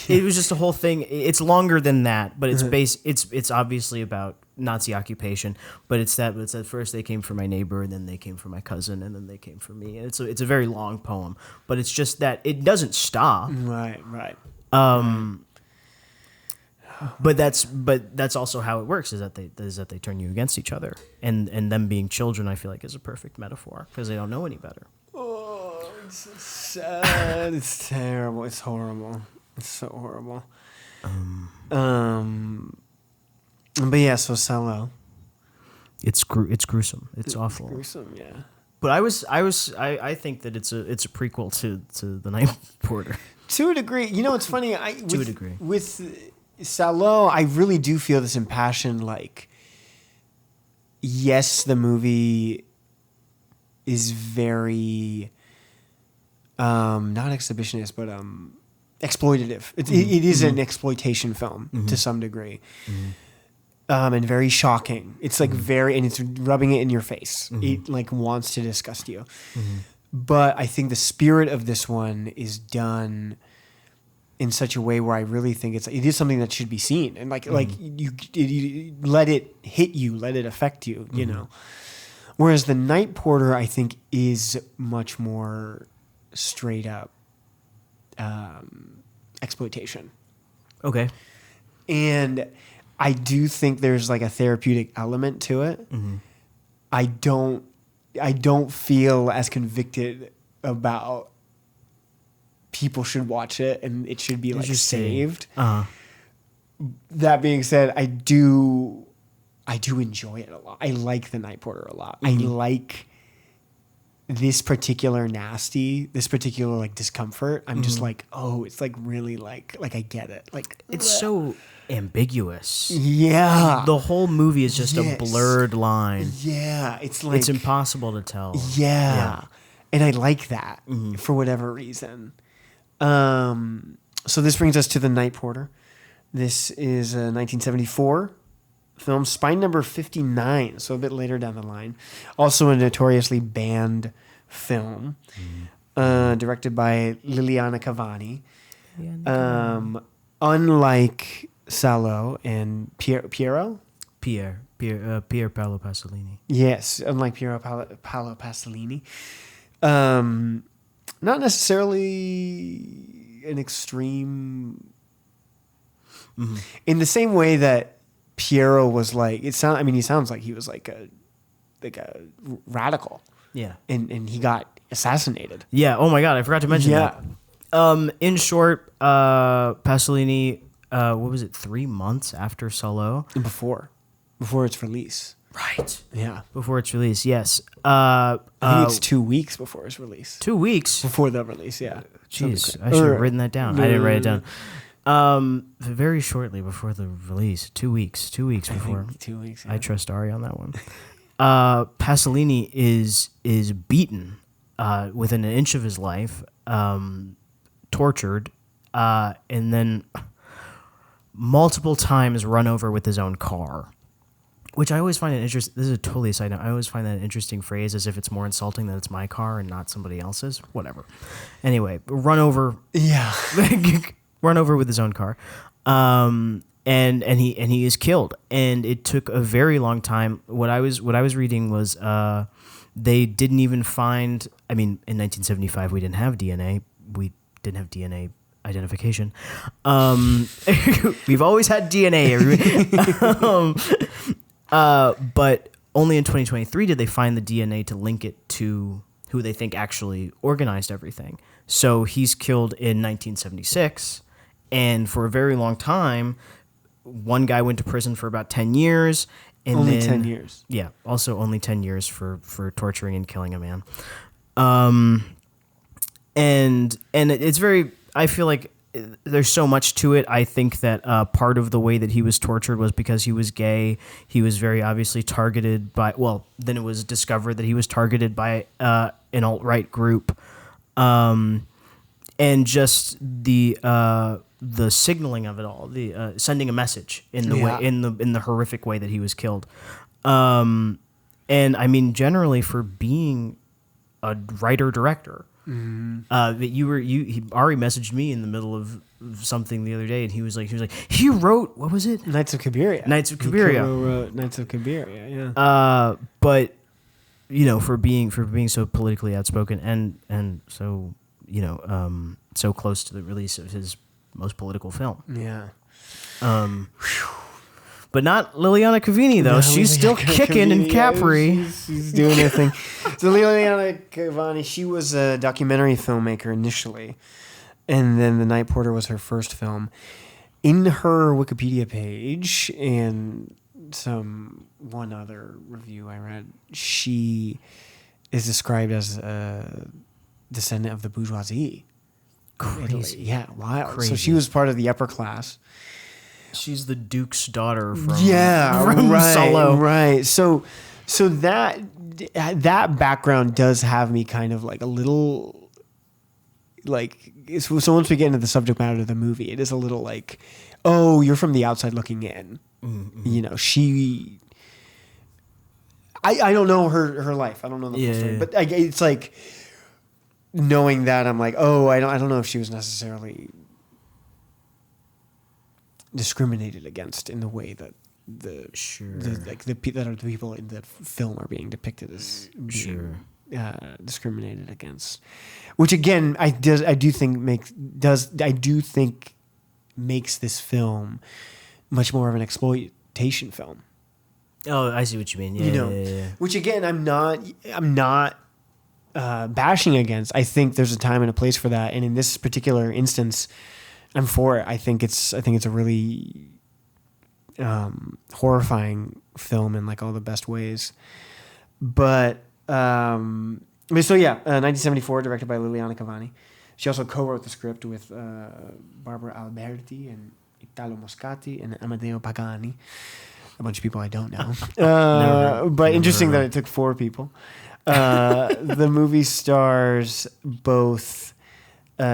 [SPEAKER 2] It was just a whole thing. It's longer than that, but it's obviously about Nazi occupation, but it's that first they came for my neighbor, and then they came for my cousin, and then they came for me. And it's a very long poem, but it's just that it doesn't stop.
[SPEAKER 1] Right.
[SPEAKER 2] But that's also how it works, is that they turn you against each other, and them being children, I feel like, is a perfect metaphor because they don't know any better.
[SPEAKER 1] Oh, it's so sad. It's terrible. It's horrible. It's so horrible. But yeah, so SALO.
[SPEAKER 2] It's gruesome. It's awful.
[SPEAKER 1] It's gruesome, yeah.
[SPEAKER 2] But I think that it's a prequel to The Night Porter.
[SPEAKER 1] To a degree, you know, it's funny.
[SPEAKER 2] To a degree,
[SPEAKER 1] with SALO, I really do feel this impassioned, like, yes, the movie is very not exhibitionist, but exploitative. It is an exploitation film to some degree, and very shocking. It's like and it's rubbing it in your face. It like wants to disgust you. But I think the spirit of this one is done in such a way where I really think it is something that should be seen, and like you let it hit you, let it affect you, you know. Whereas The Night Porter, I think, is much more straight up exploitation. Okay. And I do think there's like a therapeutic element to it. I don't feel as convicted about people should watch it and it should be like saved. That being said, I do enjoy it a lot. I like The Night Porter a lot. I like this particular this particular like discomfort. I'm just like, oh, it's like really like I get it. Like
[SPEAKER 2] it's so ambiguous.
[SPEAKER 1] Yeah.
[SPEAKER 2] The whole movie is just a blurred line.
[SPEAKER 1] Yeah. It's like,
[SPEAKER 2] it's impossible to tell.
[SPEAKER 1] Yeah. And I like that for whatever reason. So this brings us to The Night Porter. This is a 1974 film, spine number 59, so a bit later down the line. Also a notoriously banned film. directed by Liliana Cavani. Unlike SALO and Piero.
[SPEAKER 2] Pier Paolo Pasolini.
[SPEAKER 1] Yes, unlike Piero Paolo Pasolini. Not necessarily an extreme...
[SPEAKER 2] Mm-hmm.
[SPEAKER 1] In the same way that Piero was like... he sounds like he was like a radical.
[SPEAKER 2] Yeah.
[SPEAKER 1] And he got assassinated.
[SPEAKER 2] Yeah. Oh my God, I forgot to mention that. In short, Pasolini, what was it, 3 months after SALO?
[SPEAKER 1] Before its release.
[SPEAKER 2] Right.
[SPEAKER 1] Yeah.
[SPEAKER 2] Before its release, yes.
[SPEAKER 1] I think it's 2 weeks before its release.
[SPEAKER 2] 2 weeks?
[SPEAKER 1] Before the release, yeah.
[SPEAKER 2] Jeez, I should have written that down. I didn't write it down. Very shortly before the release. 2 weeks. 2 weeks before.
[SPEAKER 1] 2 weeks, yeah.
[SPEAKER 2] I trust Ari on that one. Pasolini is beaten within an inch of his life, tortured, and then multiple times run over with his own car, which I always find it interesting. This is a totally a side note. I always find that an interesting phrase, as if it's more insulting that it's my car and not somebody else's. Whatever. Anyway, run over.
[SPEAKER 1] Yeah.
[SPEAKER 2] Run over with his own car. And he is killed. And it took a very long time. What I was reading was they didn't even find. I mean, in 1975 we didn't have DNA. We didn't have DNA identification. We've always had DNA. But only in 2023 did they find the DNA to link it to who they think actually organized everything. So he's killed in 1976, and for a very long time, one guy went to prison for about 10 years. And
[SPEAKER 1] only
[SPEAKER 2] then,
[SPEAKER 1] 10 years.
[SPEAKER 2] Yeah, also only 10 years for torturing and killing a man. And it's very, I feel like there's so much to it. I think that part of the way that he was tortured was because he was gay. He was very obviously targeted by, well, then it was discovered that he was targeted by an alt-right group. And just the signaling of it all, the sending a message in the way, in the horrific way that he was killed. And I mean, generally for being a writer-director, that Ari messaged me in the middle of something the other day, and he was like, he wrote, what was it?
[SPEAKER 1] Knights of Cabiria. He wrote Knights of Cabiria. Yeah.
[SPEAKER 2] But you know, for being so politically outspoken and so so close to the release of his most political film.
[SPEAKER 1] Yeah.
[SPEAKER 2] But not Liliana Cavani, though. She's still kicking in Capri.
[SPEAKER 1] Yeah, she's doing her thing. So Liliana Cavani, she was a documentary filmmaker initially, and then The Night Porter was her first film. In her Wikipedia page and one other review I read, she is described as a descendant of the bourgeoisie.
[SPEAKER 2] Crazy.
[SPEAKER 1] Yeah, wild.
[SPEAKER 2] Crazy.
[SPEAKER 1] So she was part of the upper class.
[SPEAKER 2] She's the Duke's daughter from
[SPEAKER 1] SALO. Right. So that background does have me kind of like a little like, so once we get into the subject matter of the movie, it is a little like, oh, you're from the outside looking in. Mm-hmm. You know, I don't know her life. I don't know the full story. But it's like knowing that, I'm like, oh, I don't know if she was necessarily discriminated against in the way that the people in the film are being depicted as being discriminated against, which again I do think makes this film much more of an exploitation film.
[SPEAKER 2] Oh, I see what you mean. Yeah.
[SPEAKER 1] Which again I'm not bashing against. I think there's a time and a place for that, and in this particular instance, I'm for it. I think it's a really horrifying film in like all the best ways. But 1974, directed by Liliana Cavani. She also co-wrote the script with Barbara Alberti and Italo Moscati and Amadeo Pagani. A bunch of people I don't know. But interesting that it took 4 people. The movie stars both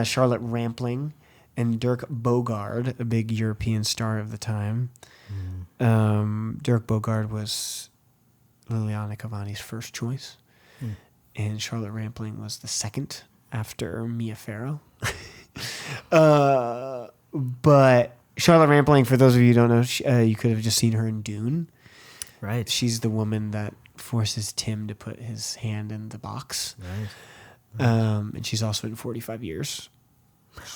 [SPEAKER 1] Charlotte Rampling and Dirk Bogarde, a big European star of the time. Dirk Bogarde was Liliana Cavani's first choice, and Charlotte Rampling was the second after Mia Farrow. But Charlotte Rampling, for those of you who don't know, you could have just seen her in Dune.
[SPEAKER 2] Right.
[SPEAKER 1] She's the woman that forces Tim to put his hand in the box.
[SPEAKER 2] Right.
[SPEAKER 1] And she's also in 45 Years.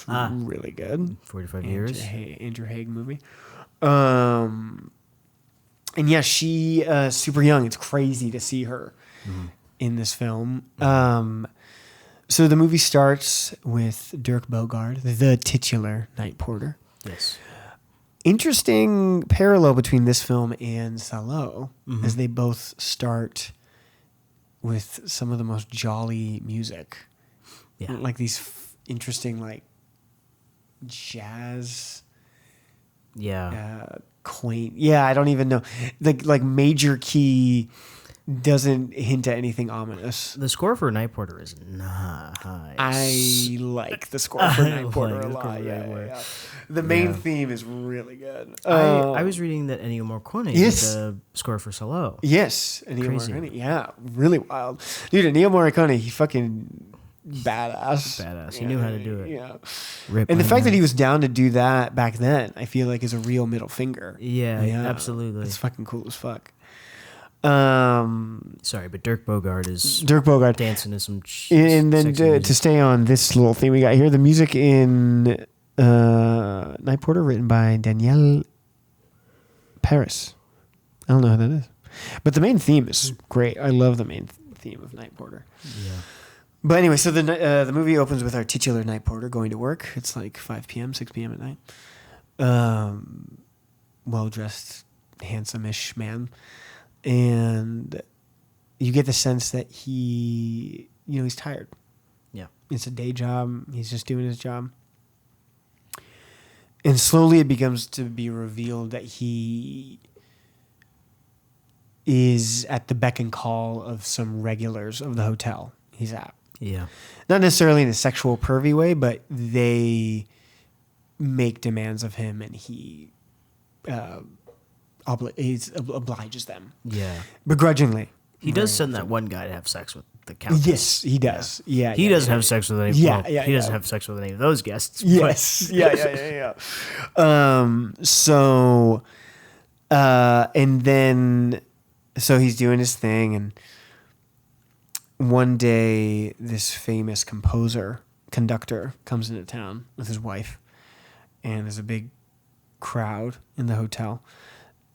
[SPEAKER 1] Really good.
[SPEAKER 2] 45 Years.
[SPEAKER 1] Andrew Haig movie. And yeah, she super young. It's crazy to see her in this film. So the movie starts with Dirk Bogarde, the titular night porter.
[SPEAKER 2] Yes.
[SPEAKER 1] Interesting parallel between this film and SALO, as they both start with some of the most jolly music.
[SPEAKER 2] Yeah.
[SPEAKER 1] Like these interesting, like, jazz, quaint. Yeah, I don't even know. Like major key doesn't hint at anything ominous.
[SPEAKER 2] The score for Night Porter is nice.
[SPEAKER 1] I like the score for Night Porter a lot. Yeah. The main theme is really good.
[SPEAKER 2] I was reading that Ennio Morricone did the score for SALO.
[SPEAKER 1] Yes, Ennio
[SPEAKER 2] Crazy.
[SPEAKER 1] Morricone. Yeah, really wild. Dude, Ennio Morricone, he fucking badass.
[SPEAKER 2] He knew how to do it.
[SPEAKER 1] Yeah.
[SPEAKER 2] Rip
[SPEAKER 1] And the
[SPEAKER 2] my
[SPEAKER 1] fact that
[SPEAKER 2] nuts.
[SPEAKER 1] he was down to do that back then, I feel like is a real middle finger.
[SPEAKER 2] Yeah, absolutely.
[SPEAKER 1] It's fucking cool as fuck.
[SPEAKER 2] Sorry, but Dirk Bogarde is
[SPEAKER 1] Dirk Bogarde.
[SPEAKER 2] dancing to some
[SPEAKER 1] And then
[SPEAKER 2] sexy
[SPEAKER 1] to
[SPEAKER 2] music.
[SPEAKER 1] stay on this little thing we got here, the music in Night Porter written by Danielle Paris. I don't know who that is. But the main theme is great. I love the main theme of Night Porter.
[SPEAKER 2] Yeah.
[SPEAKER 1] But anyway, so the movie opens with our titular night porter going to work. It's like 5 p.m., 6 p.m. at night. Well-dressed, handsome-ish man. And you get the sense that he's tired.
[SPEAKER 2] Yeah.
[SPEAKER 1] It's a day job. He's just doing his job. And slowly it begins to be revealed that he is at the beck and call of some regulars of the hotel he's at.
[SPEAKER 2] Yeah.
[SPEAKER 1] Not necessarily in a sexual pervy way, but they make demands of him and he obliges them.
[SPEAKER 2] Yeah.
[SPEAKER 1] Begrudgingly.
[SPEAKER 2] He does send that one guy to have sex with the countess.
[SPEAKER 1] Yes, he does. Yeah.
[SPEAKER 2] He doesn't have sex with any.
[SPEAKER 1] Yeah,
[SPEAKER 2] well,
[SPEAKER 1] yeah,
[SPEAKER 2] He doesn't
[SPEAKER 1] yeah.
[SPEAKER 2] have sex with any of those guests.
[SPEAKER 1] Yes. Yeah. And then, so he's doing his thing, and one day this famous conductor comes into town with his wife, and there's a big crowd in the hotel,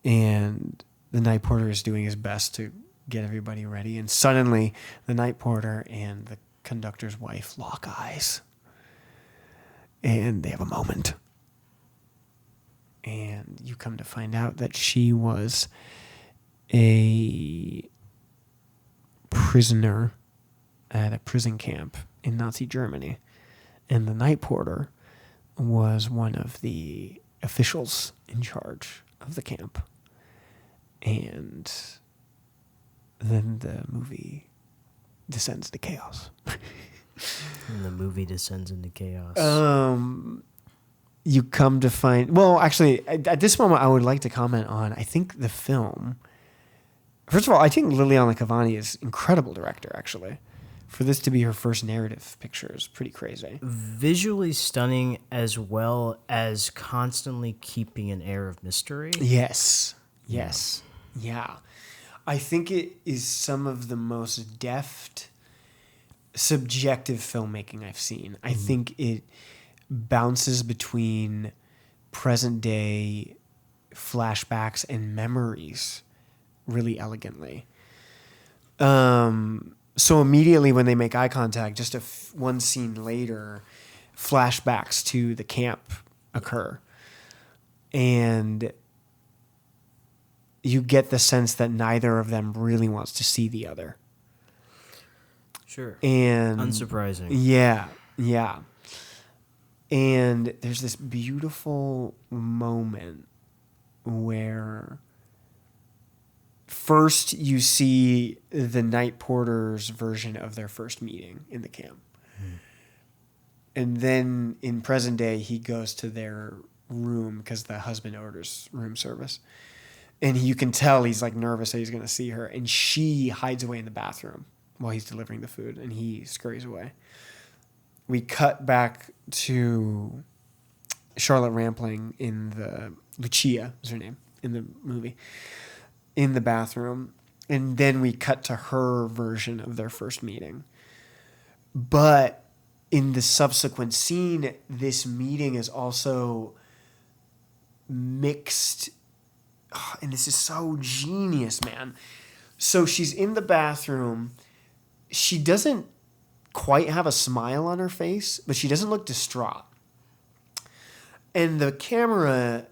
[SPEAKER 1] and the night porter is doing his best to get everybody ready, and suddenly the night porter and the conductor's wife lock eyes, and they have a moment, and you come to find out that she was a prisoner at a prison camp in Nazi Germany, and the night porter was one of the officials in charge of the camp. And then the movie descends to chaos.
[SPEAKER 2] And the movie descends into chaos.
[SPEAKER 1] You come to find... Well, actually, at this moment, I would like to comment on, I think the film... First of all, I think Liliana Cavani is an incredible director, actually. For this to be her first narrative picture is pretty crazy.
[SPEAKER 2] Visually stunning, as well as constantly keeping an air of mystery.
[SPEAKER 1] Yes. Yeah. I think it is some of the most deft, subjective filmmaking I've seen. I think it bounces between present day flashbacks and memories really elegantly. So immediately when they make eye contact, just one scene later, flashbacks to the camp occur. And you get the sense that neither of them really wants to see the other.
[SPEAKER 2] Sure.
[SPEAKER 1] And
[SPEAKER 2] Unsurprising.
[SPEAKER 1] Yeah. And there's this beautiful moment where first you see the night porter's version of their first meeting in the camp. And then in present day, he goes to their room because the husband orders room service. And you can tell he's like nervous that he's going to see her. And she hides away in the bathroom while he's delivering the food, and he scurries away. we cut back to Charlotte Rampling in the Lucia is her name in the movie, in the bathroom, and then we cut to her version of their first meeting. But in the subsequent scene, this meeting is also mixed, and this is so genius, man. So she's in the bathroom. She doesn't quite have a smile on her face, but she doesn't look distraught. And the camera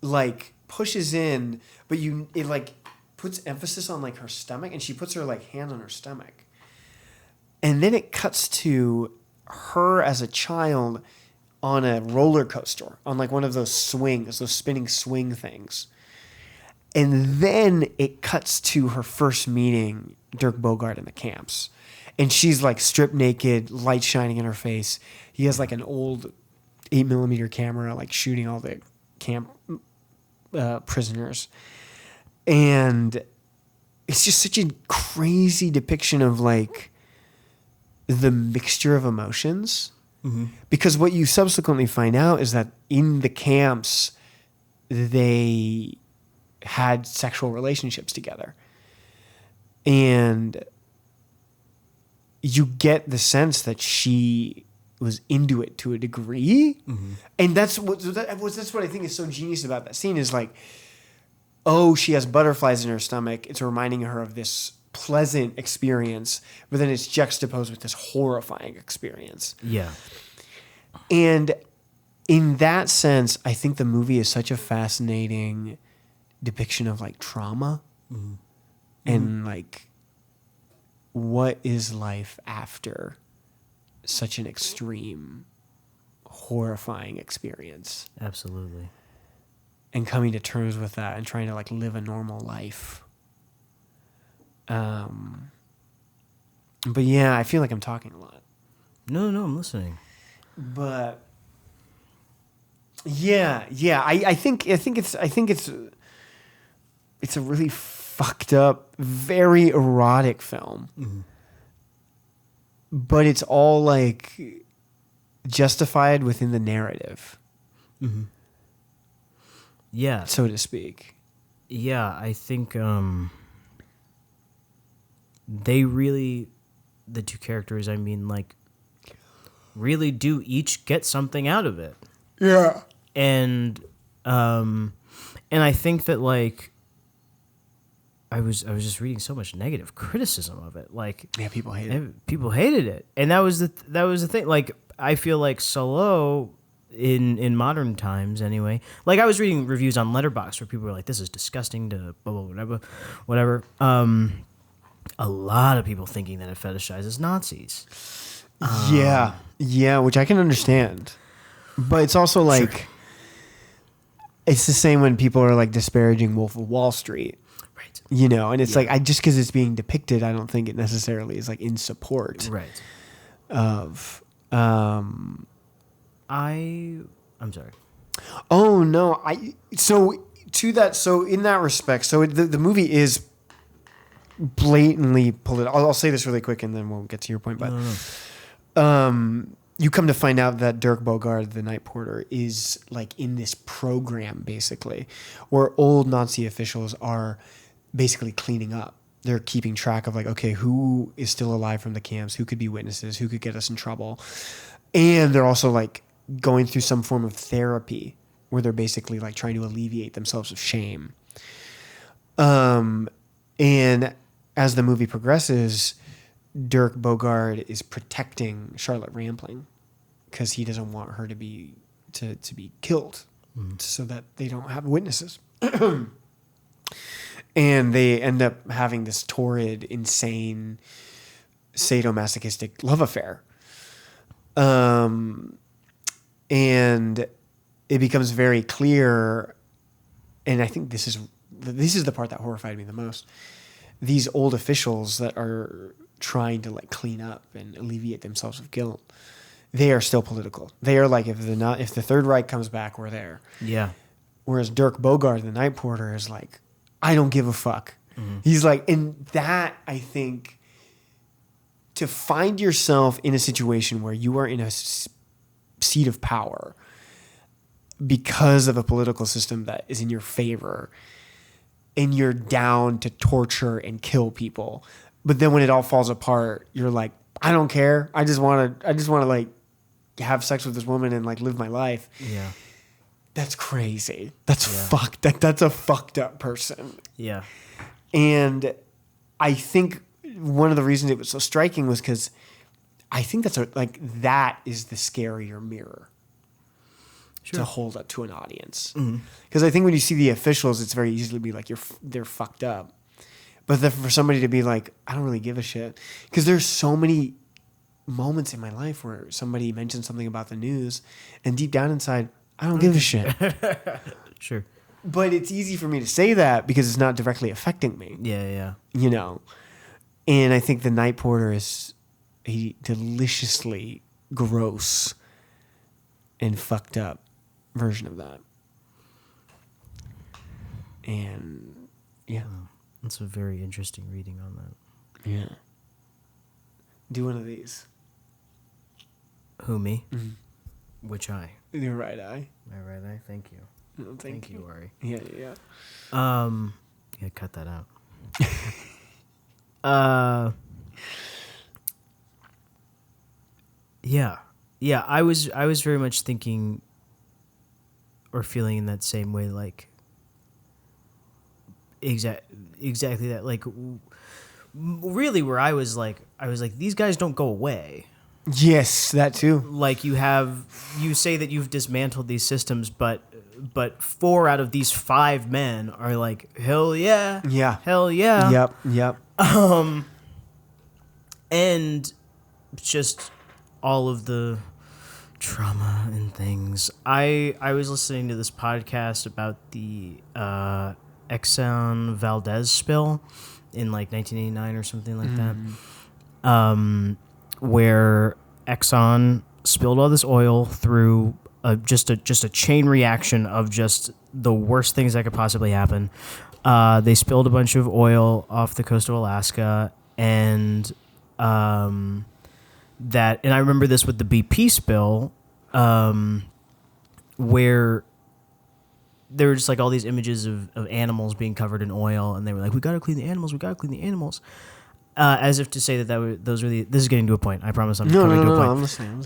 [SPEAKER 1] like pushes in, but it like puts emphasis on like her stomach, and she puts her like hand on her stomach. And then it cuts to her as a child on a roller coaster, on like one of those swings, those spinning swing things. And then it cuts to her first meeting Dirk Bogarde in the camps. And she's like stripped naked, light shining in her face. He has like an old 8mm camera, like shooting all the camp prisoners. And it's just such a crazy depiction of like the mixture of emotions. Mm-hmm. Because what you subsequently find out is that in the camps, they had sexual relationships together. And you get the sense that she was into it to a degree. Mm-hmm. And that's what I think is so genius about that scene is like, oh, she has butterflies in her stomach. It's reminding her of this pleasant experience, but then it's juxtaposed with this horrifying experience.
[SPEAKER 2] Yeah.
[SPEAKER 1] And in that sense, I think the movie is such a fascinating depiction of like trauma mm-hmm. and like what is life after such an extreme, horrifying experience.
[SPEAKER 2] Absolutely.
[SPEAKER 1] And coming to terms with that and trying to like live a normal life. But yeah, I feel like I'm talking a lot.
[SPEAKER 2] No, I'm listening.
[SPEAKER 1] But yeah, I think it's a really fucked up, very erotic film. Mm-hmm. But it's all like justified within the narrative. Mm-hmm.
[SPEAKER 2] Yeah.
[SPEAKER 1] So to speak.
[SPEAKER 2] Yeah, I think they really, the two characters, I mean, like, really do each get something out of it.
[SPEAKER 1] Yeah.
[SPEAKER 2] And I think that, like, I was just reading so much negative criticism of it. Like,
[SPEAKER 1] yeah, people hated it.
[SPEAKER 2] People hated it. And that was the thing. Like, I feel like SALO in modern times anyway. Like, I was reading reviews on Letterboxd where people were like, this is disgusting to blah, blah, whatever. A lot of people thinking that it fetishizes Nazis.
[SPEAKER 1] Yeah, which I can understand. But it's also like, sure. It's the same when people are like disparaging Wolf of Wall Street.
[SPEAKER 2] Right.
[SPEAKER 1] You know, and it's like, just because it's being depicted, I don't think it necessarily is like in support.
[SPEAKER 2] Right.
[SPEAKER 1] Of,
[SPEAKER 2] I'm sorry.
[SPEAKER 1] Oh, no. So in that respect, so the movie is blatantly political. I'll say this really quick and then we'll get to your point. But you come to find out that Dirk Bogarde, the night porter, is like in this program basically where old Nazi officials are basically cleaning up. They're keeping track of like, okay, who is still alive from the camps, who could be witnesses, who could get us in trouble. And they're also like going through some form of therapy where they're basically like trying to alleviate themselves of shame. And as the movie progresses, Dirk Bogarde is protecting Charlotte Rampling because he doesn't want her to be killed, so that they don't have witnesses. And they end up having this torrid, insane, sadomasochistic love affair. And it becomes very clear, and I think this is the part that horrified me the most. These old officials that are trying to like clean up and alleviate themselves of guilt, they are still political. They are like, if the Third Reich comes back, we're there.
[SPEAKER 2] Yeah.
[SPEAKER 1] Whereas Dirk Bogarde, the night porter, is like, I don't give a fuck. Mm-hmm. He's like, and that I think to find yourself in a situation where you are in a seat of power because of a political system that is in your favor, and you're down to torture and kill people. But then when it all falls apart, you're like, I don't care. I just want to like have sex with this woman and like live my life.
[SPEAKER 2] Yeah.
[SPEAKER 1] That's crazy. That's fucked. That's a fucked up person.
[SPEAKER 2] Yeah.
[SPEAKER 1] And I think one of the reasons it was so striking was because I think that is the scarier mirror to hold up to an audience. Because I think when you see the officials, it's very easy to be like, they're fucked up. But then for somebody to be like, I don't really give a shit. Because there's so many moments in my life where somebody mentions something about the news, and deep down inside, I don't give a shit.
[SPEAKER 2] Sure.
[SPEAKER 1] But it's easy for me to say that because it's not directly affecting me.
[SPEAKER 2] Yeah.
[SPEAKER 1] You know? And I think the Night Porter is a deliciously gross and fucked up version of that. And yeah.
[SPEAKER 2] That's a very interesting reading on that.
[SPEAKER 1] Yeah. Do one of these.
[SPEAKER 2] Who, me? Which eye?
[SPEAKER 1] Your right eye.
[SPEAKER 2] My right eye? Thank you.
[SPEAKER 1] No, thank you,
[SPEAKER 2] Ari.
[SPEAKER 1] Yeah.
[SPEAKER 2] Yeah, cut that out. Yeah, I was very much thinking or feeling in that same way, like exactly that, like really where I was like these guys don't go away.
[SPEAKER 1] Yes, that too.
[SPEAKER 2] Like you say that you've dismantled these systems, but 4 out of these 5 men are like, hell yeah.
[SPEAKER 1] Yeah.
[SPEAKER 2] Hell yeah.
[SPEAKER 1] Yep.
[SPEAKER 2] And just all of the trauma and things. I was listening to this podcast about the Exxon Valdez spill in like 1989 or something like that, where Exxon spilled all this oil through just a chain reaction of just the worst things that could possibly happen. They spilled a bunch of oil off the coast of Alaska, and and I remember this with the BP spill, where there were just like all these images of animals being covered in oil, and they were like, we got to clean the animals. As if to say those were this is getting to a point. I promise I'm coming to a point.
[SPEAKER 1] I'm listening.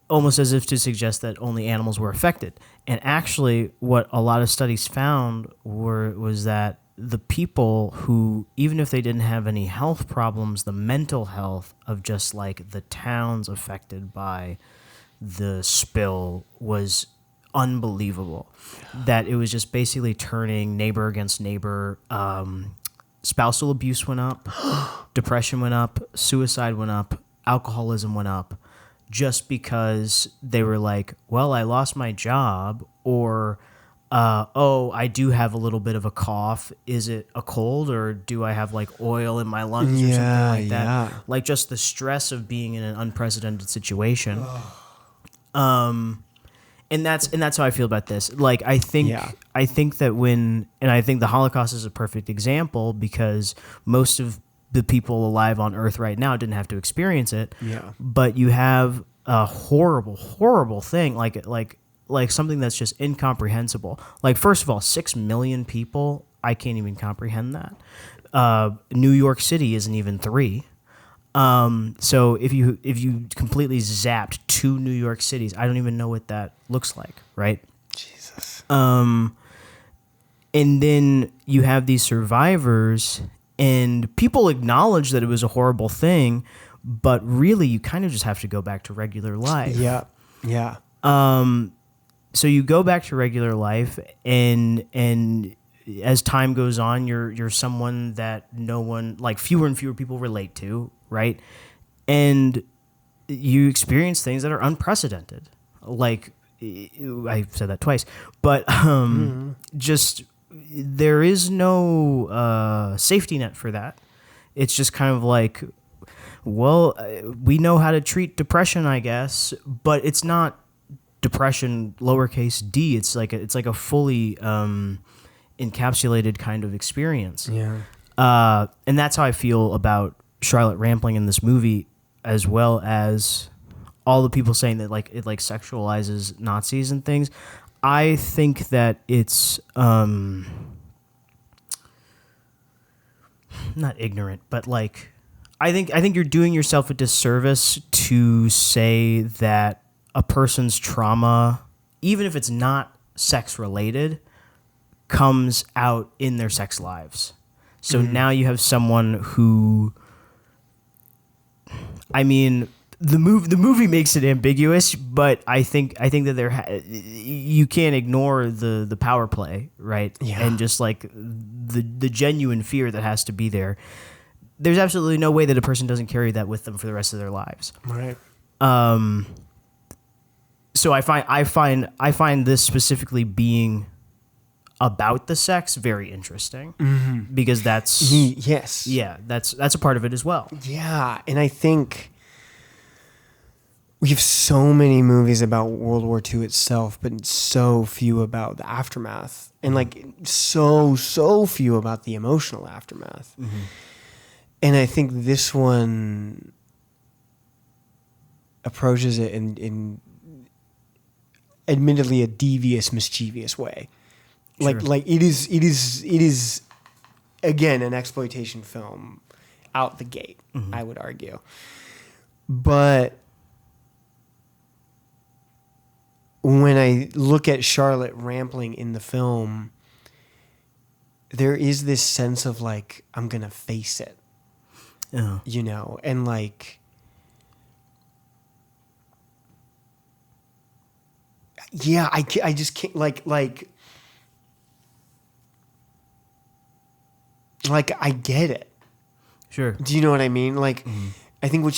[SPEAKER 2] Almost as if to suggest that only animals were affected. And actually, what a lot of studies found was that the people who, even if they didn't have any health problems, the mental health of just like the towns affected by the spill was unbelievable. That it was just basically turning neighbor against neighbor. Spousal abuse went up, depression went up, suicide went up, alcoholism went up, just because they were like, well, I lost my job, or I do have a little bit of a cough. Is it a cold, or do I have like oil in my lungs or something like that? Like just the stress of being in an unprecedented situation. And that's how I feel about this. Like I think that I think the Holocaust is a perfect example, because most of the people alive on Earth right now didn't have to experience it. Yeah. But you have a horrible, horrible thing, like something that's just incomprehensible. Like, first of all, 6 million people, I can't even comprehend that. New York City isn't even 3. So if you completely zapped 2 New York cities, I don't even know what that looks like, right?
[SPEAKER 1] Jesus.
[SPEAKER 2] And then you have these survivors, and people acknowledge that it was a horrible thing, but really you kind of just have to go back to regular life.
[SPEAKER 1] Yeah. Yeah.
[SPEAKER 2] So you go back to regular life, and as time goes on, you're someone that no one, like fewer and fewer people relate to, right? And you experience things that are unprecedented. Like, I said that twice, but just there is no safety net for that. It's just kind of like, well, we know how to treat depression, I guess, but it's not depression lowercase d. It's like a fully encapsulated kind of experience.
[SPEAKER 1] Yeah.
[SPEAKER 2] And that's how I feel about Charlotte Rampling in this movie, as well as all the people saying that like it like sexualizes Nazis and things. I think that it's not ignorant, but like I think you're doing yourself a disservice to say that a person's trauma, even if it's not sex related, comes out in their sex lives. So now you have someone who, I mean, the movie makes it ambiguous, but I think that you can't ignore the power play, right?
[SPEAKER 1] Yeah.
[SPEAKER 2] And just like the genuine fear that has to be there. There's absolutely no way that a person doesn't carry that with them for the rest of their lives.
[SPEAKER 1] Right.
[SPEAKER 2] So I find this specifically being about the sex very interesting, because that's
[SPEAKER 1] yes.
[SPEAKER 2] yeah, that's a part of it as well.
[SPEAKER 1] Yeah, and I think we have so many movies about World War II itself, but so few about the aftermath, and like so few about the emotional aftermath. And I think this one approaches it in admittedly a devious, mischievous way.
[SPEAKER 2] Sure.
[SPEAKER 1] Like it is again an exploitation film out the gate, I would argue. But when I look at Charlotte Rampling in the film, there is this sense of like, I'm gonna face it. You know, and like, yeah, I just can't like I get it.
[SPEAKER 2] Sure.
[SPEAKER 1] Do you know what I mean? Like, I think what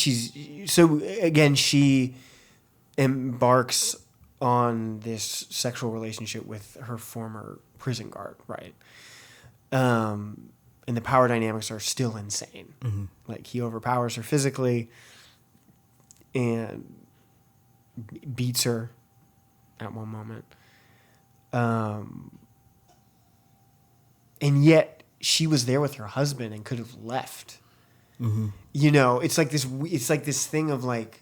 [SPEAKER 1] so again, she embarks on this sexual relationship with her former prison guard, right? And the power dynamics are still insane. Like, he overpowers her physically and beats her at one moment. And yet she was there with her husband and could have left. You know, it's like this thing of like,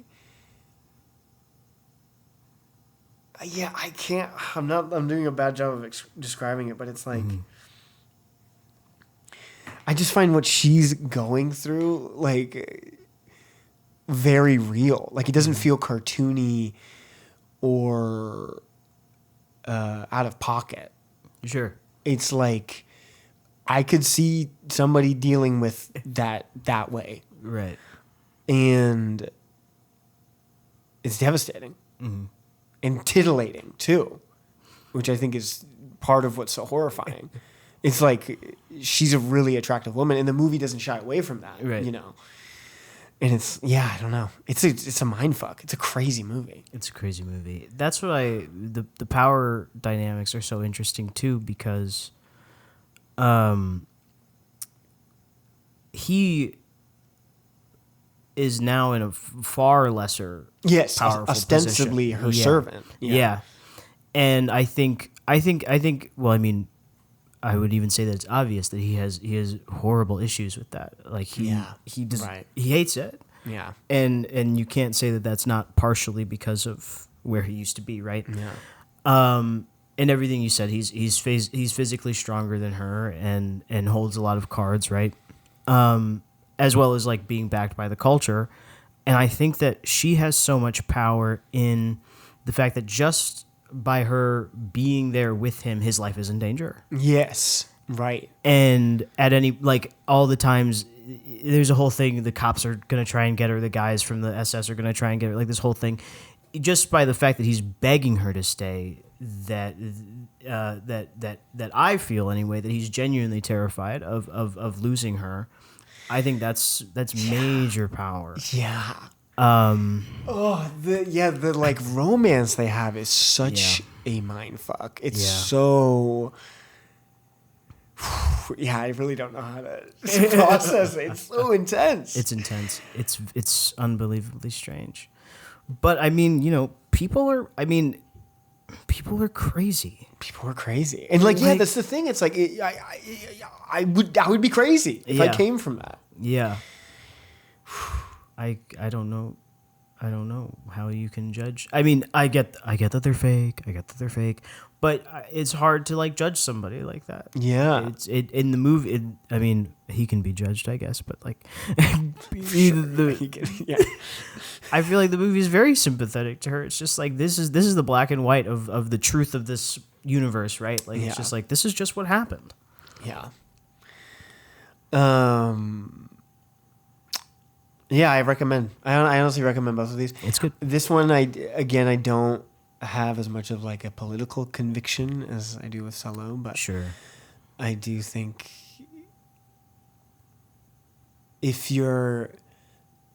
[SPEAKER 1] yeah, I'm doing a bad job of describing it, but it's like, I just find what she's going through like very real. Like, it doesn't feel cartoony or out of pocket.
[SPEAKER 2] Sure.
[SPEAKER 1] It's like I could see somebody dealing with that way.
[SPEAKER 2] Right.
[SPEAKER 1] And it's devastating. And titillating too, which I think is part of what's so horrifying. It's like, she's a really attractive woman, and the movie doesn't shy away from that,
[SPEAKER 2] right.
[SPEAKER 1] You know? And it's, yeah, I don't know. It's a mind fuck. It's a crazy movie.
[SPEAKER 2] It's a crazy movie. That's what the power dynamics are so interesting too, because he is now in a far lesser,
[SPEAKER 1] yes,
[SPEAKER 2] powerful
[SPEAKER 1] ostensibly
[SPEAKER 2] position.
[SPEAKER 1] her servant.
[SPEAKER 2] Yeah. And I think well, I mean, I would even say that it's obvious that he has horrible issues with that. Like, he hates it.
[SPEAKER 1] Yeah.
[SPEAKER 2] And you can't say that that's not partially because of where he used to be, right?
[SPEAKER 1] Yeah.
[SPEAKER 2] And everything you said, he's physically stronger than her and holds a lot of cards, right? As well as like being backed by the culture. And I think that she has so much power in the fact that just by her being there with him, his life is in danger.
[SPEAKER 1] Yes. Right.
[SPEAKER 2] And at any, like, all the times, there's a whole thing, the cops are going to try and get her, the guys from the SS are going to try and get her, like, this whole thing. Just by the fact that he's begging her to stay, that I feel anyway, that he's genuinely terrified of losing her. I think that's major power.
[SPEAKER 1] Yeah. The like romance they have is such a mind fuck. It's so. Yeah, I really don't know how to process it. It's so intense.
[SPEAKER 2] It's intense. It's unbelievably strange. But I mean, you know, people are crazy.
[SPEAKER 1] People are crazy, and like, yeah, that's the thing. It's like I would be crazy if I came from that.
[SPEAKER 2] Yeah. I don't know. I don't know how you can judge. I mean, I get that they're fake. I get that they're fake, but it's hard to like judge somebody like that.
[SPEAKER 1] Yeah.
[SPEAKER 2] It's in the movie. I mean, he can be judged, I guess, but like,
[SPEAKER 1] Yeah.
[SPEAKER 2] I feel like the movie is very sympathetic to her. It's just like this is the black and white of the truth of this universe, right? Like it's just like this is just what happened.
[SPEAKER 1] Yeah. Yeah, I recommend. I honestly recommend both of these.
[SPEAKER 2] It's good.
[SPEAKER 1] This one, I don't have as much of like a political conviction as I do with SALO, but
[SPEAKER 2] Sure.
[SPEAKER 1] I do think if you're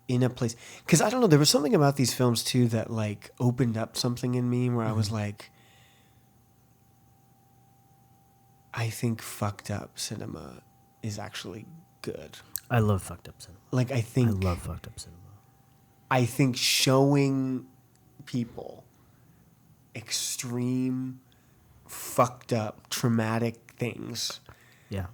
[SPEAKER 1] in a place, because I don't know, there was something about these films too that like opened up something in me where I was like, I think fucked up cinema is actually good.
[SPEAKER 2] I love fucked up cinema.
[SPEAKER 1] Like I
[SPEAKER 2] love fucked up cinema.
[SPEAKER 1] I think showing people extreme, fucked up, traumatic things
[SPEAKER 2] Yeah.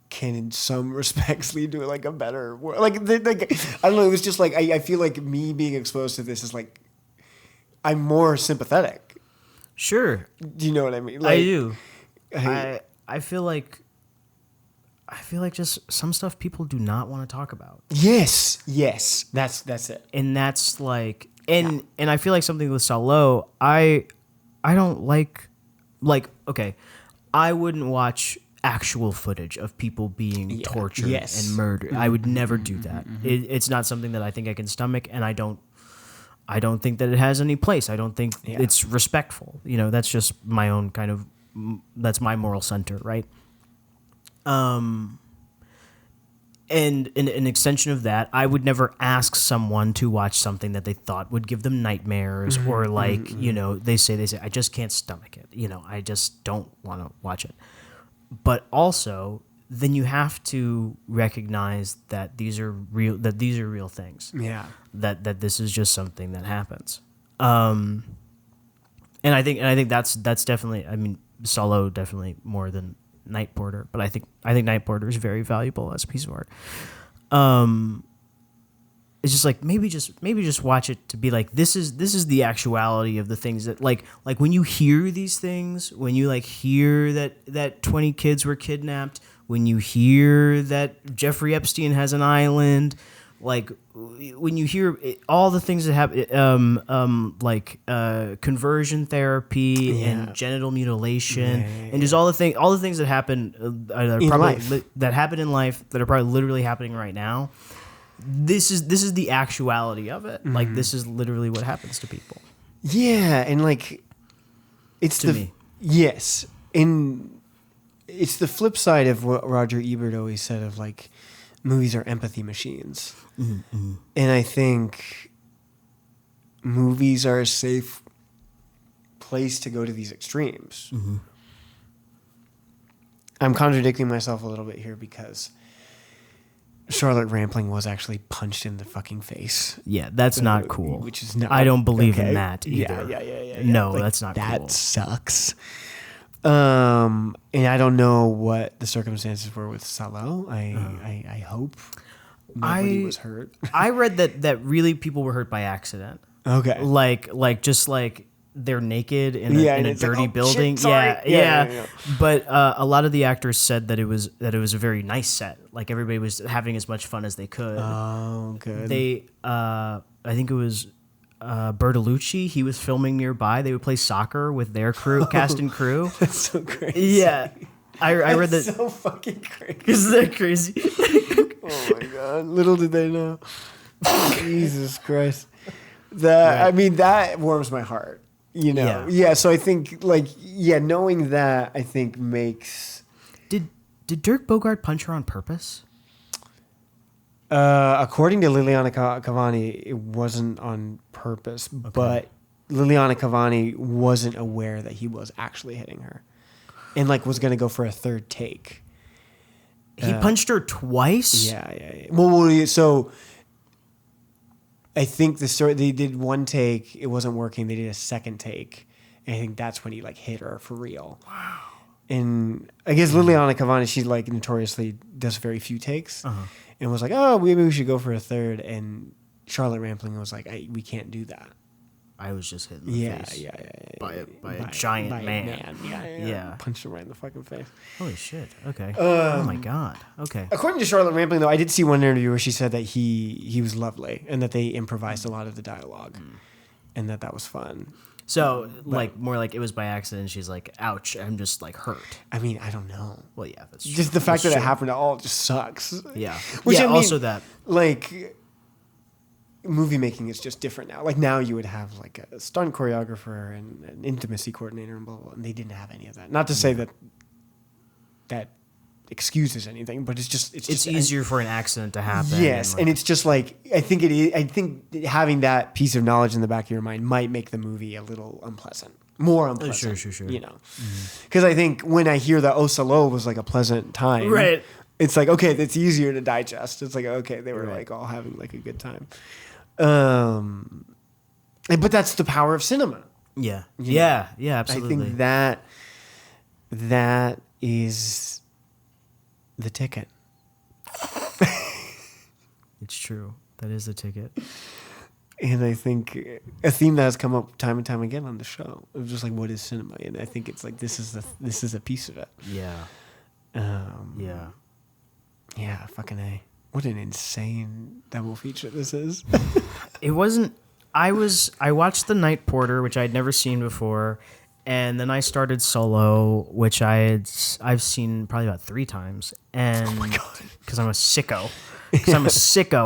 [SPEAKER 1] can, in some respects, lead to like a better world. Like I don't know. It was just like I feel like me being exposed to this is like I'm more sympathetic.
[SPEAKER 2] Sure.
[SPEAKER 1] Do you know what I mean? Like,
[SPEAKER 2] I do. I feel like just some stuff people do not want to talk about.
[SPEAKER 1] Yes. That's it.
[SPEAKER 2] And that's like and I feel like something with SALO, I don't like okay, I wouldn't watch actual footage of people being tortured and murdered. I would never do that. It's not something that I think I can stomach, and I don't think that it has any place. I don't think it's respectful. You know, that's just my own kind of that's my moral center, right? And an extension of that, I would never ask someone to watch something that they thought would give them nightmares or like, you know, they say, I just can't stomach it. You know, I just don't want to watch it. But also, then you have to recognize that these are real things.
[SPEAKER 1] Yeah.
[SPEAKER 2] That this is just something that happens. And I think that's definitely, I mean, SALO definitely more than Night Porter, but I think Night Porter is very valuable as a piece of art. It's just like maybe just watch it to be like this is the actuality of the things that like when you hear these things, when you like hear that 20 kids were kidnapped, when you hear that Jeffrey Epstein has an island, like when you hear all the things that happen, like conversion therapy and genital mutilation, and just all the things that happen that happen in life that are probably literally happening right now. This is the actuality of it. Like this is literally what happens to people.
[SPEAKER 1] Yeah, and like it's
[SPEAKER 2] to me.
[SPEAKER 1] Yes, and it's the flip side of what Roger Ebert always said of like movies are empathy machines. Mm-hmm. And I think movies are a safe place to go to these extremes. Mm-hmm. I'm contradicting myself a little bit here because Charlotte Rampling was actually punched in the fucking face.
[SPEAKER 2] Yeah, that's not cool.
[SPEAKER 1] Which is not.
[SPEAKER 2] I don't believe in that either.
[SPEAKER 1] Yeah.
[SPEAKER 2] No,
[SPEAKER 1] like,
[SPEAKER 2] that's not cool.
[SPEAKER 1] That sucks. And I don't know what the circumstances were with SALO. I hope nobody was hurt.
[SPEAKER 2] I read that really people were hurt by accident.
[SPEAKER 1] Okay.
[SPEAKER 2] Like just like they're naked in a dirty
[SPEAKER 1] like,
[SPEAKER 2] building.
[SPEAKER 1] Shit, yeah.
[SPEAKER 2] But a lot of the actors said that it was a very nice set. Like everybody was having as much fun as they could.
[SPEAKER 1] Oh, good.
[SPEAKER 2] They I think it was Bertolucci, he was filming nearby. They would play soccer with their crew, cast and crew.
[SPEAKER 1] That's so crazy.
[SPEAKER 2] Yeah. I read that.
[SPEAKER 1] So fucking crazy.
[SPEAKER 2] Isn't that crazy?
[SPEAKER 1] Oh my god. Little did they know. Jesus Christ. I mean, that warms my heart. You know? Yeah, so I think, knowing that, I think makes...
[SPEAKER 2] Did Dirk Bogarde punch her on purpose?
[SPEAKER 1] According to Liliana Cavani, it wasn't on purpose, but Liliana Cavani wasn't aware that he was actually hitting her, and was going to go for a third take.
[SPEAKER 2] He punched her twice.
[SPEAKER 1] Yeah. Well, so I think the story they did one take, it wasn't working. They did a second take, and I think that's when he hit her for real. Wow. And I guess Liliana Cavani, she like notoriously does very few takes, and was like, oh, maybe we should go for a third. And Charlotte Rampling was like, we can't do that.
[SPEAKER 2] I was just hit in the face. By a giant man. Yeah.
[SPEAKER 1] Punched him right in the fucking face.
[SPEAKER 2] Holy shit. Okay. Oh my god. Okay.
[SPEAKER 1] According to Charlotte Rampling, though, I did see one interview where she said that he was lovely and that they improvised a lot of the dialogue, and that was fun.
[SPEAKER 2] So, more like it was by accident. She's like, ouch, I'm just like hurt.
[SPEAKER 1] I mean, I don't know.
[SPEAKER 2] Well, yeah, that's true.
[SPEAKER 1] Just the fact that it happened at all just sucks.
[SPEAKER 2] Yeah.
[SPEAKER 1] Which,
[SPEAKER 2] yeah,
[SPEAKER 1] I mean,
[SPEAKER 2] also that.
[SPEAKER 1] Like, movie making is just different now. Like, now you would have like a stunt choreographer and an intimacy coordinator and blah, blah, blah, and they didn't have any of that. Not to say that excuses anything, but it's just
[SPEAKER 2] easier for an accident to happen.
[SPEAKER 1] Yes, and it's just like I think having that piece of knowledge in the back of your mind might make the movie a little more unpleasant.
[SPEAKER 2] Sure.
[SPEAKER 1] You know, because I think when I hear that SALO was like a pleasant time,
[SPEAKER 2] right?
[SPEAKER 1] It's like, okay, it's easier to digest. It's like, okay, they were like all having like a good time. But that's the power of cinema.
[SPEAKER 2] Yeah, absolutely.
[SPEAKER 1] I think that is the ticket.
[SPEAKER 2] It's true. That is the ticket.
[SPEAKER 1] And I think a theme that has come up time and time again on the show of just like, what is cinema? And I think it's like this is a piece of it.
[SPEAKER 2] Yeah.
[SPEAKER 1] Yeah, fucking A. What an insane double feature this is.
[SPEAKER 2] It wasn't. I watched The Night Porter, which I'd never seen before, and then I started Solo, which I've seen probably about 3 times, and because I'm a sicko.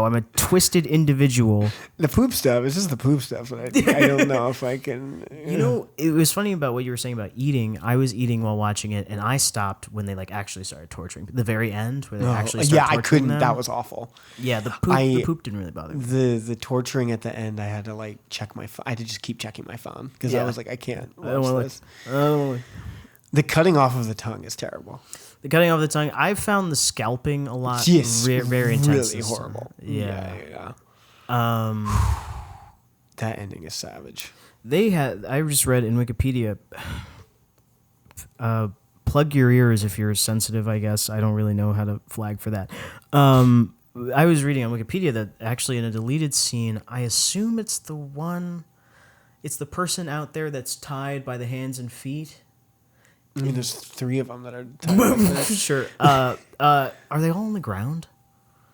[SPEAKER 2] I'm a twisted individual.
[SPEAKER 1] The poop stuff. It's just the poop stuff that I don't know if I can.
[SPEAKER 2] You know, it was funny about what you were saying about eating. I was eating while watching it, and I stopped when they like actually started torturing. The very end where they actually started torturing
[SPEAKER 1] I couldn't.
[SPEAKER 2] them.
[SPEAKER 1] That was awful.
[SPEAKER 2] Yeah, the poop didn't really bother me.
[SPEAKER 1] The torturing at the end, I had to like check my phone. I had to just keep checking my phone because I was like, I can't watch this. The cutting off of the tongue is terrible.
[SPEAKER 2] The cutting off the tongue. I've found the scalping a lot.
[SPEAKER 1] Yes,
[SPEAKER 2] very intense.
[SPEAKER 1] Really horrible.
[SPEAKER 2] Yeah.
[SPEAKER 1] That ending is savage.
[SPEAKER 2] I just read in Wikipedia, plug your ears if you're sensitive, I guess. I don't really know how to flag for that. I was reading on Wikipedia that actually in a deleted scene, I assume it's the person out there that's tied by the hands and feet.
[SPEAKER 1] I mean, there's 3 of them that are tied like that.
[SPEAKER 2] Sure. Are they all on the ground?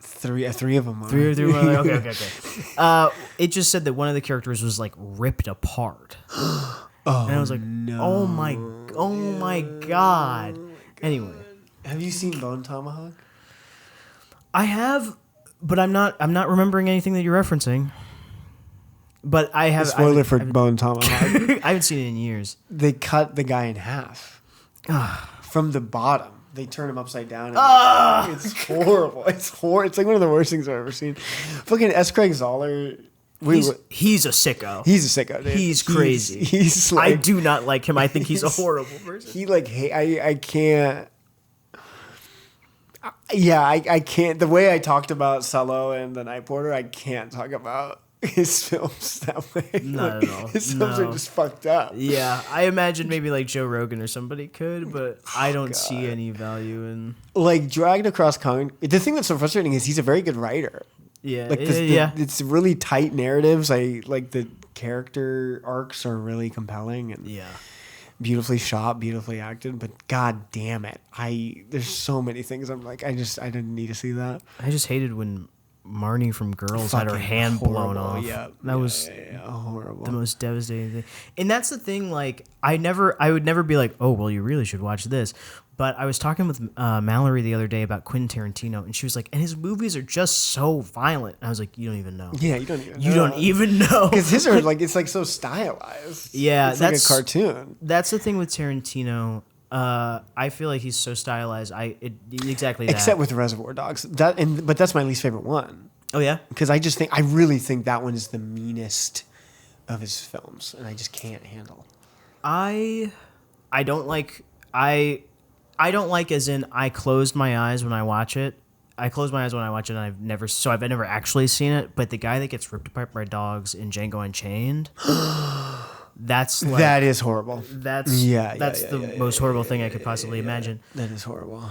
[SPEAKER 1] 3 of them are.
[SPEAKER 2] 3 of them are. Okay. It just said that one of the characters was like ripped apart. And I was like,
[SPEAKER 1] no.
[SPEAKER 2] oh my god. Anyway.
[SPEAKER 1] Have you seen Bone Tomahawk?
[SPEAKER 2] I have, but I'm not remembering anything that you're referencing. But I have.
[SPEAKER 1] Spoiler for Bone Tomahawk.
[SPEAKER 2] I haven't seen it in years.
[SPEAKER 1] They cut the guy in half. From the bottom. They turn him upside down. And it's horrible. It's horrible. It's like one of the worst things I've ever seen. Fucking S. Craig Zoller.
[SPEAKER 2] He's a sicko.
[SPEAKER 1] He's a sicko, dude.
[SPEAKER 2] He's crazy.
[SPEAKER 1] He's like,
[SPEAKER 2] I do not like him. I think he's a horrible person.
[SPEAKER 1] He like, hey, I can't. Yeah, I can't. The way I talked about Salo and The Night Porter, I can't talk about his films that way.
[SPEAKER 2] Not at all.
[SPEAKER 1] His films are just fucked up.
[SPEAKER 2] Yeah, I imagine maybe like Joe Rogan or somebody could, but I don't see any value in.
[SPEAKER 1] Like Dragged Across Concrete. The thing that's so frustrating is he's a very good writer.
[SPEAKER 2] Yeah,
[SPEAKER 1] like it's really tight narratives. I like the character arcs are really compelling and beautifully shot, beautifully acted. But god damn it, there's so many things I'm like I didn't need to see that.
[SPEAKER 2] I just hated when Marnie from Girls had her hand blown off.
[SPEAKER 1] Yeah,
[SPEAKER 2] that was
[SPEAKER 1] horrible.
[SPEAKER 2] The most devastating thing. And that's the thing. Like I would never be like, oh well, you really should watch this. But I was talking with Mallory the other day about Quentin Tarantino, and she was like, and his movies are just so violent. And I was like, you don't even know.
[SPEAKER 1] Yeah, you don't even know.
[SPEAKER 2] You don't even know.
[SPEAKER 1] Because his are like, it's like so stylized.
[SPEAKER 2] Yeah,
[SPEAKER 1] it's like a cartoon.
[SPEAKER 2] That's the thing with Tarantino. I feel like he's so stylized. Exactly that.
[SPEAKER 1] Except with Reservoir Dogs. But that's my least favorite one.
[SPEAKER 2] Oh, yeah?
[SPEAKER 1] Because I really think that one is the meanest of his films, and I just can't handle.
[SPEAKER 2] I don't like as in I closed my eyes when I watch it. I close my eyes when I watch it, and I've never actually seen it. But the guy that gets ripped apart by dogs in Django Unchained, That's like,
[SPEAKER 1] that is horrible.
[SPEAKER 2] That's the most horrible thing I could possibly imagine.
[SPEAKER 1] That is horrible.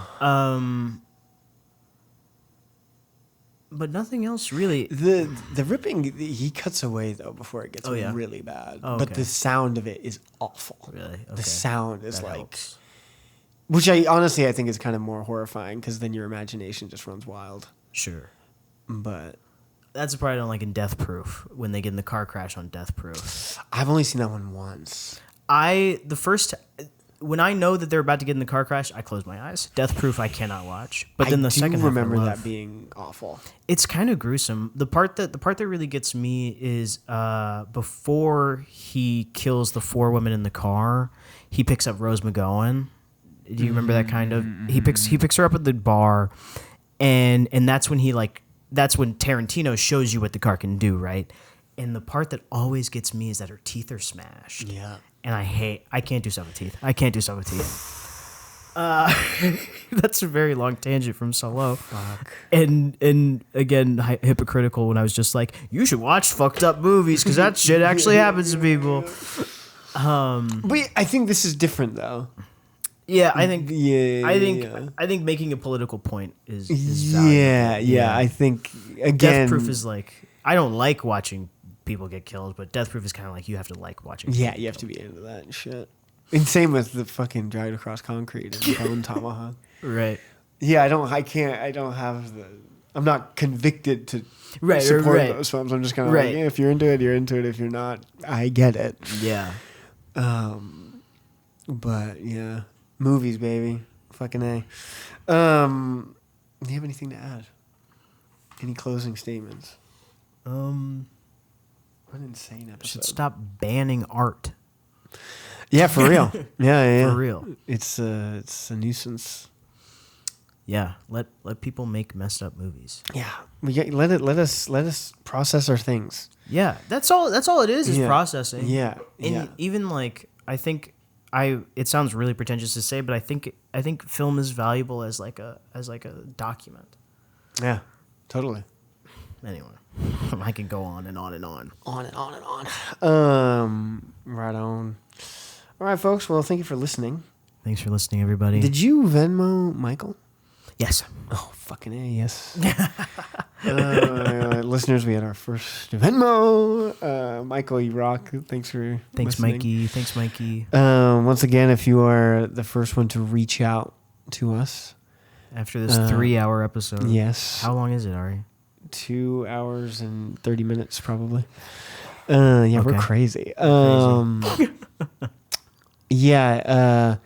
[SPEAKER 2] But nothing else really.
[SPEAKER 1] The ripping, he cuts away though before it gets really bad.
[SPEAKER 2] Oh,
[SPEAKER 1] but
[SPEAKER 2] okay.
[SPEAKER 1] the sound of it is awful.
[SPEAKER 2] Really? Okay.
[SPEAKER 1] The sound is
[SPEAKER 2] That
[SPEAKER 1] like,
[SPEAKER 2] helps.
[SPEAKER 1] which I think is kind of more horrifying because then your imagination just runs wild.
[SPEAKER 2] Sure.
[SPEAKER 1] But
[SPEAKER 2] That's the part I don't like in Death Proof, when they get in the car crash on Death Proof.
[SPEAKER 1] I've only seen that one once.
[SPEAKER 2] When I know that they're about to get in the car crash, I close my eyes. Death Proof I cannot watch. But then the second half I
[SPEAKER 1] remember
[SPEAKER 2] love.
[SPEAKER 1] that being awful.
[SPEAKER 2] It's kind of gruesome. The part that really gets me is before he kills the 4 women in the car, he picks up Rose McGowan. Do you remember that kind of? He picks her up at the bar, and that's when that's when Tarantino shows you what the car can do, right? And the part that always gets me is that her teeth are smashed.
[SPEAKER 1] Yeah.
[SPEAKER 2] And I can't do stuff with teeth. I can't do stuff with teeth. That's a very long tangent from SALO.
[SPEAKER 1] Fuck.
[SPEAKER 2] And again, hypocritical when I was just like, you should watch fucked up movies because that shit actually happens to people.
[SPEAKER 1] But I think this is different though.
[SPEAKER 2] Yeah, I think making a political point is valuable.
[SPEAKER 1] Yeah. I think again,
[SPEAKER 2] Death Proof is like, I don't like watching people get killed, but Death Proof is kind of like you have to like watching.
[SPEAKER 1] Yeah, you have to be into that and shit. And same with the fucking Dragged Across Concrete and Bone Tomahawk.
[SPEAKER 2] Right.
[SPEAKER 1] Yeah, I'm not convicted to support those films. I'm just kind of like, yeah, if you're into it, you're into it. If you're not, I get it.
[SPEAKER 2] Yeah.
[SPEAKER 1] But yeah, movies, baby. Fucking A. Do you have anything to add? Any closing statements? What an insane episode.
[SPEAKER 2] Should stop banning art.
[SPEAKER 1] Yeah, for real. Yeah.
[SPEAKER 2] For real.
[SPEAKER 1] It's a nuisance.
[SPEAKER 2] Yeah, let people make messed up movies.
[SPEAKER 1] Yeah, let us process our things.
[SPEAKER 2] Yeah, that's all it is processing.
[SPEAKER 1] Yeah,
[SPEAKER 2] and even like I think it sounds really pretentious to say, but I think film is valuable as like a document.
[SPEAKER 1] Yeah, totally.
[SPEAKER 2] Anyway, I can go on and on and on.
[SPEAKER 1] On and on and on. Right on. All right, folks. Well, thank you for listening.
[SPEAKER 2] Thanks for listening, everybody.
[SPEAKER 1] Did you Venmo Michael?
[SPEAKER 2] Yes.
[SPEAKER 1] Oh, fucking A, yes. Listeners, we had our first Venmo. Michael, you rock. Thanks for listening.
[SPEAKER 2] Thanks, Mikey.
[SPEAKER 1] Once again, if you are the first one to reach out to us.
[SPEAKER 2] After this 3-hour episode.
[SPEAKER 1] Yes.
[SPEAKER 2] How long is it, Ari? 2
[SPEAKER 1] hours and 30 minutes, probably. Yeah, we're crazy. Yeah,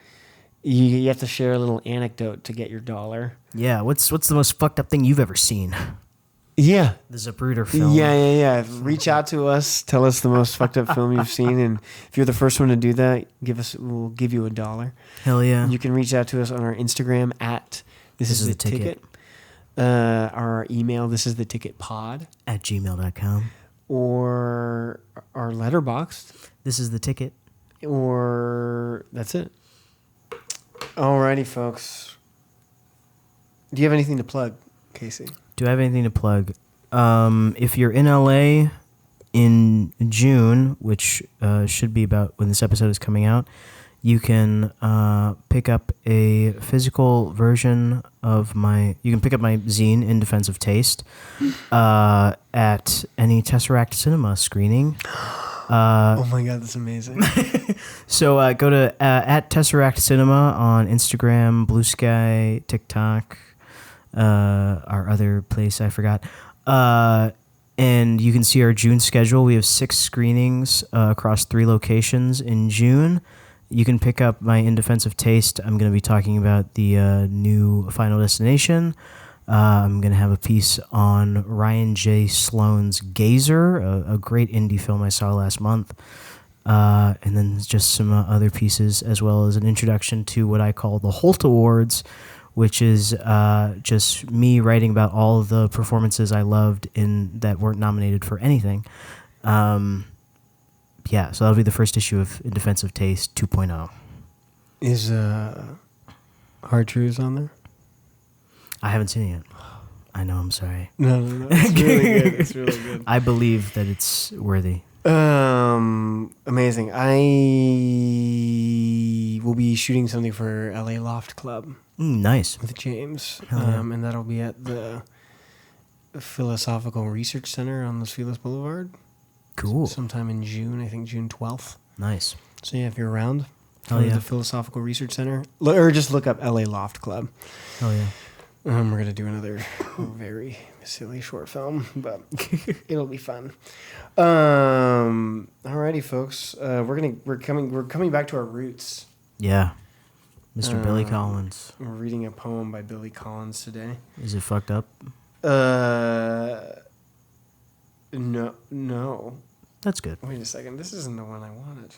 [SPEAKER 1] you have to share a little anecdote to get your $1.
[SPEAKER 2] Yeah, what's the most fucked up thing you've ever seen?
[SPEAKER 1] Yeah.
[SPEAKER 2] The Zapruder film.
[SPEAKER 1] Yeah. Reach out to us. Tell us the most fucked up film you've seen, and if you're the first one to do that, we'll give you $1.
[SPEAKER 2] Hell yeah.
[SPEAKER 1] You can reach out to us on our Instagram at This is the Ticket. Our email, thisistheticketpod@gmail.com, or our letterboxd.
[SPEAKER 2] This is the ticket.
[SPEAKER 1] Or that's it. Alrighty, folks. Do you have anything to plug, Casey?
[SPEAKER 2] Do I have anything to plug? If you're in LA in June, which should be about when this episode is coming out, you can pick up a physical version of you can pick up my zine, In Defense of Taste, at any Tesseract Cinema screening.
[SPEAKER 1] Oh my God, that's amazing.
[SPEAKER 2] So go to at Tesseract Cinema on Instagram, Blue Sky, TikTok, our other place I forgot. And you can see our June schedule. We have 6 screenings across 3 locations in June. You can pick up my In Defense of Taste. I'm going to be talking about the new Final Destination. I'm going to have a piece on Ryan J. Sloan's Gazer, a great indie film I saw last month. And then just some other pieces, as well as an introduction to what I call the Holt Awards, which is just me writing about all of the performances I loved that weren't nominated for anything. Yeah, so that'll be the first issue of In Defense of Taste 2.0.
[SPEAKER 1] Is Hard Truths on there?
[SPEAKER 2] I haven't seen it yet. I know, I'm sorry.
[SPEAKER 1] No. It's really good. It's really good.
[SPEAKER 2] I believe that it's worthy.
[SPEAKER 1] Amazing. I will be shooting something for LA Loft Club
[SPEAKER 2] Nice.
[SPEAKER 1] with James.
[SPEAKER 2] Hell yeah.
[SPEAKER 1] And that'll be at the Philosophical Research Center on Los Feliz Boulevard.
[SPEAKER 2] Cool.
[SPEAKER 1] Sometime in June, I think June 12th.
[SPEAKER 2] Nice.
[SPEAKER 1] So yeah, if you're around,
[SPEAKER 2] Oh,
[SPEAKER 1] go to
[SPEAKER 2] yeah.
[SPEAKER 1] the Philosophical Research Center. Or just look up LA Loft Club.
[SPEAKER 2] Oh yeah.
[SPEAKER 1] We're going to do another very silly short film, but it'll be fun. Alrighty, folks. We're coming back to our roots.
[SPEAKER 2] Yeah. Mr. Billy Collins.
[SPEAKER 1] We're reading a poem by Billy Collins today.
[SPEAKER 2] Is it fucked up?
[SPEAKER 1] No.
[SPEAKER 2] That's good.
[SPEAKER 1] Wait a second. This isn't the one I wanted.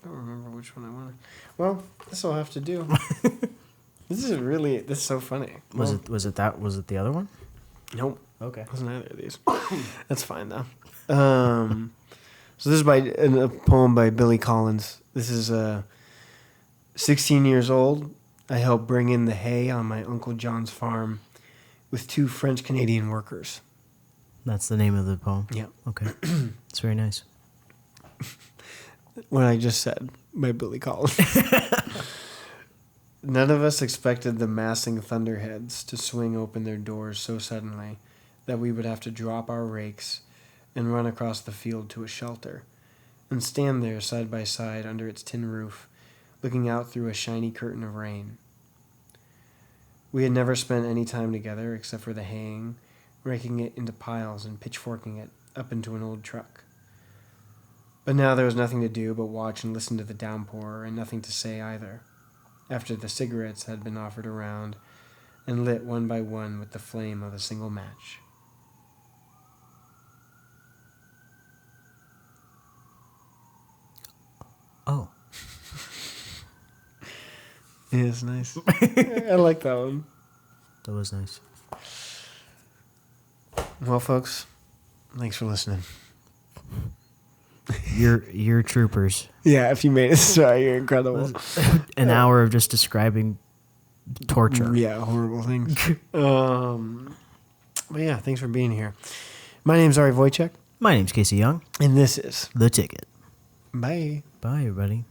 [SPEAKER 1] I don't remember which one I wanted. Well, this will have to do. This is so funny.
[SPEAKER 2] Was it the other one?
[SPEAKER 1] Nope.
[SPEAKER 2] Okay.
[SPEAKER 1] It wasn't either of these. That's fine though. So this is a poem by Billy Collins. This is 16 years old. I helped bring in the hay on my Uncle John's farm with 2 French-Canadian workers.
[SPEAKER 2] That's the name of the poem?
[SPEAKER 1] Yeah.
[SPEAKER 2] Okay. It's very nice.
[SPEAKER 1] What I just said by Billy Collins. None of us expected the massing thunderheads to swing open their doors so suddenly that we would have to drop our rakes and run across the field to a shelter and stand there side by side under its tin roof, looking out through a shiny curtain of rain. We had never spent any time together except for the haying, raking it into piles and pitchforking it up into an old truck. But now there was nothing to do but watch and listen to the downpour, and nothing to say either, after the cigarettes had been offered around and lit one by one with the flame of a single match.
[SPEAKER 2] Oh.
[SPEAKER 1] Yeah, it's nice. I like that one.
[SPEAKER 2] That was nice.
[SPEAKER 1] Well, folks, thanks for listening.
[SPEAKER 2] You're troopers.
[SPEAKER 1] Yeah, if you made it this far, you're incredible.
[SPEAKER 2] An hour of just describing torture.
[SPEAKER 1] Yeah, horrible things. But yeah, thanks for being here. My name's Ari Wojciech,
[SPEAKER 2] My name's Casey Young.
[SPEAKER 1] and this is
[SPEAKER 2] The Ticket.
[SPEAKER 1] Bye.
[SPEAKER 2] Bye, everybody.